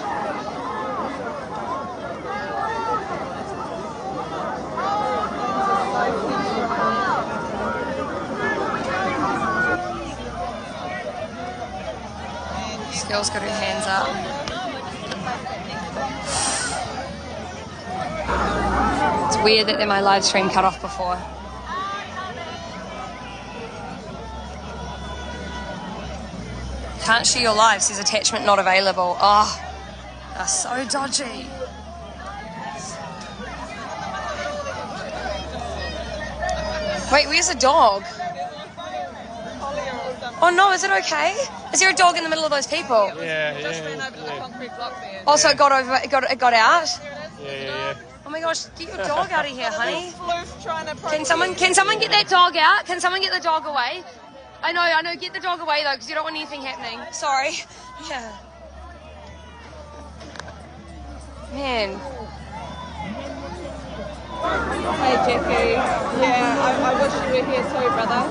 [SPEAKER 1] This girl's got her hands up. It's weird that my live stream cut off before. Can't share your live, says attachment not available. Oh, that's so dodgy. Wait, where's the dog? Oh no, is it okay? Is there a dog in the middle of those people?
[SPEAKER 2] Just ran over to the concrete block there.
[SPEAKER 1] Oh, so it got over, it got out?
[SPEAKER 18] Yeah.
[SPEAKER 1] Oh my gosh, get your dog out of here, honey.
[SPEAKER 2] Can
[SPEAKER 1] someone get that dog out? Can someone get the dog away? I know, get the dog away though, because you don't want anything happening. Sorry. Yeah. Man.
[SPEAKER 2] Hey Jackie. Yeah, I wish you were here too, brother.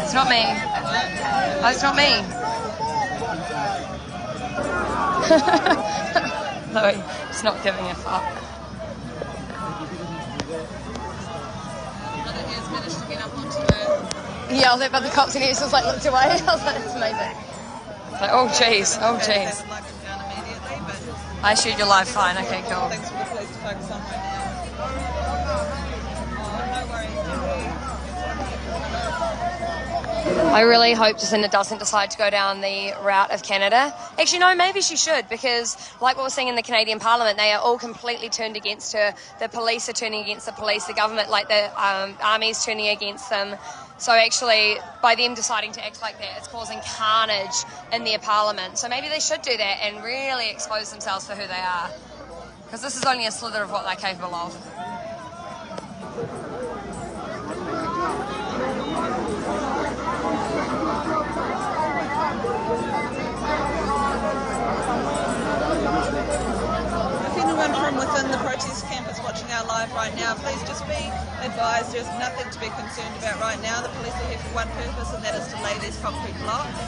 [SPEAKER 1] It's not me. Oh, it's not me. Chloe, it's not giving a fuck. Yeah, I was like, but the cops and he just like looked away. I was like, it's amazing. It's like, oh jeez, oh jeez. I shoot your live fine, okay, cool.
[SPEAKER 2] Thanks for the police to focus on right now.
[SPEAKER 1] I really hope Jacinda doesn't decide to go down the route of Canada. Actually, no, maybe she should, because like what we're seeing in the Canadian Parliament, they are all completely turned against her. The police are turning against the police, the government, like the army's turning against them. So actually, by them deciding to act like that, it's causing carnage in their Parliament. So maybe they should do that and really expose themselves for who they are. Because this is only a slither of what they're capable of.
[SPEAKER 2] If anyone from within the protest camp is watching our live right now, please just be advised there's nothing to be concerned about right now. The police are here for one purpose, and that is to lay these concrete blocks.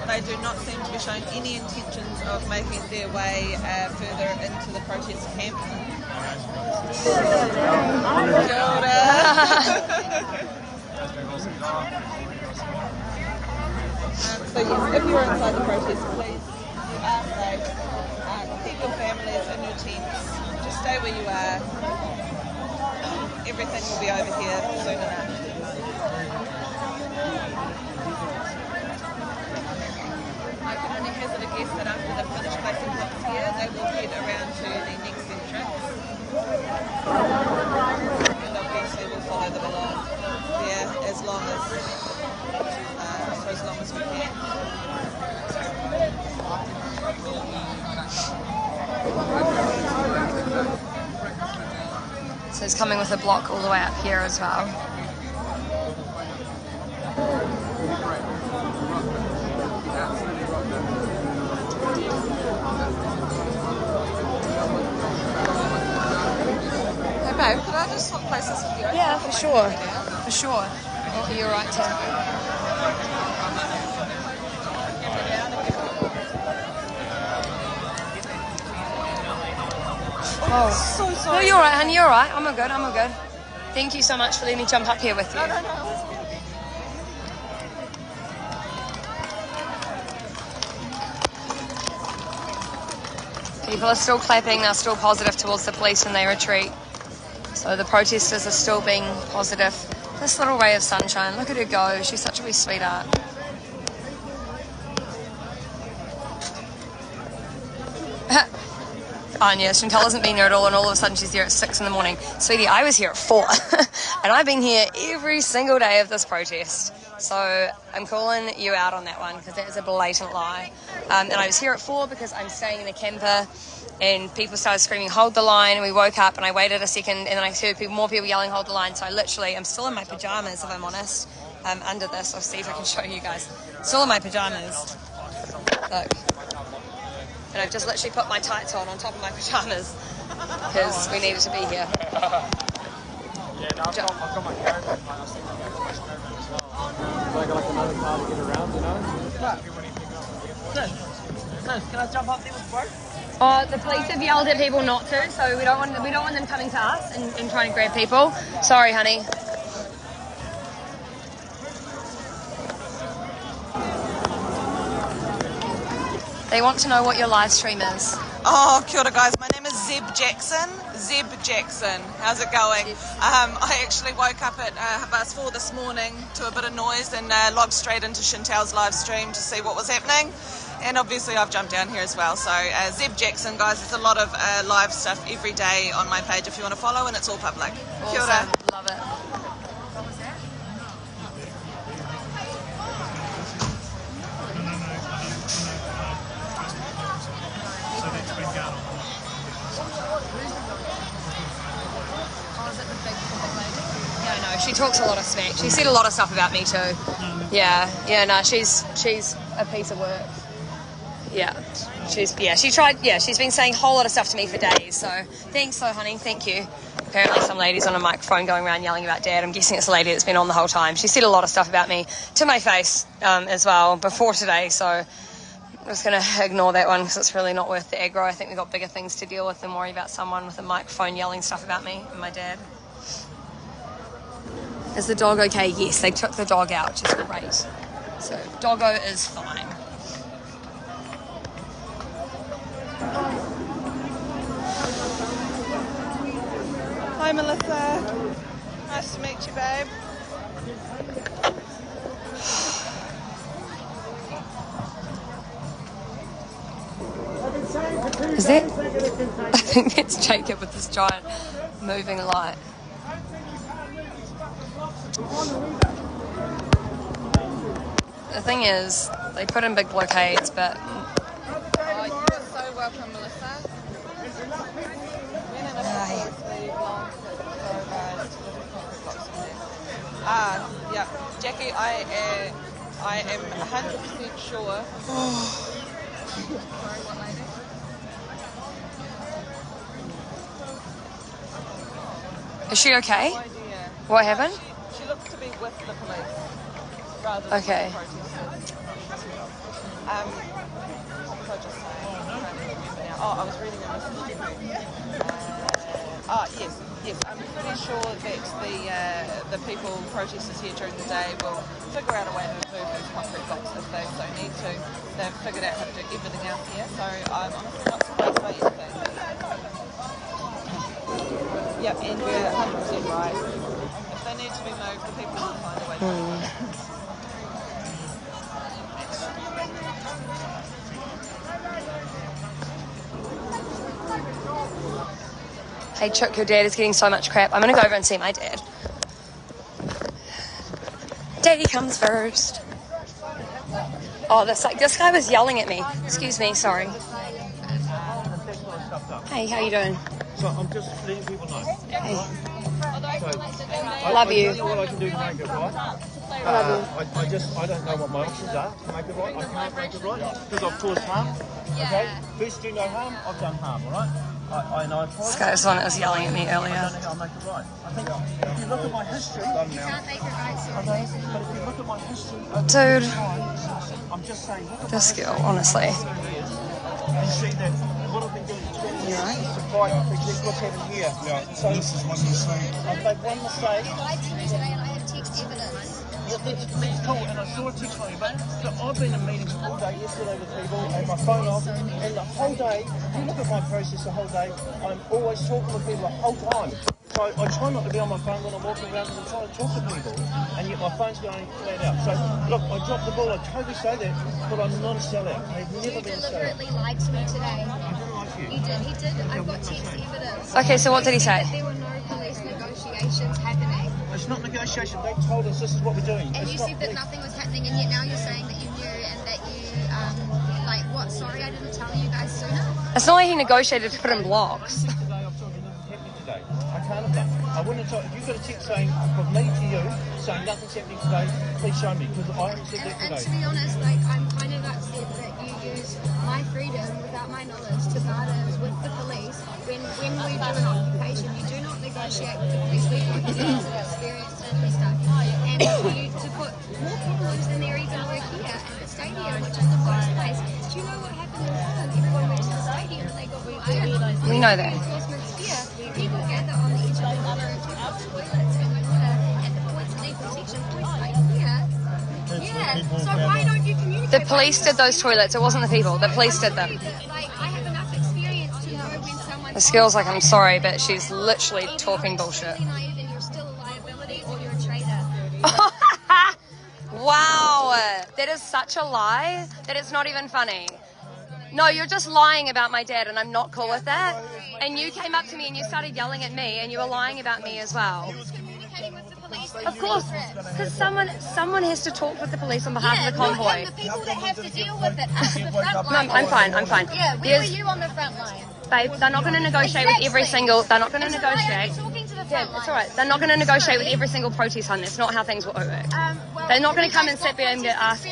[SPEAKER 2] They do not seem to be showing any intentions of making their way further into the protest camp. Kia ora. So yes, if you're inside the protest, please are safe. Keep your families in your tents. Just stay where you are. Everything will be over here soon enough. I can only hazard a guess that after they've finished placing blocks here, they will head around to the next entrance. And obviously we'll follow them along there as long as we can.
[SPEAKER 1] coming with a block all the way up here as well.
[SPEAKER 2] Hey babe, could I just swap places with you?
[SPEAKER 1] Yeah, for sure. For sure. Oh, you're right, Tim. Oh,
[SPEAKER 2] so sorry.
[SPEAKER 1] No, you're right, honey. You're right. I'm all good. I'm all good. Thank you so much for letting me jump up here with you.
[SPEAKER 2] No.
[SPEAKER 1] People are still clapping. They're still positive towards the police when they retreat. So the protesters are still being positive. This little ray of sunshine. Look at her go. She's such a wee sweetheart. Anya, Chantal hasn't been here at all, and all of a sudden she's here at 6 in the morning. Sweetie, I was here at 4, and I've been here every single day of this protest. So I'm calling you out on that one, because that is a blatant lie. And I was here at 4 because I'm staying in a camper, and people started screaming, hold the line, and we woke up, and I waited a second, and then I heard more people yelling, hold the line. So I'm still in my pajamas, if I'm honest, under this. I'll see if I can show you guys. Still in my pajamas. Look. And I've just literally put my tights on top of my pajamas because we needed to be here.
[SPEAKER 11] Yeah, no, I've got my carrot. I got like another car to get around, you know? Can I jump up there with both?
[SPEAKER 1] Oh, the police have yelled at people not to, so we don't want them coming to us and trying to grab people. Sorry, honey. They want to know what your live stream is.
[SPEAKER 2] Oh, kia ora guys, my name is Zeb Jackson. How's it going? I actually woke up at 4:30 this morning to a bit of noise and logged straight into Chantal's live stream to see what was happening. And obviously I've jumped down here as well. So Zeb Jackson, guys, there's a lot of live stuff every day on my page if you want to follow, and it's all public.
[SPEAKER 1] Awesome.
[SPEAKER 2] Kia ora.
[SPEAKER 1] Love it. What was that? Yeah, I know. She talks a lot of smack. She said a lot of stuff about me too. Yeah, no, she's a piece of work. Yeah, she's been saying a whole lot of stuff to me for days. So thanks, honey. Thank you. Apparently some lady's on a microphone going around yelling about Dad. I'm guessing it's a lady that's been on the whole time. She said a lot of stuff about me to my face as well before today. So I'm just going to ignore that one because it's really not worth the aggro. I think we've got bigger things to deal with than worry about someone with a microphone yelling stuff about me and my dad. Is the dog okay? Yes, they took the dog out, which is great. So doggo is fine.
[SPEAKER 2] Hi Melissa. Nice to meet you, babe.
[SPEAKER 1] Is that? I think that's Jacob with this giant moving light. The thing is, they put in big blockades, but...
[SPEAKER 2] Oh, you are so welcome, Melissa. Yeah, Jackie, I am 100% sure. Sorry, what lady?
[SPEAKER 1] Is she okay?
[SPEAKER 2] No idea.
[SPEAKER 1] What happened?
[SPEAKER 2] She looks to be with the police rather than
[SPEAKER 1] Okay.
[SPEAKER 2] the protesters. What was I just saying? I'm trying to remember now. Oh, I was reading a message to you. Yes. I'm pretty sure that the people, protesters here during the day will figure out a way to move these concrete blocks if they so need to. They've figured out how to do everything else here, so I'm honestly not surprised by anything. Yep, and you're 100% right. If they need to be moved, the people will find a way to move them.
[SPEAKER 1] Hey Chuck, your dad is getting so much crap. I'm going to go over and see my dad. Daddy comes first. Oh, this guy was yelling at me. Excuse me, sorry. Hey, how you doing?
[SPEAKER 3] So I'm just letting people know.
[SPEAKER 1] Hey. Love you.
[SPEAKER 7] I don't know what I can do to make it right.
[SPEAKER 1] I love you.
[SPEAKER 7] I don't know what my options are to make it right. I can't make it right because I've caused harm. Okay? First do no harm, I've done harm, all right? I apologize.
[SPEAKER 1] This guy was the one that was yelling at me earlier.
[SPEAKER 7] I don't know how I make it right. I think if you look at my history, you
[SPEAKER 17] can't make it right,
[SPEAKER 7] but if you look at my history,
[SPEAKER 1] dude,
[SPEAKER 7] I'm just saying, look at
[SPEAKER 1] this girl, honestly.
[SPEAKER 7] you see that what I've been doing is to fight exactly what's happening here. Yeah, so this is one mistake. I've made one mistake.
[SPEAKER 17] I lied to me today and I have text evidence.
[SPEAKER 7] That's cool, and I saw a text from you, but I've been in meetings all day yesterday with people, and my phone off, and the whole day, if you look at my process the whole day, I'm always talking with people the whole time. So I try not to be on my phone when I'm walking around because I'm trying to talk to people, and yet my phone's going flat out. So, look, I dropped the ball, I totally say that, but I'm not a sellout. I've never been a sellout.
[SPEAKER 17] You deliberately lied to me today. He did, I've got text evidence.
[SPEAKER 1] Okay, so what did he say?
[SPEAKER 17] There were no police negotiations happening.
[SPEAKER 7] It's not negotiation, they told us this is what we're doing.
[SPEAKER 17] And you said that nothing was happening, and yet now you're saying that you knew and that you, like, what, sorry I didn't tell you guys sooner?
[SPEAKER 1] It's not like he negotiated to put in blocks.
[SPEAKER 7] I can't have done. I wouldn't have told. If you've got a text saying from me to you saying nothing's happening today, please show me because I haven't said that today.
[SPEAKER 17] And to be honest, like, I'm kind of upset that you use my freedom without my knowledge to barter with the police when we do an occupation. You do not negotiate with the police. We've got years of experience and stuff. And for you to put more problems than there even were here at the stadium, which is the first place. Do you know what happened in Holland? Everyone went to the stadium and they got realized.
[SPEAKER 1] We know that.
[SPEAKER 17] People gather on the edge of the water and took off toilets and water at the points of deprotection points right here. Yeah, so why don't you communicate?
[SPEAKER 1] The police did those toilets, it wasn't the people, the police did them.
[SPEAKER 17] Like, I have enough experience to know when someone...
[SPEAKER 1] This girl's like, I'm sorry, but she's literally talking bullshit.
[SPEAKER 17] Naive and you're still a liability or you're a traitor.
[SPEAKER 1] Wow, that is such a lie that it's not even funny. No, you're just lying about my dad and I'm not cool with that. And you came up to me and you started yelling at me and you were lying about me as well. Of course, because someone has to talk with the police on behalf of the convoy.
[SPEAKER 17] The people that have to deal with it, us, the front line.
[SPEAKER 1] No, I'm fine.
[SPEAKER 17] Yeah, where were you on the front line?
[SPEAKER 1] Babe, they're not going to negotiate with every single... They're not going to negotiate. Yeah, it's all right. They're not going to negotiate with every single protest on this. That's not how things will work. They're not going to come and sit there and get asked...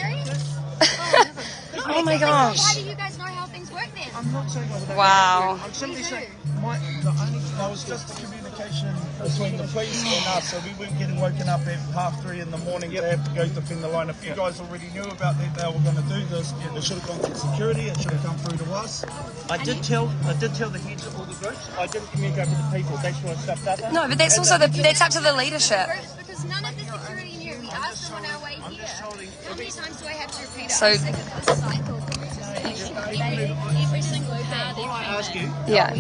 [SPEAKER 1] Oh my gosh.
[SPEAKER 17] Why do you guys know how things work then?
[SPEAKER 7] I'm not saying I
[SPEAKER 1] wow.
[SPEAKER 7] I'm simply saying that was just the communication between the police and us, so we weren't getting woken up at 3:30 in the morning to have to go defend the line. If you guys already knew about that, they were going to do this, it should have gone through security, it should have come through to us. I did tell the heads of all the groups, I didn't communicate with the people, that's why I stuffed up.
[SPEAKER 1] No, but that's also that's up to the leadership.
[SPEAKER 17] Because none of the security knew. We asked them on our way here. How many times do I have to repeat it?
[SPEAKER 1] So,
[SPEAKER 17] I'm sick of this cycle. Every single party.
[SPEAKER 1] yeah.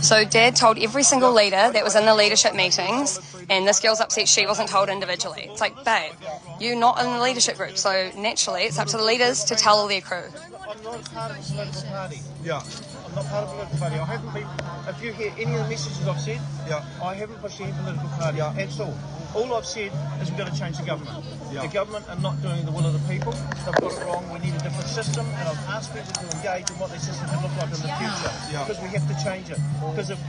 [SPEAKER 1] So Dad told every single leader that was in the leadership meetings, and this girl's upset she wasn't told individually. It's like, babe, you're not in the leadership group, so naturally it's up to the leaders to tell all their crew.
[SPEAKER 7] I'm not part of a political party. Yeah. I'm not part of a political party. I haven't been, if you hear any of the messages I've said, I haven't pushed any political party at all. All I've said is we've got to change the government. The government are not doing the will of the people. They've got it wrong. We need a different system, and I've asked people to engage in what their system can look like in the future, because we have to change it. Because if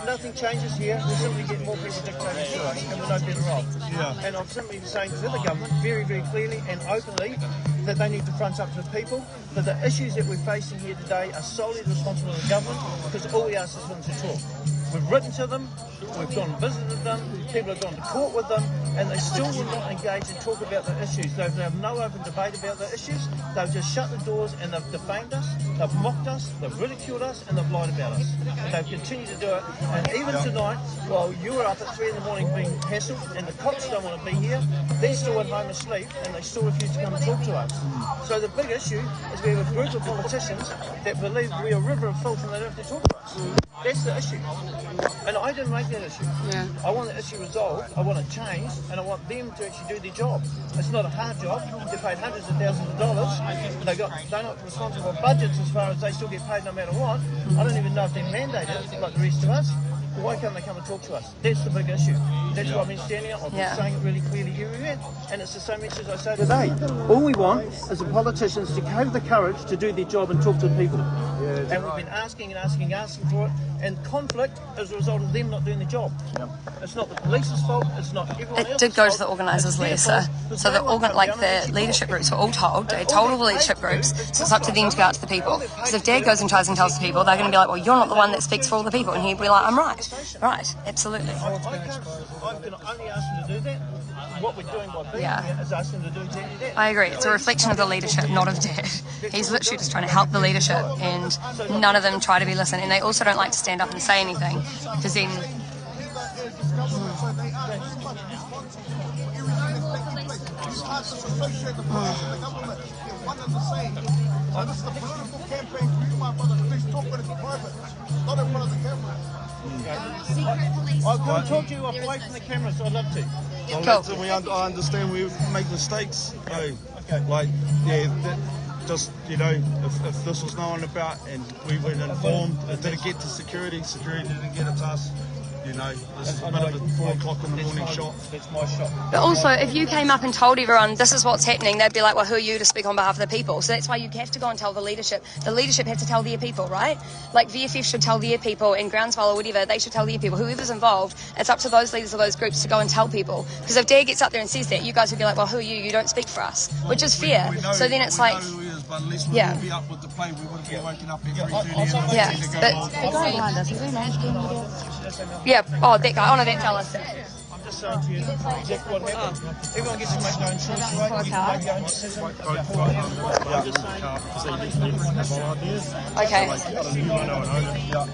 [SPEAKER 7] nothing changes here, we'll simply get more people dictating to us, and we're no better off. And I'm simply saying to the government very, very clearly and openly that they need to front up to the people, that the issues that we're facing here today are solely the responsibility of the government, because all we ask is for them to talk. We've written to them, we've gone and visited them, people have gone to court with them, and they still will not engage and talk about the issues. They have no open debate about the issues. They've just shut the doors and they've defamed us, they've mocked us, they've ridiculed us, and they've lied about us. And they've continued to do it. And even tonight, while you were up at 3 in the morning being hassled, and the cops don't want to be here, they're still at home asleep, and they still refuse to come and talk to us. So the big issue is we have a group of politicians that believe we're a river of filth and they don't have to talk to us. That's the issue. And I didn't make that issue. I want the issue resolved, I want it changed, and I want them to actually do their job. It's not a hard job. They're paid hundreds of thousands of dollars. They're not responsible for budgets as far as they still get paid no matter what. I don't even know if they're mandated like the rest of us. Why can't they come and talk to us? That's the big issue. That's why I've been standing up. I've been saying it really clearly everywhere. And it's the same message I say today. All we want is the politicians to have the courage to do their job and talk to the people. and we've been asking for it, and conflict is a result of them not doing the job. It's not the police's fault, it's not everyone else's fault.
[SPEAKER 1] It did go to the organisers, Lisa. So the leadership groups were all told, they told all the leadership groups, so it's up to them to go out to the people. Because if Dad goes and tries and tells the people, they're going to be like, well, you're not the one that speaks for all the people. And he'd be like, I'm right. Right, absolutely.
[SPEAKER 7] I'm going to only ask them to do that. What we're doing by being here is asking them to do exactly that.
[SPEAKER 1] I agree. It's a reflection of the leadership, not of Dad. He's literally just trying to help the leadership, and none of them try to be listened. And they also don't like to stand up and say anything, because then...
[SPEAKER 7] I could talk to you away from the camera, so I'd love to.
[SPEAKER 8] I understand we make mistakes. Like, just, if this was known about and we weren't informed, it didn't get to security didn't get it to us. This is a bit of a 4 o'clock in the morning shot.
[SPEAKER 7] That's my shot.
[SPEAKER 1] But also, if you came up and told everyone this is what's happening, they'd be like, well, who are you to speak on behalf of the people? So that's why you have to go and tell the leadership. The leadership have to tell their people, right? Like VFF should tell their people, and Groundswell or whatever, they should tell their people. Whoever's involved, it's up to those leaders of those groups to go and tell people. Because if Dad gets up there and says that, you guys would be like, well, who are you? You don't speak for us. Which is fair. So then it's like...
[SPEAKER 8] But at least we would be up with the play. We would have been waking up at 3:30.
[SPEAKER 1] Yeah, oh, that guy. Oh, no, that's Alice.
[SPEAKER 7] I'm just saying to you, Jack, what happened? Everyone gets to make their own choice, right? You can make your own decision.
[SPEAKER 1] Okay.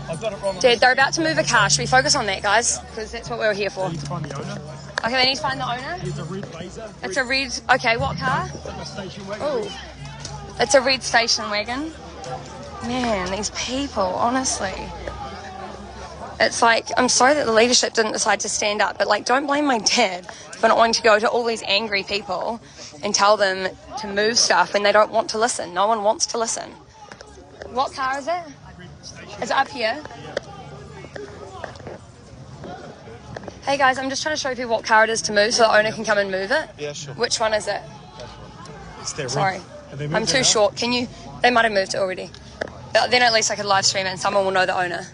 [SPEAKER 7] I've got it wrong.
[SPEAKER 1] Dad, they're about to move a car. Should we focus on that, guys? Because that's what we were here for. Okay, they need to find the owner.
[SPEAKER 5] It's a red Blazer.
[SPEAKER 1] It's a red... Okay, what car? Oh. It's a red station wagon. Man, these people, honestly. It's like, I'm sorry that the leadership didn't decide to stand up, but like, don't blame my dad for not wanting to go to all these angry people and tell them to move stuff when they don't want to listen. No one wants to listen. What car is it? Is it up here? Hey guys, I'm just trying to show people what car it is to move so the owner can come and move it.
[SPEAKER 8] Yeah, sure.
[SPEAKER 1] Which one is it?
[SPEAKER 5] It's their
[SPEAKER 1] Sorry. I'm too short. Can you... They might have moved it already. But then at least I could live stream it and someone will know the owner.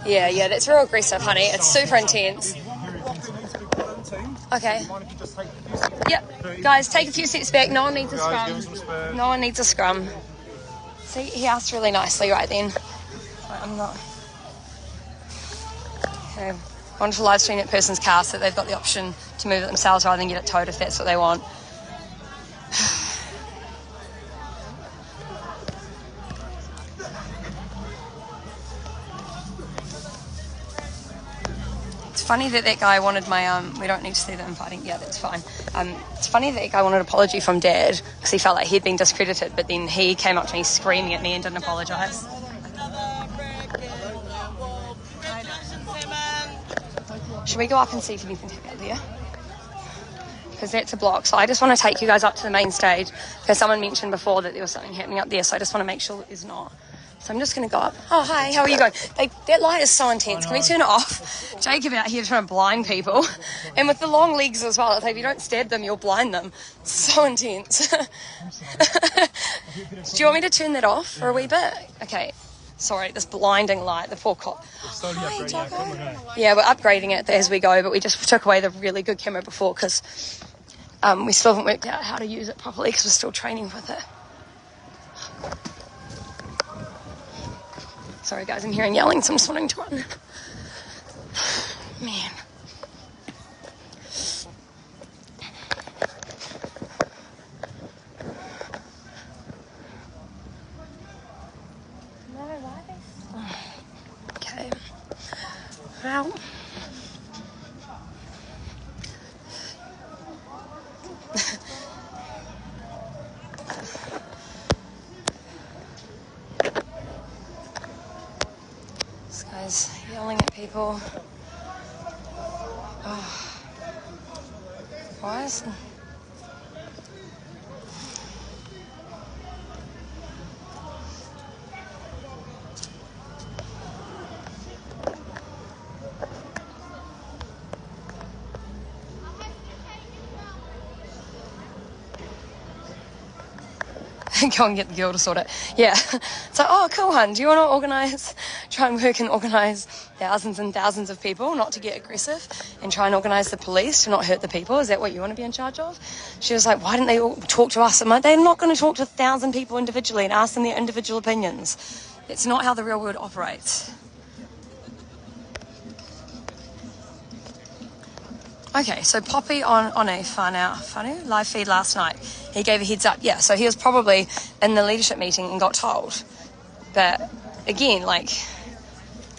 [SPEAKER 1] Yeah, that's real aggressive, honey. It's super intense. Okay. Yep. Guys, take a few steps back. No one needs a scrum. No one needs a scrum. See, he asked really nicely right then. I'm not... Okay. I wanted to live stream that person's car so that they've got the option to move it themselves rather than get it towed if that's what they want. It's funny that guy wanted my, we don't need to see the inviting, yeah, that's fine. It's funny that guy wanted an apology from Dad because he felt like he'd been discredited, but then he came up to me screaming at me and didn't apologise. Should we go up and see if anything's out there? Because that's a block. So I just want to take you guys up to the main stage because someone mentioned before that there was something happening up there, so I just want to make sure that there's not. So I'm just going to go up. Oh, hi, how are you going? That light is so intense. Can we turn it off? Jacob out here trying to blind people. And with the long legs as well. It's like if you don't stab them, you'll blind them. It's so intense. Do you want me to turn that off for a wee bit? Okay. Sorry, this blinding light, the poor cop. Hi, Jocko. Yeah, we're upgrading it as we go, but we just took away the really good camera before because we still haven't worked out how to use it properly because we're still training with it. Sorry guys, I'm hearing yelling, so I'm just wanting to run. Man. Okay. Well. This guy's yelling at people. Oh. Why is... Go and get the girl to sort it. Yeah. It's like, oh, cool, hun. Do you want to try and work and organise thousands and thousands of people, not to get aggressive, and try and organise the police to not hurt the people? Is that what you want to be in charge of? She was like, why didn't they all talk to us? I'm like, they're not going to talk to 1,000 people individually and ask them their individual opinions. It's not how the real world operates. Okay, so Poppy on a whānau live feed last night, he gave a heads up. Yeah, so he was probably in the leadership meeting and got told. But again, like,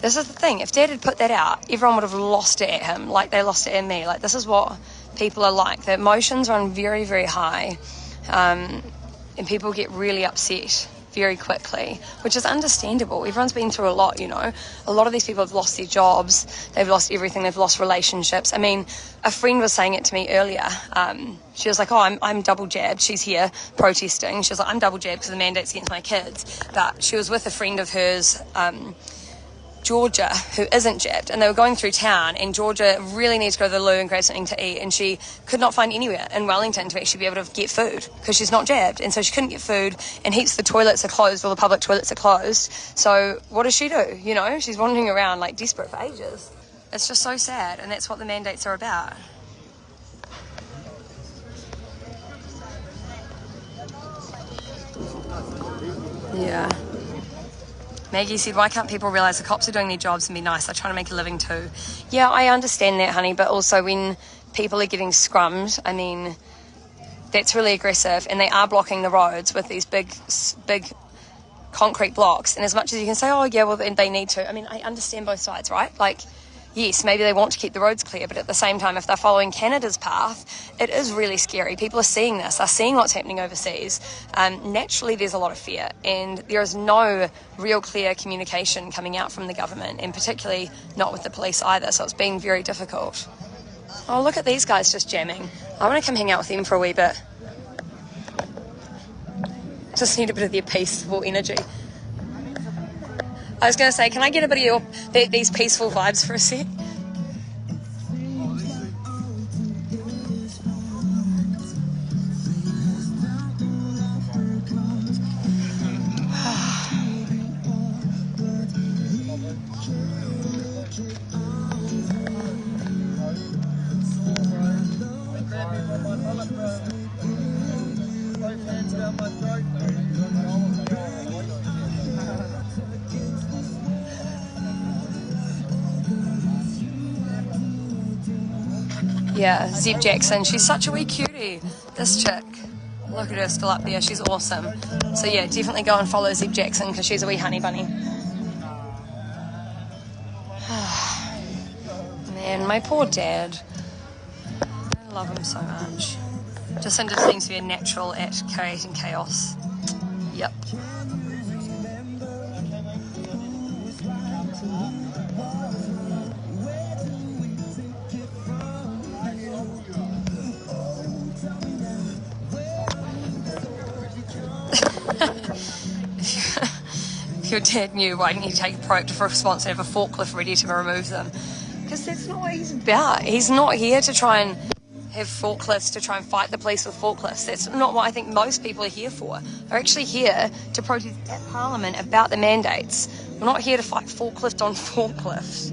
[SPEAKER 1] this is the thing. If Dad had put that out, everyone would have lost it at him like they lost it at me. Like, this is what people are like. The emotions run very, very high, and people get really upset very quickly, which is understandable. Everyone's been through a lot, you know. A lot of these people have lost their jobs, they've lost everything, they've lost relationships. I mean, a friend was saying it to me earlier. She was like, oh, I'm double jabbed. She's here protesting. She was like, I'm double jabbed because the mandate's against my kids. But she was with a friend of hers, Georgia, who isn't jabbed, and they were going through town, and Georgia really needs to go to the loo and grab something to eat, and she could not find anywhere in Wellington to actually be able to get food because she's not jabbed, and so she couldn't get food, and heaps of the toilets are closed, all the public toilets are closed. So what does she do? You know, she's wandering around like desperate for ages. It's just so sad, and that's what the mandates are about. Yeah. Maggie said, why can't people realise the cops are doing their jobs and be nice? They're trying to make a living too. Yeah, I understand that, honey, but also when people are getting scrummed, I mean, that's really aggressive, and they are blocking the roads with these big concrete blocks. And as much as you can say, oh, yeah, well, they need to. I mean, I understand both sides, right? Like, yes, maybe they want to keep the roads clear, but at the same time, if they're following Canada's path, it is really scary. People are seeing this, they're seeing what's happening overseas. Naturally, there's a lot of fear, and there is no real clear communication coming out from the government, and particularly not with the police either, so it's been very difficult. Oh, look at these guys just jamming. I want to come hang out with them for a wee bit. Just need a bit of their peaceful energy. I was going to say, can I get a bit of these peaceful vibes for a sec? Yeah, Zeb Jackson. She's such a wee cutie, this chick. Look at her still up there. She's awesome. So yeah, definitely go and follow Zeb Jackson because she's a wee honey bunny. Man, my poor dad. I love him so much. Jacinda seems to be a natural at creating chaos. Yep. If your dad knew, why didn't he take a proactive response and have a forklift ready to remove them? Because that's not what he's about. He's not here to try and have forklifts to try and fight the police with forklifts. That's not what I think most people are here for. They're actually here to protest at Parliament about the mandates. We're not here to fight forklift on forklift.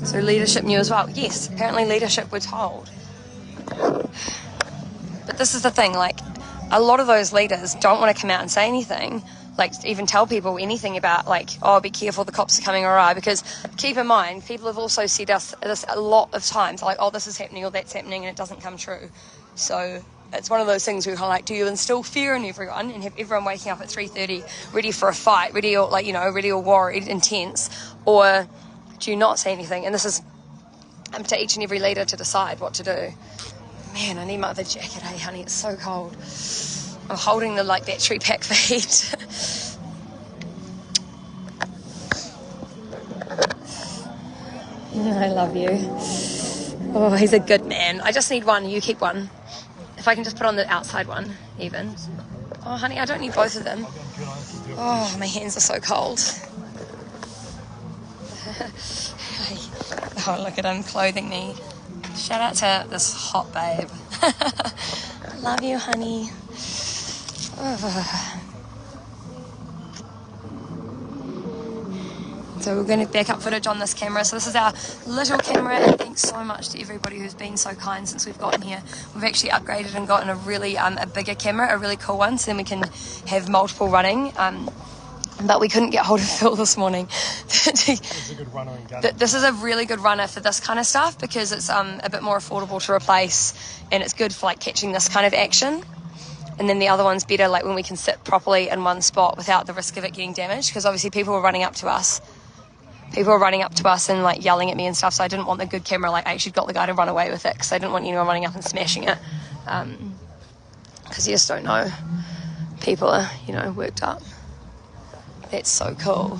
[SPEAKER 1] So leadership knew as well. Yes, apparently leadership were told. But this is the thing, like, a lot of those leaders don't want to come out and say anything, like even tell people anything about, like, oh, be careful, the cops are coming, alright, because keep in mind, people have also said us this a lot of times, like, oh, this is happening or that's happening, and it doesn't come true. So it's one of those things where you're like, do you instill fear in everyone and have everyone waking up at 3:30 ready for a fight, ready or, like, you know, ready or worried, intense, or do you not say anything? And this is up to each and every leader to decide what to do. Man, I need my other jacket, hey honey, it's so cold. I'm holding the, like, battery pack for heat. I love you. Oh, he's a good man. I just need one, you keep one. If I can just put on the outside one, even. Oh, honey, I don't need both of them. Oh, my hands are so cold. Oh, look at him clothing me. Shout out to this hot babe. Love you, honey. So we're going to back up footage on this camera. So this is our little camera, and thanks so much to everybody who's been so kind since we've gotten here. We've actually upgraded and gotten a really a bigger camera, a really cool one, so then we can have multiple running. But we couldn't get hold of Phil this morning.
[SPEAKER 5] It's a good runner and gunner.
[SPEAKER 1] This is a really good runner for this kind of stuff because it's a bit more affordable to replace, and it's good for like catching this kind of action. And then the other one's better like when we can sit properly in one spot without the risk of it getting damaged, because obviously people were running up to us. People were running up to us and like yelling at me and stuff, so I didn't want the good camera, like I actually got the guy to run away with it because I didn't want anyone running up and smashing it, because you just don't know. People are, you know, worked up. That's so cool.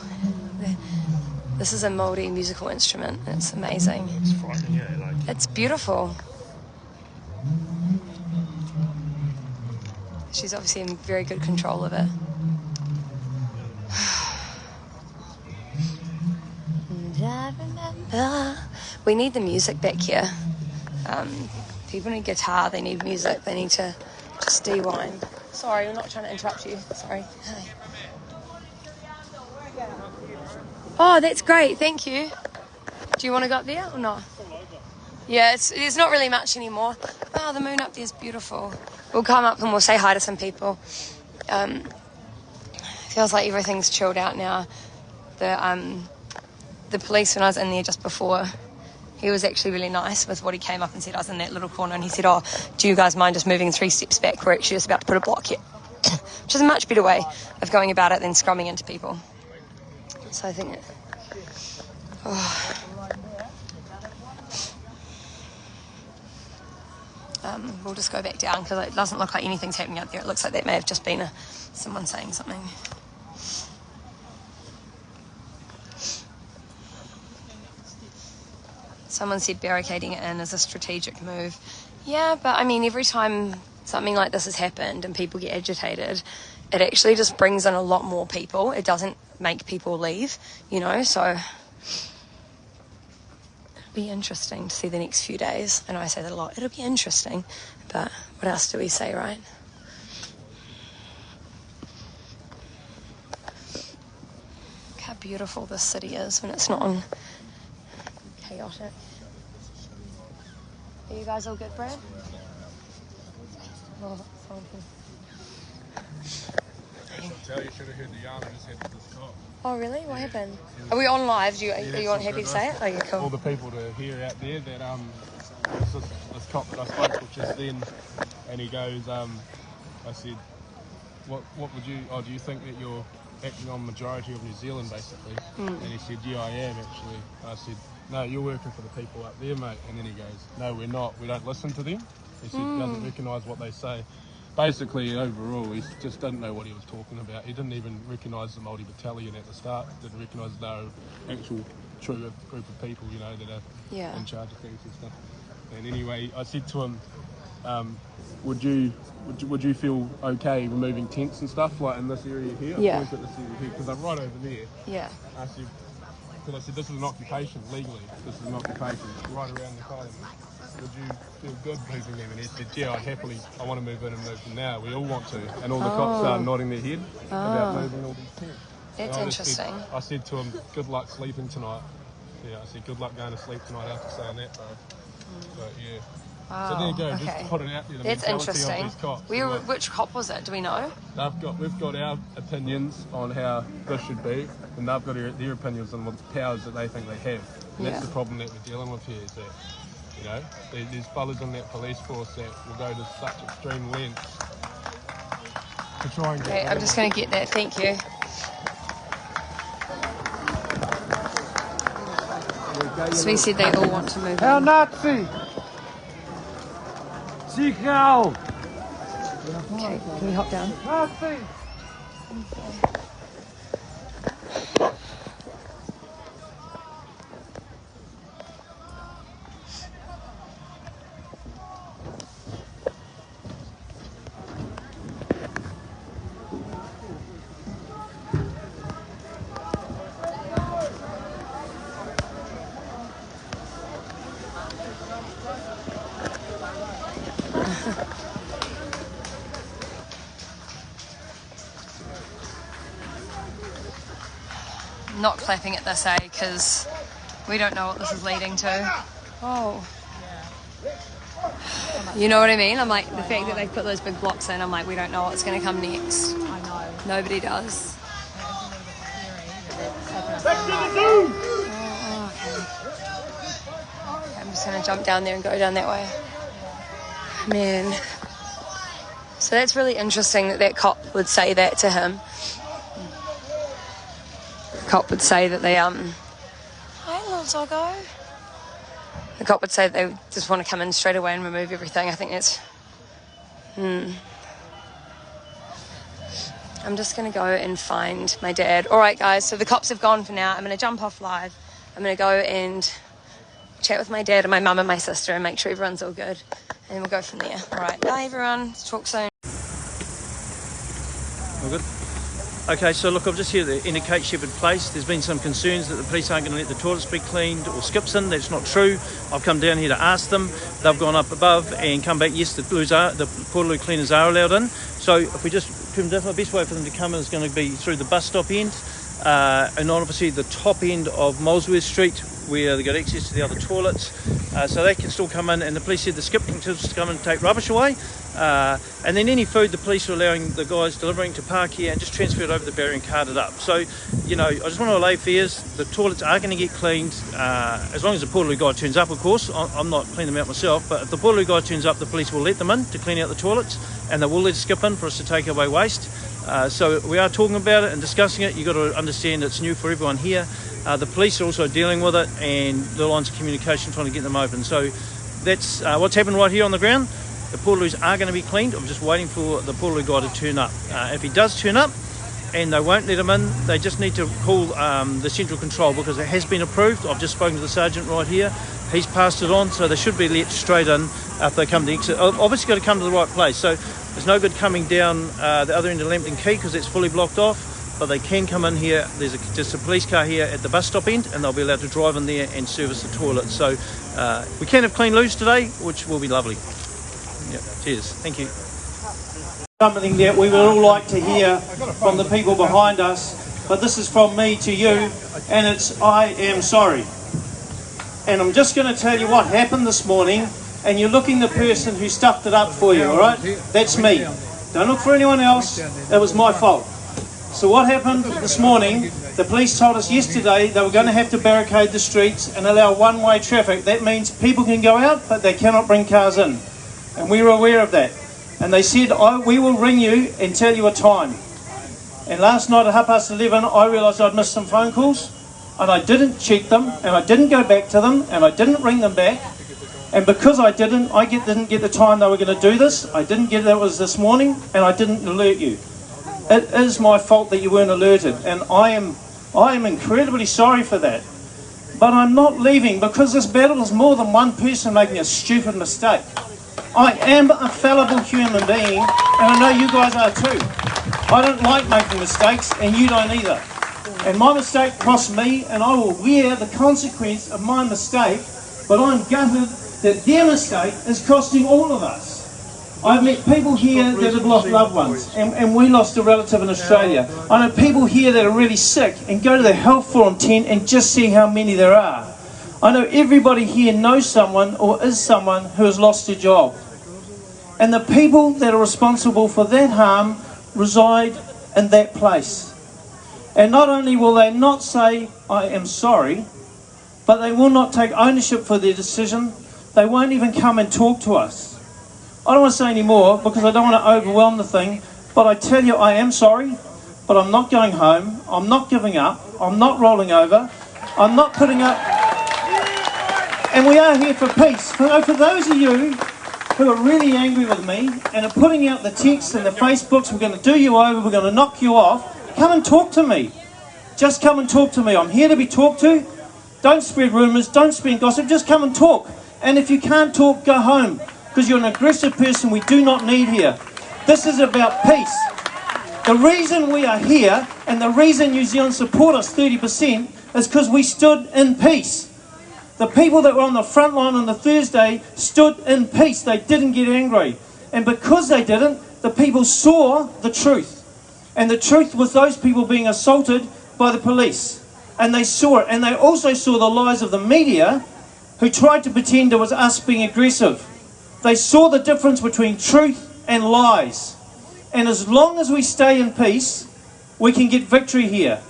[SPEAKER 1] This is a Māori musical instrument. It's amazing.
[SPEAKER 5] It's frightening, yeah. Like,
[SPEAKER 1] it's beautiful. She's obviously in very good control of it. And I remember. We need the music back here. People need guitar, they need music, they need to just de-wind. Sorry, we're not trying to interrupt you. Sorry. Hi. Oh, that's great, thank you. Do you want to go up there or not? Yeah, there's not really much anymore. Oh, the moon up there is beautiful. We'll come up and we'll say hi to some people. Feels like everything's chilled out now. The police, when I was in there just before, he was actually really nice with what he came up and said. I was in that little corner and he said, oh, do you guys mind just moving 3 steps back? We're actually just about to put a block here. Which is a much better way of going about it than scrumming into people. So I think we'll just go back down because it doesn't look like anything's happening out there. It looks like that may have just been someone saying something. Someone said barricading it in is a strategic move. Yeah, but I mean, every time something like this has happened and people get agitated, it actually just brings in a lot more people. It doesn't make people leave, you know, so it'll be interesting to see the next few days. I know I say that a lot. It'll be interesting, but what else do we say, right? Look how beautiful this city is when it's not on chaotic. Are you guys all good, Brad? Oh,
[SPEAKER 19] You should have heard the yarn I just had with this cop.
[SPEAKER 1] oh really? What happened? Are we on live? Are you happy to say it? Oh, yeah, cool.
[SPEAKER 19] All the people to hear out there that this cop that I spoke with just then, and he goes, I said, what would you? Oh, do you think that you're acting on majority of New Zealand basically? And he said, yeah, I am actually. I said, no, you're working for the people up there, mate. And then he goes, no, we're not. We don't listen to them. He said he doesn't recognise what they say. Basically, overall, he just didn't know what he was talking about. He didn't even recognise the Māori battalion at the start. Didn't recognise no actual true group of people, you know, that are in charge of things and stuff. And anyway, I said to him, would you feel okay removing tents and stuff like in this area here?
[SPEAKER 1] Yeah.
[SPEAKER 19] Because I'm right over there.
[SPEAKER 1] Yeah.
[SPEAKER 19] I said, this is an occupation legally. This is an occupation right around the colony. Would you feel good moving them? And he said, yeah, I want to move in and move them now. We all want to. And all the cops started nodding their head about moving all these tents.
[SPEAKER 1] That's interesting.
[SPEAKER 19] I said to him, good luck sleeping tonight. Yeah, I said, good luck going to sleep tonight after saying that, though. But yeah.
[SPEAKER 1] Wow,
[SPEAKER 19] so there you go,
[SPEAKER 1] okay.
[SPEAKER 19] Just put it out there.
[SPEAKER 1] That's interesting. Which cop was it? Do we know?
[SPEAKER 19] We've got our opinions on how this should be, and they've got their opinions on what powers that they think they have. And that's the problem that we're dealing with here, is that, you know, there's fellas in that police force that will go to such extreme lengths to try and get...
[SPEAKER 1] Okay, I'm just going to get that, thank you. So he said they all want to move
[SPEAKER 3] Herr Nazi! Sieg Heil!
[SPEAKER 1] Okay, can we hop down?
[SPEAKER 3] Nazi!
[SPEAKER 1] not clapping at this, because we don't know what this is leading to. Oh. You know what I mean? I'm like, the fact that they put those big blocks in, I'm like, we don't know what's going to come next.
[SPEAKER 6] I know.
[SPEAKER 1] Nobody does. Oh, okay. I'm just going to jump down there and go down that way. Man. So that's really interesting that that cop would say that to him. The cop would say that they, Hi, little doggo. The cop would say that they just want to come in straight away and remove everything. I think that's... I'm just going to go and find my dad. All right, guys, so the cops have gone for now. I'm going to jump off live. I'm going to go and chat with my dad and my mum and my sister and make sure everyone's all good. And then we'll go from there. All right, bye, everyone. Talk soon.
[SPEAKER 7] All good? Okay, so look, I'm just here to indicate Shepherd Place. There's been some concerns that the police aren't going to let the toilets be cleaned or skips in. That's not true. I've come down here to ask them. They've gone up above and come back. Yes, the Portaloo cleaners are allowed in. So if we just trim down, the best way for them to come in is going to be through the bus stop end and obviously the top end of Molesworth Street, where they got access to the other toilets, so they can still come in. And the police said the skip can just come in and take rubbish away, and then any food the police are allowing the guys delivering to park here and just transfer it over the barrier and cart it up. So, you know, I just want to allay fears. The toilets are going to get cleaned as long as the Portaloo guy turns up, of course. I'm not cleaning them out myself, but if the Portaloo guy turns up, the police will let them in to clean out the toilets, and they will let us skip in for us to take away waste. So we are talking about it and discussing it. You've got to understand it's new for everyone here. The police are also dealing with it, and the lines of communication trying to get them open. So that's what's happened right here on the ground. The Portaloos are going to be cleaned. I'm just waiting for the Portaloo guy to turn up. If he does turn up and they won't let him in, they just need to call the central control, because it has been approved. I've just spoken to the sergeant right here. He's passed it on, so they should be let straight in if they come to exit. Obviously got to come to the right place. So there's no good coming down the other end of Lambton Quay because it's fully blocked off. But they can come in here. There's just a police car here at the bus stop end, and they'll be allowed to drive in there and service the toilet. So we can have clean loos today, which will be lovely. Yeah, cheers. Thank you.
[SPEAKER 20] Something that we would all like to hear from the people behind us, but this is from me to you, and it's I am sorry. And I'm just going to tell you what happened this morning, and you're looking the person who stuffed it up for you, all right? That's me. Don't look for anyone else. It was my fault. So what happened this morning, the police told us yesterday they were going to have to barricade the streets and allow one-way traffic. That means people can go out, but they cannot bring cars in. And we were aware of that. And they said, we will ring you and tell you a time. And last night at 11:30, I realised I'd missed some phone calls, and I didn't check them, and I didn't go back to them, and I didn't ring them back. And because I didn't get the time they were going to do this. I didn't get that it was this morning, and I didn't alert you. It is my fault that you weren't alerted, and I am incredibly sorry for that. But I'm not leaving, because this battle is more than one person making a stupid mistake. I am a fallible human being, and I know you guys are too. I don't like making mistakes, and you don't either. And my mistake cost me, and I will wear the consequence of my mistake, but I'm gutted that their mistake is costing all of us. I've met people here that have lost loved ones, and we lost a relative in Australia. I know people here that are really sick, and go to the health forum tent and just see how many there are. I know everybody here knows someone or is someone who has lost their job. And the people that are responsible for that harm reside in that place. And not only will they not say, I am sorry, but they will not take ownership for their decision. They won't even come and talk to us. I don't want to say any more because I don't want to overwhelm the thing, but I tell you I am sorry, but I'm not going home, I'm not giving up, I'm not rolling over, I'm not putting up, and we are here for peace. For those of you who are really angry with me and are putting out the texts and the Facebooks, we're going to do you over, we're going to knock you off, come and talk to me. Just come and talk to me. I'm here to be talked to. Don't spread rumours, don't spread gossip, just come and talk. And if you can't talk, go home. Because you're an aggressive person we do not need here. This is about peace. The reason we are here and the reason New Zealand support us 30% is because we stood in peace. The people that were on the front line on the Thursday stood in peace. They didn't get angry. And because they didn't, the people saw the truth. And the truth was those people being assaulted by the police. And they saw it. And they also saw the lies of the media who tried to pretend it was us being aggressive. They saw the difference between truth and lies. And as long as we stay in peace, we can get victory here.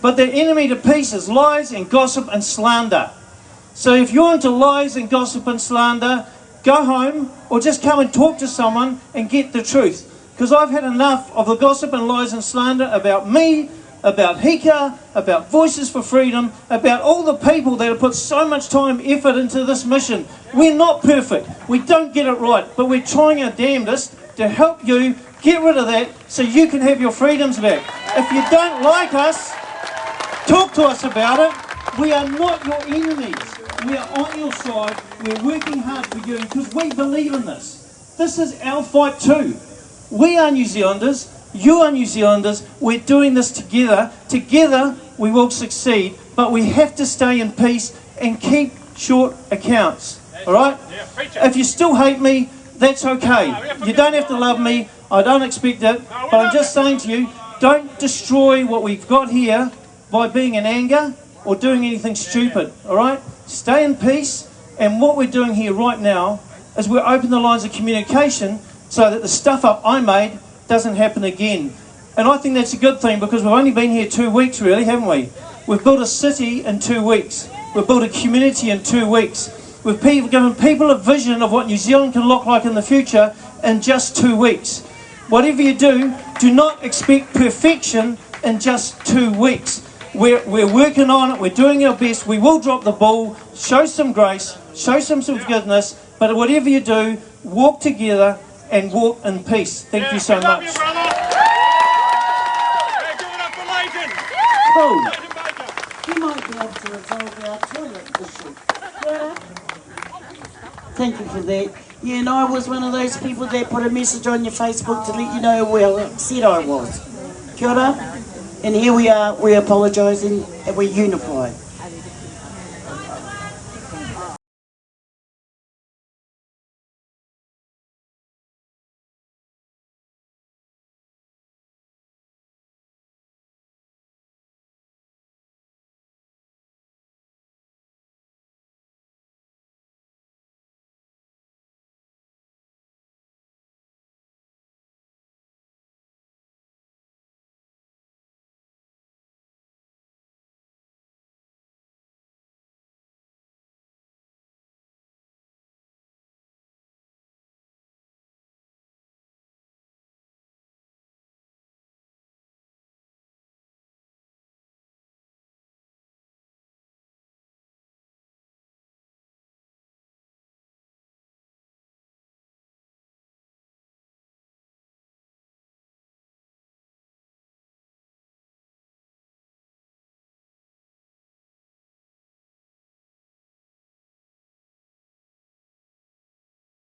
[SPEAKER 20] But the enemy to peace is lies and gossip and slander. So if you're into lies and gossip and slander, go home or just come and talk to someone and get the truth. Because I've had enough of the gossip and lies and slander about me, about Hika, about Voices for Freedom, about all the people that have put so much time, effort into this mission. We're not perfect. We don't get it right. But we're trying our damnedest to help you get rid of that so you can have your freedoms back. If you don't like us, talk to us about it. We are not your enemies. We are on your side. We're working hard for you because we believe in this. This is our fight too. We are New Zealanders. You are New Zealanders. We're doing this together. Together we will succeed, but we have to stay in peace and keep short accounts. All right? If you still hate me, that's okay. You don't have to love me. I don't expect it. But I'm just saying to you, don't destroy what we've got here by being in anger or doing anything stupid. All right? Stay in peace. And what we're doing here right now is we're opening the lines of communication so that the stuff up I made doesn't happen again. And I think that's a good thing because we've only been here 2 weeks really, haven't we? We've built a city in 2 weeks. We've built a community in 2 weeks. We've given people a vision of what New Zealand can look like in the future in just 2 weeks. Whatever you do, do not expect perfection in just 2 weeks. We're working on it, we're doing our best, we will drop the ball, show some grace, show some forgiveness, but whatever you do, walk together and walk in peace. Thank you so much.
[SPEAKER 15] Cool. You might be able to resolve our toilet issue. Thank you for that. Yeah, and I was one of those people that put a message on your Facebook to let you know how upset I was. Kia ora. And here we are, we're apologising and we're unified.